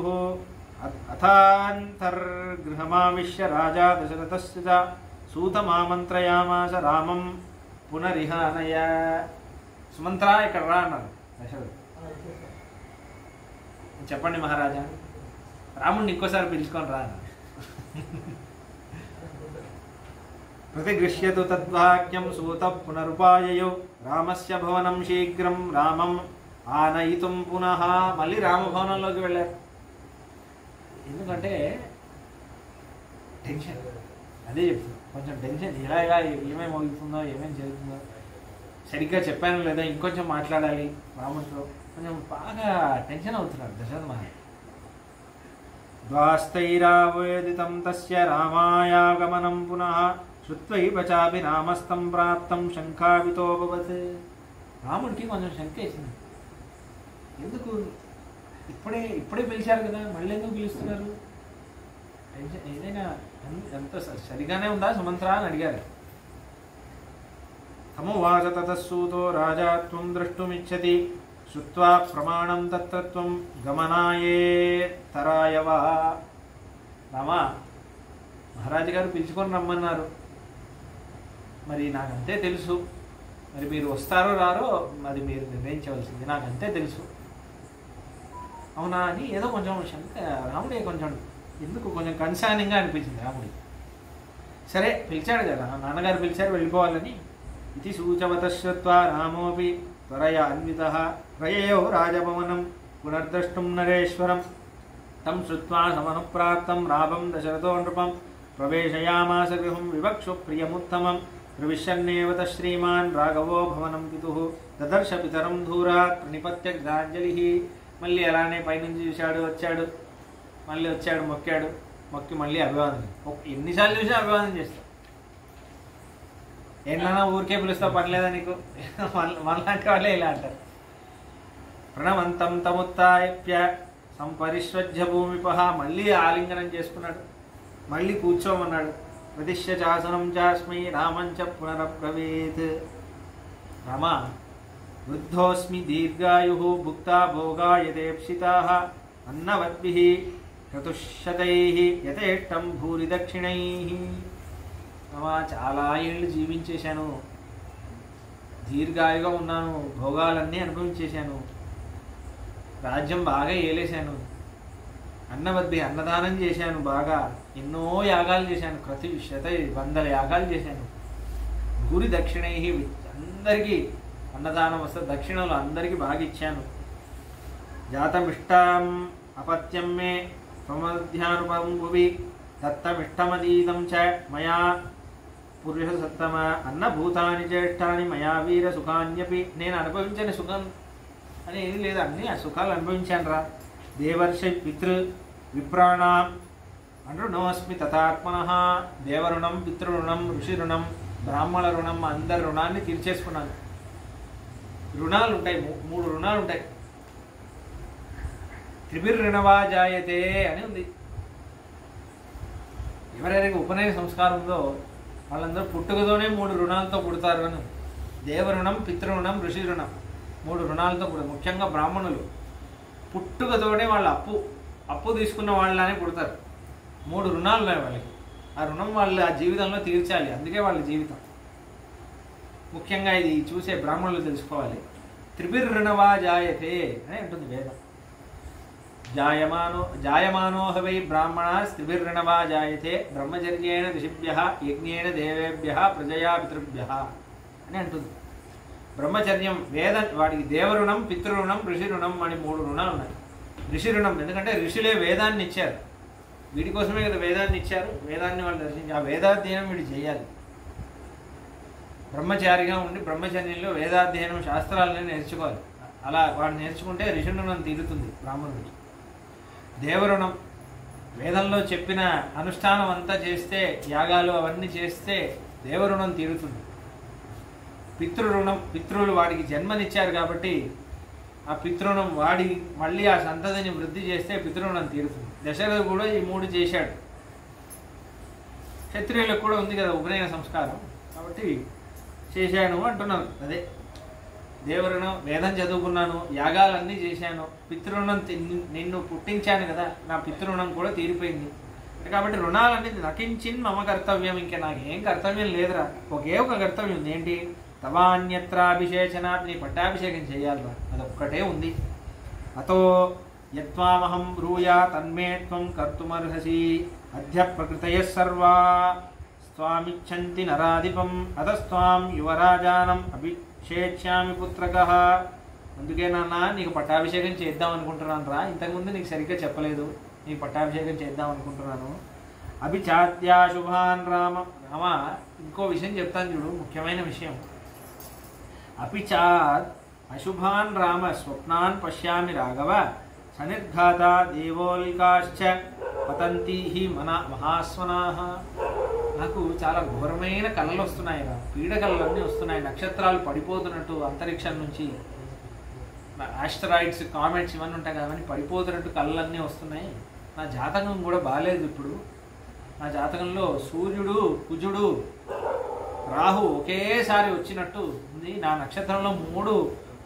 S1: అథాంతర్గృహమావిశ్య రాజా దశరథస్య సూతమామంత్రయామాస రామం పునరిహానయ. సుమంత్ర ఇక్కడ రా అన్నారు దశరథుడు. చెప్పండి మహారాజా, రాముడిని ఇంకోసారి పిలుచుకొని రా అన్నారు. ప్రతిగృహ్యతు తద్వాక్యం సూత పునరుపాయయో రామస్య భవనం శీఘ్రం రామం ఆనయితుం పునః. మళ్ళీ రామభవనంలోకి వెళ్ళారు. ఎందుకంటే టెన్షన్, అదే చెప్తుంది, కొంచెం టెన్షన్. ఇలా ఏమేమి అవుతుందో ఏమేమి జరుగుతుందో సరిగ్గా చెప్పాను లేదా, ఇంకొంచెం మాట్లాడాలి రాముడితో, కొంచెం బాగా టెన్షన్ అవుతున్నాడు దశరథ మహారాజు. ద్వాస్తైరావేదితం తస్య రామాయాగమనం పునః శ్రుత్వైవ చాపి రామస్తం ప్రాప్తం శంఖావితోభవత్. రాముడికి కొంచెం శంక వేసింది. ఎందుకు ఇప్పుడే పిలిచారు కదా, మళ్ళీ ఎందుకు పిలుస్తున్నారు, ఏదైనా ఎంత సరిగానే ఉందా సుమంత్ర అని అడిగారు. తమువాచ తతస్సూతో రాజా త్వం ద్రష్టుమిచ్చతి శ్రుత్వా ప్రమాణం తత్రత్వం గమనాయేతరాయవా. రామా, మహారాజు గారు పిలుచుకొని రమ్మన్నారు, మరి నాకంతే తెలుసు, మరి మీరు వస్తారో రారో అది మీరు నిర్ణయించవలసింది, నాకంతే తెలుసు. అవునా అని ఏదో కొంచెం రాముడే కొంచెం ఎందుకు కొంచెం కన్సర్నింగ్గా అనిపించింది రాముడి. సరే పిలిచాడు కదా, నాన్నగారు పిలిచారు వెళ్ళిపోవాలని. ఇది సూచవత శ్రుత్వా రామోపి త్వరయా అన్వితః ప్రయయో రాజభవనం పునర్ద్రష్టుం నరేశ్వరం తం శ్రుత్వా సమనుప్రాప్తం రామం దశరథో నృపం ప్రవేశయామాస గృహం వివక్షు ప్రియముత్తమం ప్రవిశన్నేవ శ్రీమాన్ రాఘవో భవనం పితుః దదర్శ పితరం ధూరాత్ ప్రణిపత్య గ్రాంజలి. మళ్ళీ అలానే పైనుంచి చూశాడు, మళ్ళీ వచ్చాడు, మొక్కి మళ్ళీ అభివాదం. ఎన్నిసార్లు చూసినా అభివాదం చేస్తాడు. ఏంటన్నా ఊరికే పిలుస్తావు, పని లేదా నీకు, మనలాంటి వాళ్ళే ఇలా అంటారు. ప్రణవంతం తముత్తాప్య సంపరిష్వజ్య భూమిపః. మళ్ళీ ఆలింగనం చేసుకున్నాడు, మళ్ళీ కూర్చోమన్నాడు. ప్రతిష్య చాసనం చాస్మి రామంచ పునరబ్రవీత్. రామ, వృద్ధోస్మి దీర్ఘాయు భుక్తా భోగాయతేప్సితాః అన్నవద్భిః చతుశతైః యథేష్టం భూరి దక్షిణైః. చాలా ఏళ్ళు జీవించేశాను, దీర్ఘాయుగా ఉన్నాను, భోగాలన్నీ అనుభవించేశాను, రాజ్యం బాగా ఏలేశాను, అన్నవద్భి అన్నదానం చేశాను, బాగా ఎన్నో యాగాలు చేశాను, ప్రతి 100 యాగాలు చేశాను. భూరి దక్షిణై, అందరికీ అన్నదానం వస్తే దక్షిణలు అందరికీ బాగా ఇచ్చాను. జాతమిష్టాం అపత్యం మే త్వమధ్యానుపం భువి దత్తమిష్టమదీతం చ మయా పురుష సత్తమ అన్నభూతాని జ్యేష్ఠాని మయా వీర సుఖాన్యపి. నేను అనుభవించని సుఖం అని ఏది లేదు, అన్నీ ఆ సుఖాలు అనుభవించాను రా. దేవర్ష పితృ విప్రాణాం అనృణోస్మి తథాత్మనః. దేవరుణం, పితృరుణం, ఋషి రుణం, బ్రాహ్మణ రుణం, అందరి రుణాన్ని తీర్చేసుకున్నాను. రుణాలు ఉంటాయి, 3 రుణాలు ఉంటాయి. త్రిభిర్రుణవా జాయతే అని ఉంది. ఎవరైనా ఉపనయన సంస్కారం ఉందో వాళ్ళందరూ పుట్టుకతోనే 3 రుణాలతో పుడతారు అని. దేవరుణం, పితృరుణం, ఋషి రుణం, 3 రుణాలతో పుడతారు. ముఖ్యంగా బ్రాహ్మణులు పుట్టుకతోనే వాళ్ళు అప్పు తీసుకున్న వాళ్ళనే పుడతారు. 3 రుణాలు ఉన్నాయి వాళ్ళకి. ఆ రుణం వాళ్ళు ఆ జీవితంలో తీర్చాలి, అందుకే వాళ్ళ జీవితం. ముఖ్యంగా ఇది చూసే బ్రాహ్మణులు తెలుసుకోవాలి. త్రిభిర్రుణవా జాయతే అని అంటుంది వేదం. జాయమానో హవై బ్రాహ్మణ త్రిభిర్రుణవా జాయతే బ్రహ్మచర్యేణ ఋషిభ్యః యజ్ఞేన దేవేభ్యః ప్రజయా పితృభ్యః అని అంటుంది. బ్రహ్మచర్యం వాడికి దేవరుణం, పితృరుణం, ఋషి రుణం అని 3 రుణాలు ఉన్నాయి. ఋషి రుణం ఎందుకంటే ఋషులే వేదాన్ని ఇచ్చారు, వీడి కోసమే కదా వేదాన్ని ఇచ్చారు. వేదాన్ని వాళ్ళు దర్శించి ఆ వేదాధ్యయనం వీడు చేయాలి. బ్రహ్మచారిగా ఉండి బ్రహ్మచర్యంలో వేదాధ్యయనం, శాస్త్రాలని నేర్చుకోవాలి. అలా వాడు నేర్చుకుంటే ఋషి రుణం తీరుతుంది బ్రాహ్మణుడికి. దేవరుణం వేదంలో చెప్పిన అనుష్ఠానం అంతా చేస్తే, యాగాలు అవన్నీ చేస్తే దేవరుణం తీరుతుంది. పితృరుణం, పితృలు వాడికి జన్మనిచ్చారు కాబట్టి ఆ పితృణం వాడి మళ్ళీ ఆ సంతతిని వృద్ధి చేస్తే పితృణం తీరుతుంది. దశరథుడు కూడా ఈ 3 చేశాడు. క్షత్రియులకు కూడా ఉంది కదా ఉపనయన సంస్కారం, కాబట్టి చేశాను అంటున్నాను. అదే దేవరుణం, వేదం చదువుకున్నాను, యాగాలన్నీ చేశాను, పితృరుణం నిన్ను పుట్టించాను కదా, నా పితృరుణం కూడా తీరిపోయింది. కాబట్టి రుణాలన్నీ నకించిన్ మమ కర్తవ్యం, ఇంకా నాకేం కర్తవ్యం లేదురా, ఒకే ఒక కర్తవ్యం ఉంది. ఏంటి? తవాన్యత్రాభిషేచనాత్, నీ పట్టాభిషేకం చేయాలిరా, అదొక్కటే ఉంది. అతో యత్వామహం బ్రూయా తన్మే త్వం కర్తుమర్హసి అద్య ప్రకృతయ సర్వా స్వామిచ్చంతి నరాధిపం అతస్వాం యువరాజానం అభిషేక్ష్యామి పుత్రకః. అందుకే నాన్న నీకు పట్టాభిషేకం చేద్దాం అనుకుంటున్నాను రా, ఇంతకుముందు నీకు సరిగ్గా చెప్పలేదు, నీకు పట్టాభిషేకం చేద్దాం అనుకుంటున్నాను. అభిచాత్యా శుభాన్ రామ. రామ ఇంకో విషయం చెప్తాను చూడు, ముఖ్యమైన విషయం. అపిచాత్ అశుభాన్ రామ స్వప్నాన్ పశ్యామి రాఘవ సనిర్ఘాత దేవోల్కాశ్చ పతంతి మన మహాస్వనాః. నాకు చాలా ఘోరమైన కళలు వస్తున్నాయి రా, పీడకలన్నీ వస్తున్నాయి, నక్షత్రాలు పడిపోతున్నట్టు అంతరిక్షం నుంచి, ఆస్టరాయిడ్స్ కామెట్స్ ఇవన్నీ ఉంటాయి కదా, అవన్నీ పడిపోతున్నట్టు కళ్ళన్నీ వస్తున్నాయి. నా జాతకం కూడా బాగాలేదు ఇప్పుడు. నా జాతకంలో సూర్యుడు కుజుడు రాహు ఒకేసారి వచ్చినట్టు ఉంది. నా నక్షత్రంలో 3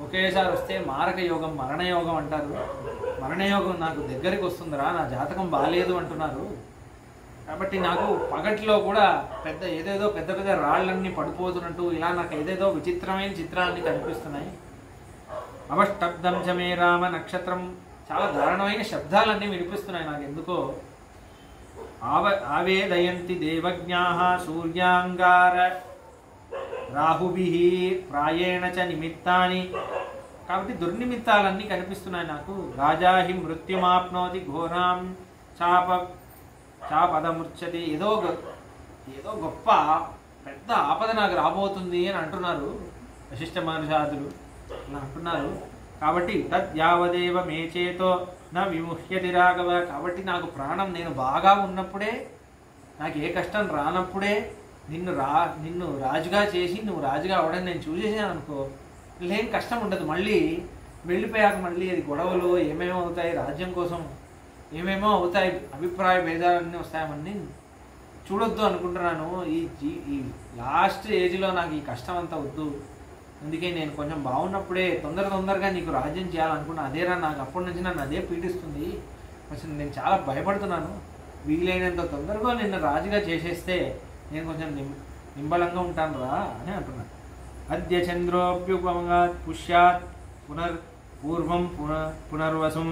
S1: ఒకేసారి వస్తే మారక యోగం, మరణయోగం అంటారు. మరణయోగం నాకు దగ్గరికి వస్తుందిరా, నా జాతకం బాగాలేదు అంటున్నారు. కాబట్టి నాకు పగట్లో కూడా ఏదేదో పెద్ద పెద్ద రాళ్ళన్నీ పడిపోతున్నట్టు ఇలా నాకు ఏదేదో విచిత్రమైన చిత్రాలన్నీ కనిపిస్తున్నాయి. అవష్టబ్దం చమే రామ నక్షత్రం, చాలా దారుణమైన శబ్దాలన్నీ వినిపిస్తున్నాయి నాకు ఎందుకో. ఆవేదయంతి దేవజ్ఞాః సూర్యాంగార రాహుభిః ప్రాయేణ చ నిమిత్తాని. కాబట్టి దుర్నిమిత్తాలన్నీ కనిపిస్తున్నాయి నాకు. రాజాహి మృత్యుమాప్నోతి ఘోరాం చాపదముర్చతి. ఏదో గొప్ప పెద్ద ఆపద నాకు రాబోతుంది అని అంటున్నారు వశిష్ఠ మహర్షాదులు, అలా అంటున్నారు. కాబట్టి తద్యావదేవ మే చేతో నా విముహ్యతి రాఘవ. కాబట్టి నాకు ప్రాణం, నేను బాగా ఉన్నప్పుడే, నాకు ఏ కష్టం రానప్పుడే నిన్ను రాజుగా చేసి నువ్వు రాజుగా అవడం నేను చూసేసాను అనుకో, ఏం కష్టం ఉండదు. మళ్ళీ వెళ్ళిపోయాక మళ్ళీ అది గొడవలు ఏమేమో అవుతాయి, రాజ్యం కోసం ఏమేమో అవుతాయి, అభిప్రాయ భేదాలన్నీ వస్తాయని చూడొద్దు అనుకుంటున్నాను. ఈ లాస్ట్ ఏజ్లో నాకు ఈ కష్టం అంతా వద్దు. అందుకే నేను కొంచెం బాగున్నప్పుడే తొందరగా నీకు రాజ్యం చేయాలనుకున్నా. అదేరా నాకు అప్పటి నుంచి నన్ను అదే పీడిస్తుంది. కొంచెం నేను చాలా భయపడుతున్నాను. వీలైనంత తొందరగా నిన్ను రాజుగా చేసేస్తే నేను కొంచెం నింబలంగా ఉంటాను రా అని అంటున్నాను. అద్య చంద్రోప్యుపమాత్ పుష్యాత్ పూర్వం పునర్వసం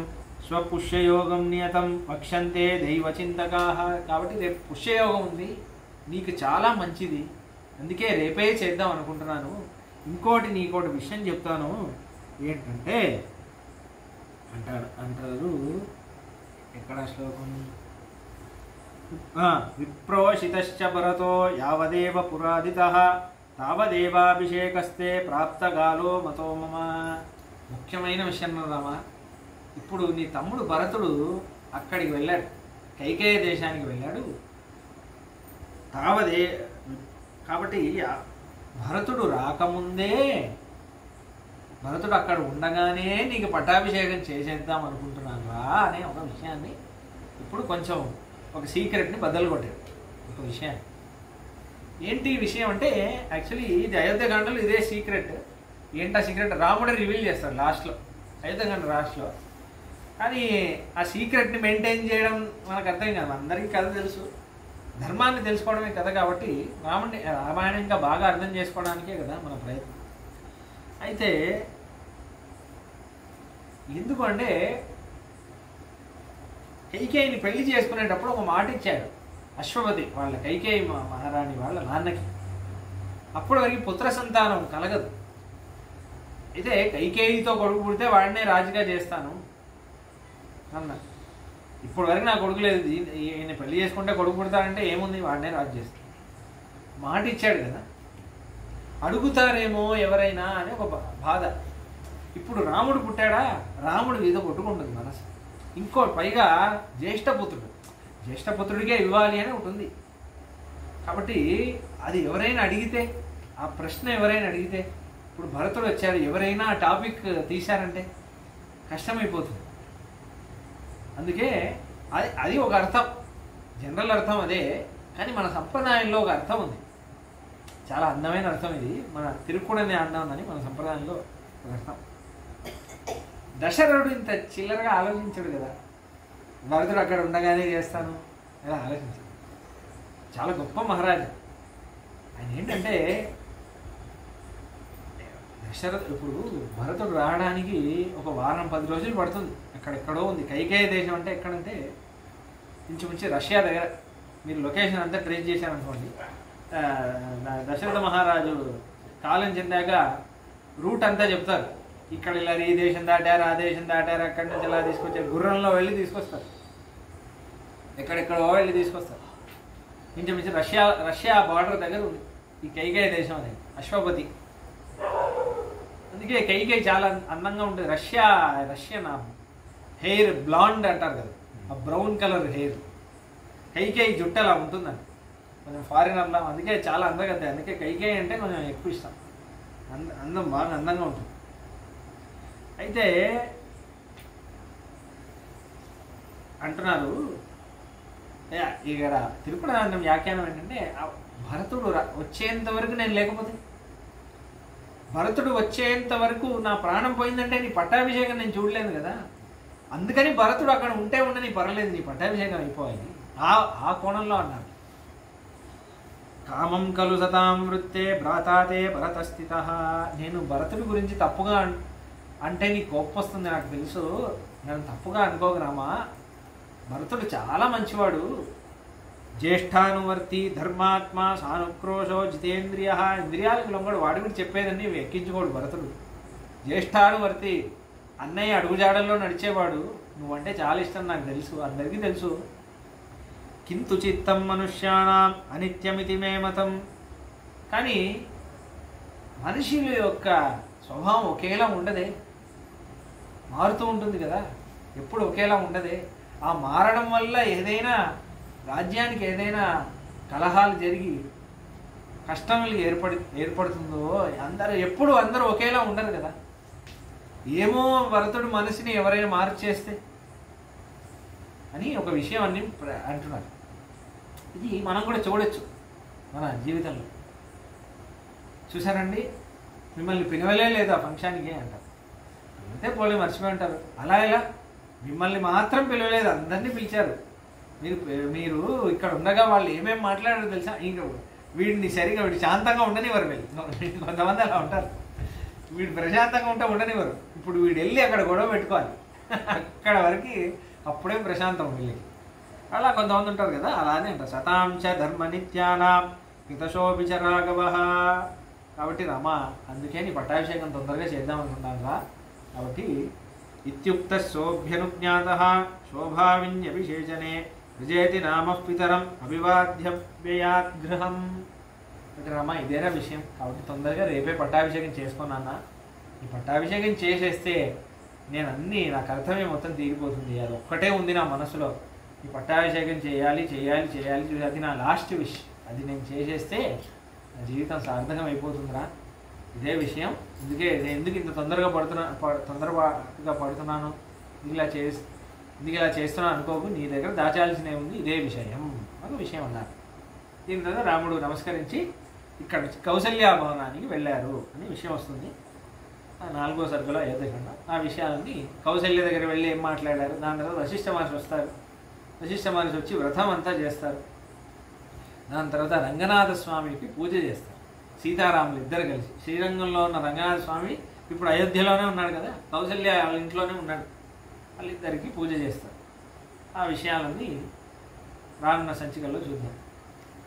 S1: స్వపుష్యయోగం నియతం వక్షంతే దైవచింతకాః. కాబట్టి రేపు పుష్యయోగం ఉంది, నీకు చాలా మంచిది, అందుకే రేపే చేద్దాం అనుకుంటున్నాను. నీకోటి విషయం చెప్తాను. ఏంటంటే అంటారు ఎక్కడ శ్లోకం, విప్రోషితశ్చ భరతో యావదేవ పురాదితః తావదేవాభిషేకస్తే ప్రాప్తగాలో మతో మమ. ముఖ్యమైన విషయం రామా. ఇప్పుడు నీ తమ్ముడు భరతుడు అక్కడికి వెళ్ళాడు, కైకేయ దేశానికి వెళ్ళాడు. కాబట్టి భరతుడు రాకముందే, భరతుడు అక్కడ ఉండగానే నీకు పట్టాభిషేకం చేసేద్దాం అనుకుంటున్నాను రా అనే ఒక విషయాన్ని ఇప్పుడు కొంచెం ఒక సీక్రెట్ని బద్దలు కొట్టాడు. ఒక విషయాన్ని ఏంటి విషయం అంటే, యాక్చువల్లీ ఇది అయోధ్యకాండలో ఇదే సీక్రెట్. ఏంటా సీక్రెట్ రాముడే రివీల్ చేస్తాడు లాస్ట్లో, అయోధ్యకాండ లాస్ట్లో. కానీ ఆ సీక్రెట్ని మెయింటైన్ చేయడం మనకు అర్థం కాదు. అందరికీ కథ తెలుసు, ధర్మాన్ని తెలుసుకోవడమే కథ. కాబట్టి రామాయణం ఇంకా బాగా అర్థం చేసుకోవడానికే కదా మన ప్రయత్నం. అయితే ఎందుకంటే కైకేయిని పెళ్లి చేసుకునేటప్పుడు ఒక మాట ఇచ్చాడు అశ్వపతి, వాళ్ళ కైకేయి మహారాణి వాళ్ళ నాన్నకి. అప్పటి వరకు పుత్ర సంతానం కలగదు. అయితే కైకేయితో కొడుకు పుడితే వాడినే రాజుగా చేస్తాను అన్న. ఇప్పుడు వరకు నా కొడుకు లేదు, ఈయన పెళ్లి చేసుకుంటే కొడుకు పుడతాడంటే ఏముంది, వాడినే రాజు చేస్తాను మాట ఇచ్చాడు కదా. అడుగుతారేమో ఎవరైనా అని ఒక బాధ. ఇప్పుడు రాముడు పుట్టాడా, రాముడు మీద కొట్టుకుంటుంది మనసు. ఇంకో పైగా జ్యేష్ఠపుత్రుడికే ఇవ్వాలి అని ఒకటి ఉంది. కాబట్టి అది ఎవరైనా అడిగితే, ఆ ప్రశ్న ఎవరైనా అడిగితే, ఇప్పుడు భరతుడు వచ్చాడు, ఎవరైనా ఆ టాపిక్ తీశారంటే కష్టమైపోతుంది. అందుకే అది ఒక అర్థం, జనరల్ అర్థం అదే. కానీ మన సంప్రదాయంలో ఒక అర్థం ఉంది, చాలా అందమైన అర్థం. ఇది మన తిరుక్కుడని అన్నం అని మన సంప్రదాయంలో ఒక అర్థం. దశరథుడు ఇంత చిల్లరగా ఆలోచించాడు కదా, భరతుడు అక్కడ ఉండగానే చేస్తాను ఇలా ఆలోచించాడు. చాలా గొప్ప మహారాజు ఆయన. ఏంటంటే దశరథుడు ఇప్పుడు భరతుడు రావడానికి ఒక వారం 10 రోజులు పడుతుంది. ఎక్కడెక్కడో ఉంది. కైకేయ దేశం అంటే ఎక్కడంటే ఇంచుమించు రష్యా దగ్గర. మీరు లొకేషన్ అంతా ట్రేస్ చేశారనుకోండి, దశరథ మహారాజు కాలం చెందాక రూట్ అంతా చెప్తారు. ఇక్కడ ఇలా ఈ దేశం దాటారు, ఆ దేశం దాటారు, అక్కడి నుంచి ఇలా తీసుకొచ్చారు, గుర్రంలో వెళ్ళి తీసుకొస్తారు, ఎక్కడెక్కడో వెళ్ళి తీసుకొస్తారు. ఇంచుమించు రష్యా బార్డర్ దగ్గర ఉంది ఈ కైకేయ దేశం అనేది, అశ్వపతి. అందుకే కైకేయి చాలా అందంగా ఉంటుంది. రష్యన్ హెయిర్ బ్లాండ్ అంటారు కదా, ఆ బ్రౌన్ కలర్ హెయిర్. కైకేయి జుట్టు అలా ఉంటుందండి, కొంచెం ఫారినర్లా. అందుకే చాలా అందంగా, అందుకే కైకేయి అంటే కొంచెం ఎక్కువ ఇష్టం. అందం బాగా అందంగా ఉంటుంది. అయితే అంటున్నారు ఇక్కడ తిరుపతి వ్యాఖ్యానం ఏంటంటే, భరతుడు వచ్చేంత వరకు నేను లేకపోతే, భరతుడు వచ్చేంత వరకు నా ప్రాణం పోయిందంటే నీ పట్టాభిషేకం నేను చూడలేను కదా, అందుకని భరతుడు అక్కడ ఉంటే ఉండని పర్లేదు, నీ పట్టాభిషేకం అయిపోయింది. ఆ కోణంలో అన్నారు. కామం కలు సతాం వృత్తే భ్రాతాతే భరతస్థిత. నేను భరతుడి గురించి తప్పుగా అంటే నీ కోపం వస్తుంది నాకు తెలుసు, నేను తప్పుగా అనుకోకు రామా. భరతుడు చాలా మంచివాడు, జ్యేష్ఠానువర్తి ధర్మాత్మ సానుక్రోశో జితేంద్రియ. ఇంద్రియాలకు లొంగడు, వాడి గురించి చెప్పేదని ఎక్కించుకోడు భరతుడు. జ్యేష్ఠానువర్తి, అన్నయ్య అడుగుజాడల్లో నడిచేవాడు. నువ్వంటే చాలా ఇష్టం నాకు తెలుసు, అందరికీ తెలుసు. కింతు చిత్తం మనుష్యానాం అనిత్యమితి మే మతం. కానీ మనుషుల యొక్క స్వభావం ఒకేలా ఉండదే, మారుతూ ఉంటుంది కదా, ఎప్పుడు ఒకేలా ఉండదే. ఆ మారడం వల్ల ఏదైనా రాజ్యానికి ఏదైనా కలహాలు జరిగి కష్టములు ఏర్పడుతుందో, ఎప్పుడు అందరూ ఒకేలా ఉండరు కదా. ఏమో భరతుడు మనసుని ఎవరైనా మార్చేస్తే అని ఒక విషయం అన్ని అంటున్నారు. ఇది మనం కూడా చూడొచ్చు మన జీవితంలో. చూసారండి, మిమ్మల్ని పిలవలే లేదు ఆ ఫంక్షన్కి అంటారు, అంతే పోలే మర్చిపోయి ఉంటారు. అలా ఎలా మిమ్మల్ని మాత్రం పిలవలేదు, అందరినీ పిలిచారు. మీరు ఇక్కడ ఉండగా వాళ్ళు ఏమేమి మాట్లాడారో తెలుసా. ఇంకా వీడిని సరిగా వీడు శాంతంగా ఉండనివ్వరు. వీళ్ళు కొంతమంది అలా ఉంటారు, వీడు ప్రశాంతంగా ఉంటే ఉండనివ్వరు. ఇప్పుడు వీడు వెళ్ళి అక్కడ గొడవ పెట్టుకోవాలి, అక్కడ వరకు అప్పుడే ప్రశాంతం వెళ్ళి. అలా కొంతమంది ఉంటారు కదా, అలానే అంటారు. శతాంశ ధర్మ నిత్యానాం హితశోభిచ రాఘవ. కాబట్టి రమ, అందుకే నీ పట్టాభిషేకం తొందరగా చేద్దాం అనుకుంటాను రా. కాబట్టి ఇత్యుక్త శోభ్యనుజ్ఞాత శోభావిన్యభిషేచనే విజయతి నామ పితరం అభివాద్య వ్యయాద్గృహం. అంటే రమ ఇదేనా విషయం, కాబట్టి తొందరగా రేపే పట్టాభిషేకం చేసుకున్నానా. ఈ పట్టాభిషేకం చేసేస్తే నేను నా కర్తవ్యం మొత్తం తీరిపోతుంది. అది ఒక్కటే ఉంది నా మనసులో, ఈ పట్టాభిషేకం చేయాలి చేయాలి చేయాలి. అది నా లాస్ట్ విష్, అది నేను చేసేస్తే నా జీవితం సార్థకం అయిపోతుందిరా. ఇదే విషయం. అందుకే నేను ఎందుకు ఇంత తొందరగా పడుతున్నాను, ఎందుకు ఇలా చేస్తున్నాను అనుకోకు, నీ దగ్గర దాచాల్సినవి ఉంది, ఇదే విషయం ఒక విషయం అన్నారు. దీని తర్వాత రాముడు నమస్కరించి ఇక్కడ నుంచి కౌసల్య భవనానికి వెళ్ళారు అని విషయం వస్తుంది. 4వ సర్గలో అయోధ్యకాండ. ఆ విషయాలన్నీ కౌసల్య దగ్గర వెళ్ళి ఏం మాట్లాడారు. దాని తర్వాత వశిష్ఠ మహర్షి వస్తారు. వశిష్ఠ మహర్షి వచ్చి వ్రతం అంతా చేస్తారు. దాని తర్వాత రంగనాథ స్వామికి పూజ చేస్తారు. సీతారాములు ఇద్దరు కలిసి. శ్రీరంగంలో ఉన్న రంగనాథ స్వామి ఇప్పుడు అయోధ్యలోనే ఉన్నాడు కదా, కౌసల్య వాళ్ళ ఇంట్లోనే ఉన్నాడు. వాళ్ళిద్దరికి పూజ చేస్తారు. ఆ విషయాలన్నీ రానున్న సంచికల్లో చూద్దాం.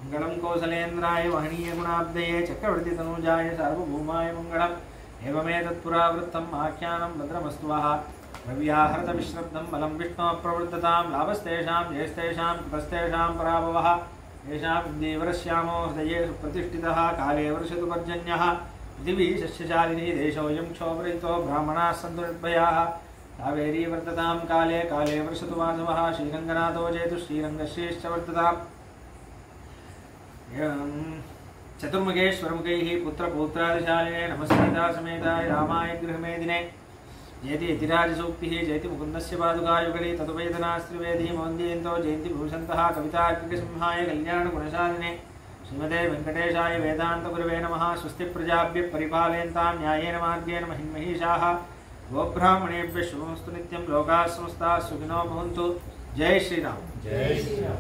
S1: మంగళం కౌసలేంద్రాయ మహనీయ గుణాబ్దయే చక్రవర్తి తనూజాయ సార్వభౌమాయ మంగళం. ఏమేతత్పురావృత్తం ఆఖ్యానం భద్రమస్తువః. రవ్యాహృత విశ్రబ్దం బలం విష్ణో ప్రవృద్ధతాం. లాభస్తేషాం జయస్తేషాం కృతస్తేషాం పరాభవః. येषां देवरश्यामो हृदये सुप्रतिष्ठितः. काले वर्षतु पर्जन्यः पृथिवी सस्यशालिनी. देशोऽयं क्षोभरहितो ब्राह्मणाः सन्तु निर्भयाः. कावेरी वर्ततां काले काले वर्षतु वासवः. श्रीरङ्गनाथो जयतु श्रीरङ्गश्रेष्ठ वर्तताम्. चतुर्मुखेश्वरमुखैः पुत्रपौत्रादिशालिने नमस्कृता समेताय रामाय गृहमेदिने. जयति यतिराजसूक्तिः जयति मुकुन्दस्य पादुकायुगले. ततुवेदनास्त्रिवेदी मौन्द्येन्दो जयन्ति भूषन्तः. कवितार्किकसिंहाय कल्याणगुणशालिने श्रीमते वेङ्कटेशाय वेदान्तगुरवे नमः. स्वस्ति प्रजाभ्यः परिपालयन्तां न्यायेन मार्गेण महिन्महीषाः. गोब्राह्मणेभ्यः शुभमस्तु नित्यं. लोकाः समस्ताः सुखिनो भवन्तु. जय श्रीराम.
S2: जय श्रीराम.